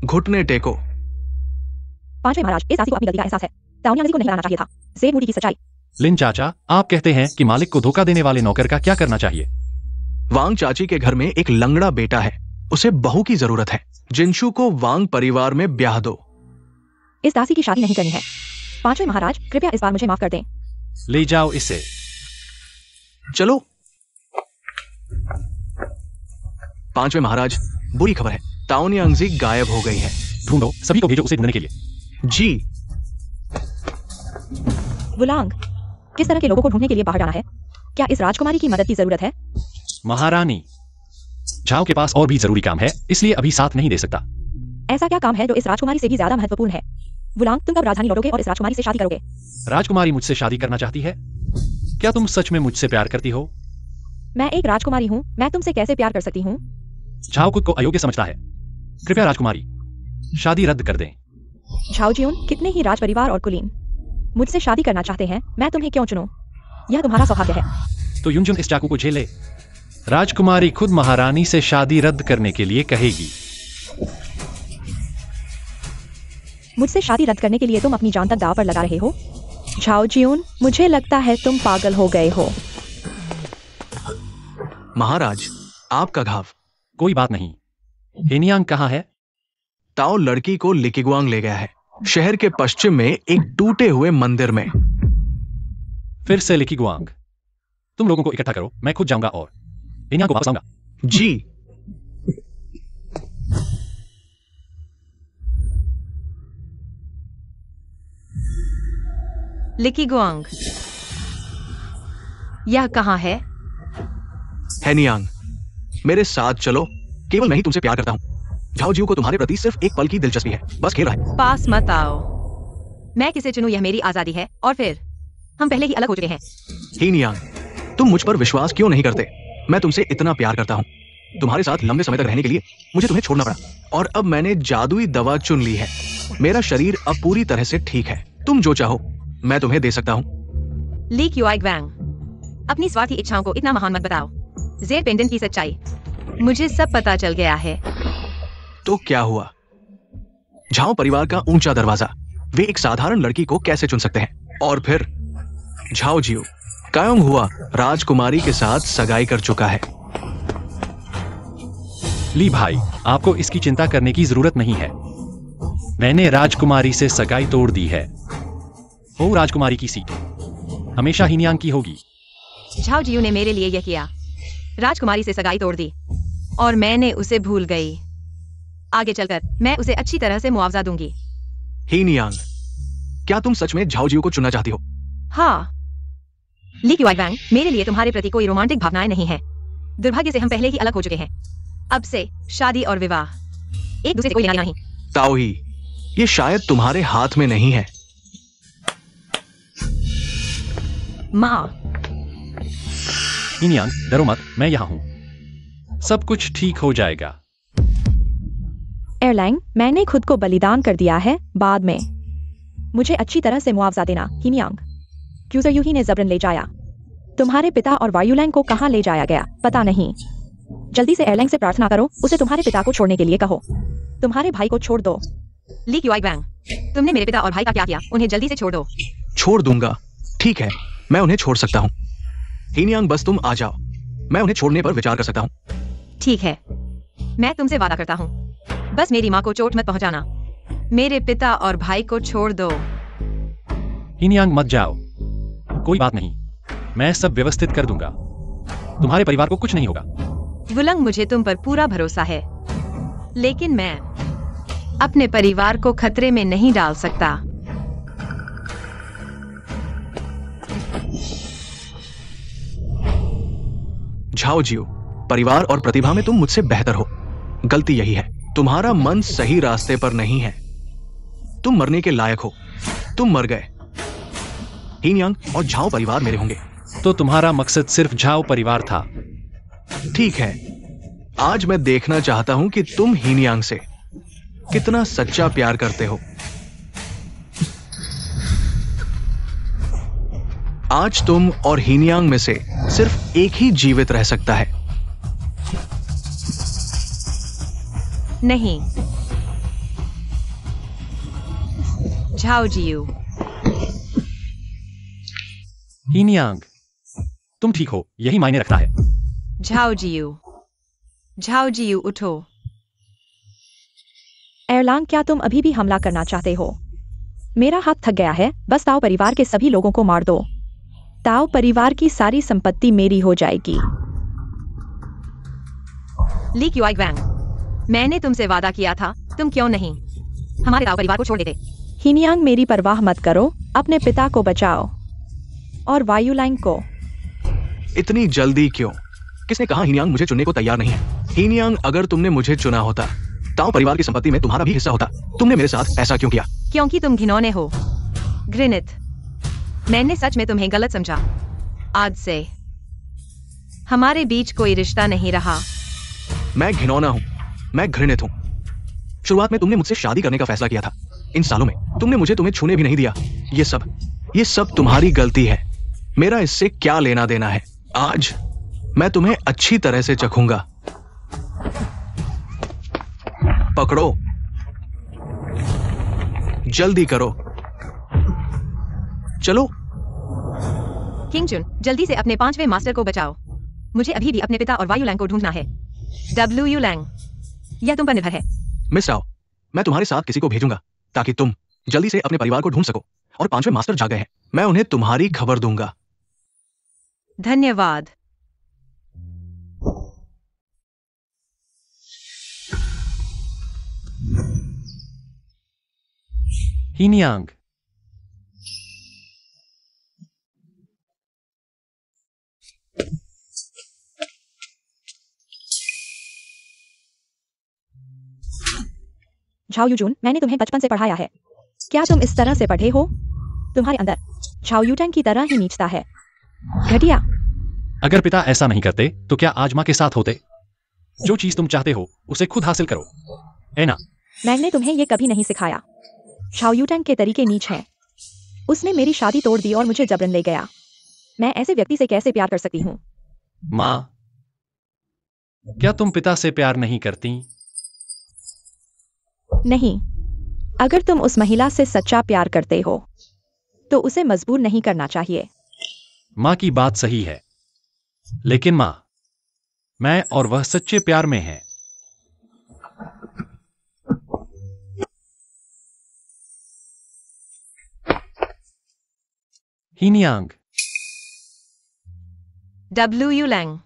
घुटने टेको। पांचवें महाराज, इस दासी को अपनी गलती का एहसास है। ताओनियांग जी को नहीं हराना चाहिए था। सेब मूडी की सच्चाई। लिन चाचा, आप कहते हैं कि मालिक को धोखा देने वाले नौकर का क्या करना चाहिए? वांग चाची के घर में एक लंगड़ा बेटा है, उसे बहू की जरूरत है। जिनशु को वांग परिवार में ब्याह दो। इस दासी की शादी नहीं करनी है। पांचवें महाराज, कृपया इस बार मुझे माफ कर दें। ले जाओ इसे। चलो। पांचवें महाराज, बुरी खबर है, ताओनियांग जी गायब हो गई है। ढूंढो, सभी को भेजो उसे ढूंढने के लिए। जी। वुलांग, किस तरह के लोगों को ढूंढने के लिए बाहर जाना है? क्या इस राजकुमारी की मदद की जरूरत है? महारानी, झाओ के पास और भी जरूरी काम है, इसलिए अभी साथ नहीं दे सकता। ऐसा क्या काम है जो इस राजकुमारी से भी ज्यादा महत्वपूर्ण है? वुलांग, तुम कब राजधानी लौटोगे और इस राजकुमारी से शादी करोगे? राजकुमारी मुझसे शादी करना चाहती है। क्या तुम सच में मुझसे प्यार करती हो? मैं एक राजकुमारी हूँ, मैं तुमसे कैसे प्यार कर सकती हूँ? झाओ खुद को अयोग्य समझता है। कृपया राजकुमारी, शादी रद्द कर दें। झाओ जियून, कितने ही राज परिवार और कुलीन मुझसे शादी करना चाहते हैं, मैं तुम्हें क्यों चुनूं? यह तुम्हारा सौभाग्य है। तो युनजुन इस चाकू को झेले। राजकुमारी खुद महारानी से शादी रद्द करने के लिए कहेगी। मुझसे शादी रद्द करने के लिए तुम अपनी जान तक दांव पर लगा रहे हो? झाओ जियून, मुझे लगता है तुम पागल हो गए हो। महाराज, आपका घाव। कोई बात नहीं। हेनियांग कहाँ है? ताओ लड़की को लिकिगुआंग ले गया है, शहर के पश्चिम में एक टूटे हुए मंदिर में। फिर से लिकिगुआंग, तुम लोगों को इकट्ठा करो, मैं खुद जाऊंगा और हेनियांग को वापस लाऊंगा। जी। लिकिगुआंग, यह कहाँ है? हेनियांग, मेरे साथ चलो, केवल मैं ही तुमसे प्यार करता हूँ। झाओ जियो को तुम्हारे प्रति सिर्फ एक पल की दिलचस्पी है, बस खेल रहा है। पास मत आओ। मैं किसे चुनूं यह मेरी आजादी है, और फिर हम पहले ही अलग हो चुके हैं। हीन यांग, तुम मुझ पर विश्वास क्यों नहीं करते? मैं तुमसे इतना प्यार करता हूँ। तुम्हारे साथ लंबे समय तक रहने के लिए मुझे तुम्हें छोड़ना पड़ा, और अब मैंने जादुई दवा चुन ली है। मेरा शरीर अब पूरी तरह से ठीक है। तुम जो चाहो मैं तुम्हें दे सकता हूँ। ली क्यूआई वैंग, अपनी स्वार्थी इच्छाओं को इतना महान मत बताओ। जेर पेंडेंट की सच्चाई मुझे सब पता चल गया है। तो क्या हुआ? झाओ परिवार का ऊंचा दरवाजा, वे एक साधारण लड़की को कैसे चुन सकते हैं? और फिर झाओ जियो कायोंग हुआ राजकुमारी के साथ सगाई कर चुका है। ली भाई, आपको इसकी चिंता करने की जरूरत नहीं है। मैंने राजकुमारी से सगाई तोड़ दी है। वो राजकुमारी की सीट हमेशा हीनयांग की होगी। झाओ जियो ने मेरे लिए यह किया, राजकुमारी से सगाई तोड़ दी, और मैंने उसे भूल गई। आगे चलकर मैं उसे अच्छी तरह से मुआवजा दूंगी। हीन यांग, क्या तुम सच में झाओ जियो को चुनना चाहती हो? हाँ। ली क्यूआई वैंग, मेरे लिए तुम्हारे प्रति कोई रोमांटिक भावनाएं नहीं है। दुर्भाग्य से हम पहले ही अलग हो चुके हैं। अब से शादी और विवाह एक दूसरे से कोई लेना देना नहीं। ताओही, ये शायद तुम्हारे हाथ में नहीं है। माँ, हीनयांग, डरो मत, मैं यहाँ हूँ। सब कुछ ठीक हो जाएगा। एयरलाइन, मैंने खुद को बलिदान कर दिया है। बाद में मुझे अच्छी तरह से मुआवजा देना। हीनयांग, क्यूजरयूही ने जबरन ले जाया। तुम्हारे पिता और वायुलैंग को कहाँ ले जाया गया पता नहीं। जल्दी से एयरलाइन से प्रार्थना करो, उसे तुम्हारे पिता को छोड़ने के लिए कहो। तुम्हारे भाई को छोड़ दो। ली क्यूआई वैंग, तुमने मेरे पिता और भाई का क्या किया? उन्हें जल्दी से छोड़ दो। छोड़ दूंगा, ठीक है, मैं उन्हें छोड़ सकता हूँ। हीन यांग, बस तुम आ जाओ, मैं उन्हें छोड़ने पर विचार कर सकता हूँ। ठीक है, मैं तुमसे वादा करता हूँ, बस मेरी माँ को चोट मत पहुँचाना। मेरे पिता और भाई को छोड़ दो। हीनयांग, मत जाओ, कोई बात नहीं, मैं सब व्यवस्थित कर दूंगा। तुम्हारे परिवार को कुछ नहीं होगा। वुलंग, मुझे तुम पर पूरा भरोसा है, लेकिन मैं अपने परिवार को खतरे में नहीं डाल सकता। झाओ जियो, परिवार और प्रतिभा में तुम मुझसे बेहतर हो। गलती यही है, तुम्हारा मन सही रास्ते पर नहीं है। तुम मरने के लायक हो, तुम मर गए। हीन यांग और झाओ परिवार मेरे होंगे। तो तुम्हारा मकसद सिर्फ झाओ परिवार था। ठीक है, आज मैं देखना चाहता हूं कि तुम हीन यांग से कितना सच्चा प्यार करते हो। आज तुम और हीन यांग में से सिर्फ एक ही जीवित रह सकता है। नहीं, झाओ जियो। हीनयांग, तुम ठीक हो, यही मायने रखता है। झाओ जियो, झाओ जियो, उठो। एयरलांग, क्या तुम अभी भी हमला करना चाहते हो? मेरा हाथ थक गया है, बस ताओ परिवार के सभी लोगों को मार दो। ताओ परिवार की सारी संपत्ति मेरी हो जाएगी। ली क्यूआई वैंग, मैंने तुमसे वादा किया था, तुम क्यों नहीं हमारे ताओ परिवार को छोड़ देते? हीनयांग, मेरी परवाह मत करो, अपने पिता को बचाओ और वायुलैंग को। इतनी जल्दी क्यों? किसने कहा हीन यांग मुझे चुनने को तैयार नहीं है? हीन यांग, अगर तुमने मुझे चुना होता, ताओ परिवार की संपत्ति में तुम्हारा भी हिस्सा होता। तुमने मेरे साथ ऐसा क्यों किया? क्योंकि तुम घिनौने हो, घृणित। मैंने सच में तुम्हें गलत समझा। आज से हमारे बीच कोई रिश्ता नहीं रहा। मैं घिनौना हूं, मैं घृणित हूं। शुरुआत में तुमने मुझसे शादी करने का फैसला किया था। इन सालों में तुमने मुझे तुम्हें छूने भी नहीं दिया। ये सब तुम्हारी गलती है। मेरा इससे क्या लेना देना है? आज मैं तुम्हें अच्छी तरह से चखूंगा। पकड़ो, जल्दी करो, चलो। किंगचुन, जल्दी से अपने 5वें मास्टर को बचाओ। मुझे अभी भी अपने पिता और वायुलैंग को ढूंढना है। डब्ल्यू लैंग, यह तुम पर निर्भर है। मिस आओ, मैं तुम्हारे साथ किसी को भेजूंगा ताकि तुम जल्दी से अपने परिवार को ढूंढ सको। और 5वें मास्टर जा गए हैं, मैं उन्हें तुम्हारी खबर दूंगा। धन्यवाद। हीनयांग, झाओ यूजून, मैंने तुम्हें बचपन से पढ़ाया है। क्या तुम इस तरह से पढ़े हो? तुम्हारे अंदर झाओ यूटैंग की तरह ही नीचता है। घटिया। अगर पिता ऐसा नहीं करते तो क्या आज माँ के साथ होते? जो चीज तुम चाहते हो उसे खुद हासिल करो, एना। मैंने तुम्हें ये कभी नहीं सिखाया। झाओ यूटैंग के तरीके नीच हैं। उसने मेरी शादी तोड़ दी और मुझे जबरन ले गया। मैं ऐसे व्यक्ति से कैसे प्यार कर सकती हूँ? माँ, क्या तुम पिता से प्यार नहीं करती? नहीं। अगर तुम उस महिला से सच्चा प्यार करते हो तो उसे मजबूर नहीं करना चाहिए। माँ की बात सही है, लेकिन माँ, मैं और वह सच्चे प्यार में हैं। हीनियांग। W लैंग।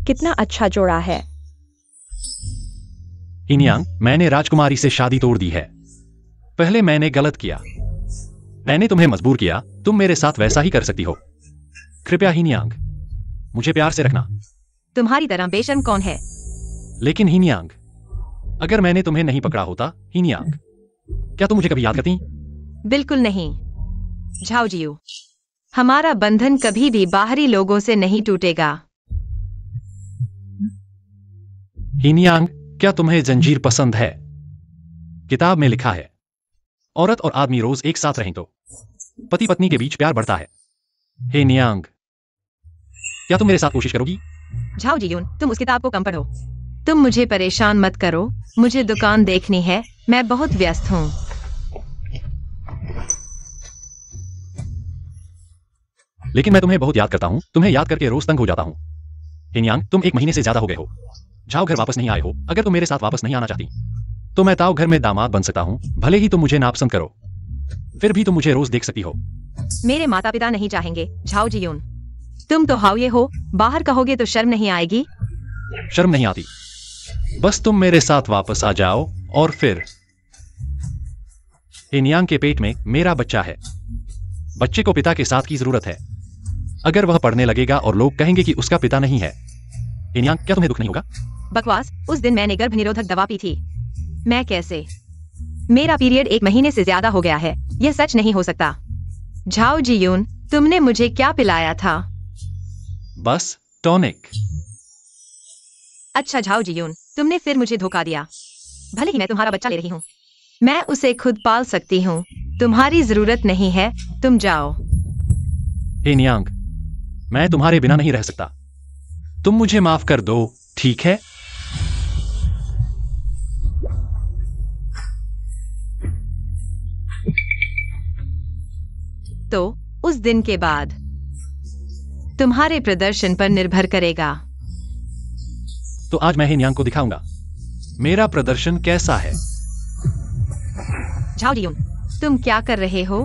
कितना अच्छा जोड़ा है। हीनियांग, मैंने राजकुमारी से शादी तोड़ दी है। पहले मैंने गलत किया। मैंने तुम्हें मजबूर किया। तुम मेरे साथ वैसा ही कर सकती हो। कृपया हीनियांग, मुझे प्यार से रखना। तुम्हारी तरह बेशर्म कौन है? लेकिन हीनियांग, अगर मैंने तुम्हें नहीं पकड़ा होता, हीनियांग, क्या तुम मुझे कभी याद करती? बिल्कुल नहीं। झाओ जियू, हमारा बंधन कभी भी बाहरी लोगों से नहीं टूटेगा। हीनियांग, क्या तुम्हें जंजीर पसंद है? किताब में लिखा है, औरत और आदमी रोज एक साथ रहें तो पति पत्नी के बीच प्यार बढ़ता है। हीनियांग, क्या तुम मेरे साथ कोशिश करोगी? झाओ जियून, तुम उस किताब को कम पढ़ो। तुम मुझे परेशान मत करो। मुझे दुकान देखनी है। मैं बहुत व्यस्त हूँ। लेकिन मैं तुम्हें बहुत याद करता हूँ। तुम्हें याद करके रोज तंग हो जाता हूँ। हीनियांग, तुम 1 महीने से ज्यादा हो गए हो। झाओ घर वापस नहीं आए हो। अगर तुम मेरे साथ वापस नहीं आना चाहती तो मैं ताओ घर में दामाद बन सकता हूँ। भले ही तुम मुझे नापसंद करो, फिर भी तुम मुझे रोज देख सकती हो। मेरे माता पिता नहीं चाहेंगे। झाओ जियून, तुम तो हाउये हो। बाहर कहोगे तो शर्म नहीं आएगी? शर्म नहीं आती। बस तुम मेरे साथ वापस आ जाओ और फिर। हीनियांग के पेट में मेरा बच्चा है। बच्चे को पिता के साथ की जरूरत है। अगर वह पढ़ने लगेगा और लोग कहेंगे कि उसका पिता नहीं है, हीनियांग, क्या तुम्हें दुख नहीं होगा? बकवास। उस दिन मैंने गर्भ निरोधक दवा पी थी। मैं कैसे? मेरा पीरियड 1 महीने से ज्यादा हो गया है। यह सच नहीं हो सकता। झाओ जियून, तुमने मुझे क्या पिलाया था? बस टॉनिक। अच्छा झाओ जियून, तुमने फिर मुझे धोखा दिया। भले ही मैं तुम्हारा बच्चा ले रही हूँ, मैं उसे खुद पाल सकती हूँ। तुम्हारी जरूरत नहीं है। तुम जाओ। हीनियांग, मैं तुम्हारे बिना नहीं रह सकता। तुम मुझे माफ कर दो, ठीक है? तो उस दिन के बाद तुम्हारे प्रदर्शन पर निर्भर करेगा। तो आज मैं हीनियांग को दिखाऊंगा मेरा प्रदर्शन कैसा है। झाओ जियून, तुम क्या कर रहे हो?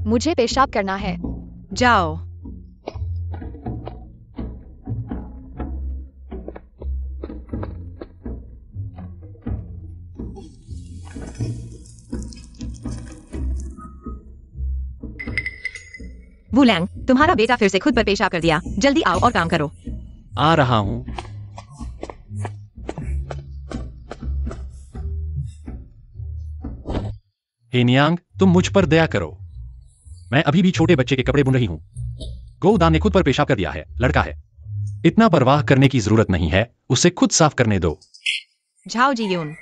मुझे पेशाब करना है। जाओ। वुलैंग, तुम्हारा बेटा फिर से खुद पर पेशाब कर दिया। जल्दी आओ और काम करो। आ रहा हूं। हीनियांग, तुम मुझ पर दया करो। मैं अभी भी छोटे बच्चे के कपड़े बुन रही हूं। गोदान ने खुद पर पेशाब कर दिया है। लड़का है। इतना परवाह करने की जरूरत नहीं है। उसे खुद साफ करने दो। झाओ जियून,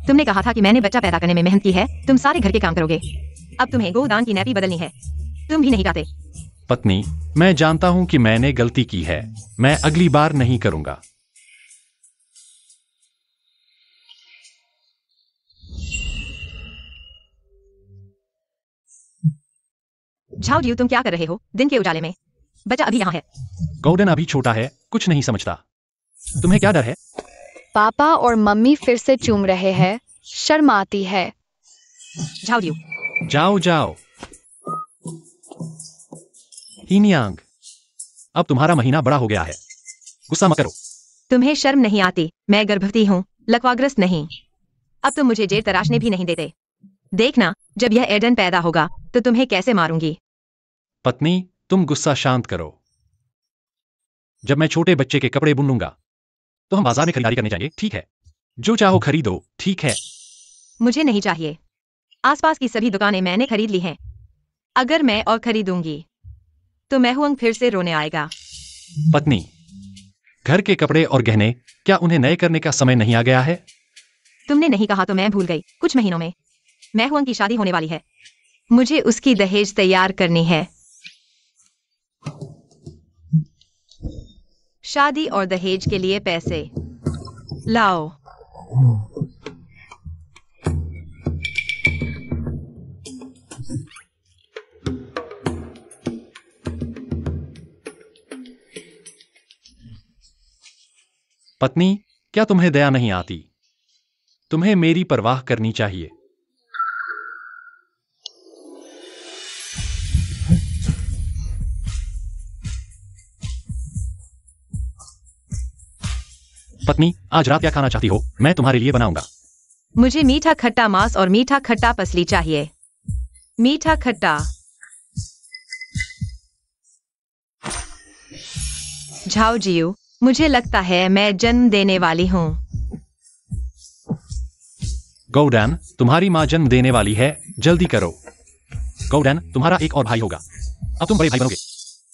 तुमने कहा था कि मैंने बच्चा पैदा करने में मेहनत की है। तुम सारे घर के काम करोगे। अब तुम्हें गोदान की नैपी बदलनी है। तुम भी नहीं गाते। पत्नी, मैं जानता हूं कि मैंने गलती की है। मैं अगली बार नहीं करूंगा। झाओ जियू, तुम क्या कर रहे हो दिन के उजाले में? बच्चा अभी यहाँ है। गॉर्डन अभी छोटा है, कुछ नहीं समझता। तुम्हें क्या डर है? पापा और मम्मी फिर से चूम रहे हैं। शर्म आती है। झाओ जियू, जाओ जाओ। हीनियांग, अब तुम्हारा महीना बड़ा हो गया है। गुस्सा मत करो। तुम्हें शर्म नहीं आती? मैं गर्भवती हूँ। लकवाग्रस्त नहीं। अब तुम मुझे जेर तराशने भी नहीं देते। देखना, जब यह एडन पैदा होगा तो तुम्हें कैसे मारूंगी। पत्नी, तुम गुस्सा शांत करो। जब मैं छोटे बच्चे के कपड़े बुन लूंगा तो हम बाजार में खरीदारी करने जाएंगे, ठीक है? जो चाहो खरीदो, ठीक है? मुझे नहीं चाहिए। आसपास की सभी दुकानें मैंने खरीद ली हैं। अगर मैं और खरीदूंगी तो महूंग फिर से रोने आएगा। पत्नी, घर के कपड़े और गहने, क्या उन्हें नए करने का समय नहीं आ गया है? तुमने नहीं कहा तो मैं भूल गई। कुछ महीनों में महूंग की शादी होने वाली है। मुझे उसकी दहेज तैयार करनी है। शादी और दहेज के लिए पैसे लाओ। पत्नी, क्या तुम्हें दया नहीं आती? तुम्हें मेरी परवाह करनी चाहिए। पत्नी, आज रात क्या खाना चाहती हो? मैं तुम्हारे लिए बनाऊंगा। मुझे मीठा खट्टा मांस और मीठा खट्टा पसली चाहिए। मीठा खट्टा। झाओ जियो, मुझे लगता है मैं जन्म देने वाली हूँ। गौडैन, तुम्हारी माँ जन्म देने वाली है, जल्दी करो। गौडैन, तुम्हारा एक और भाई होगा। अब तुम बड़े भाई बनोगे।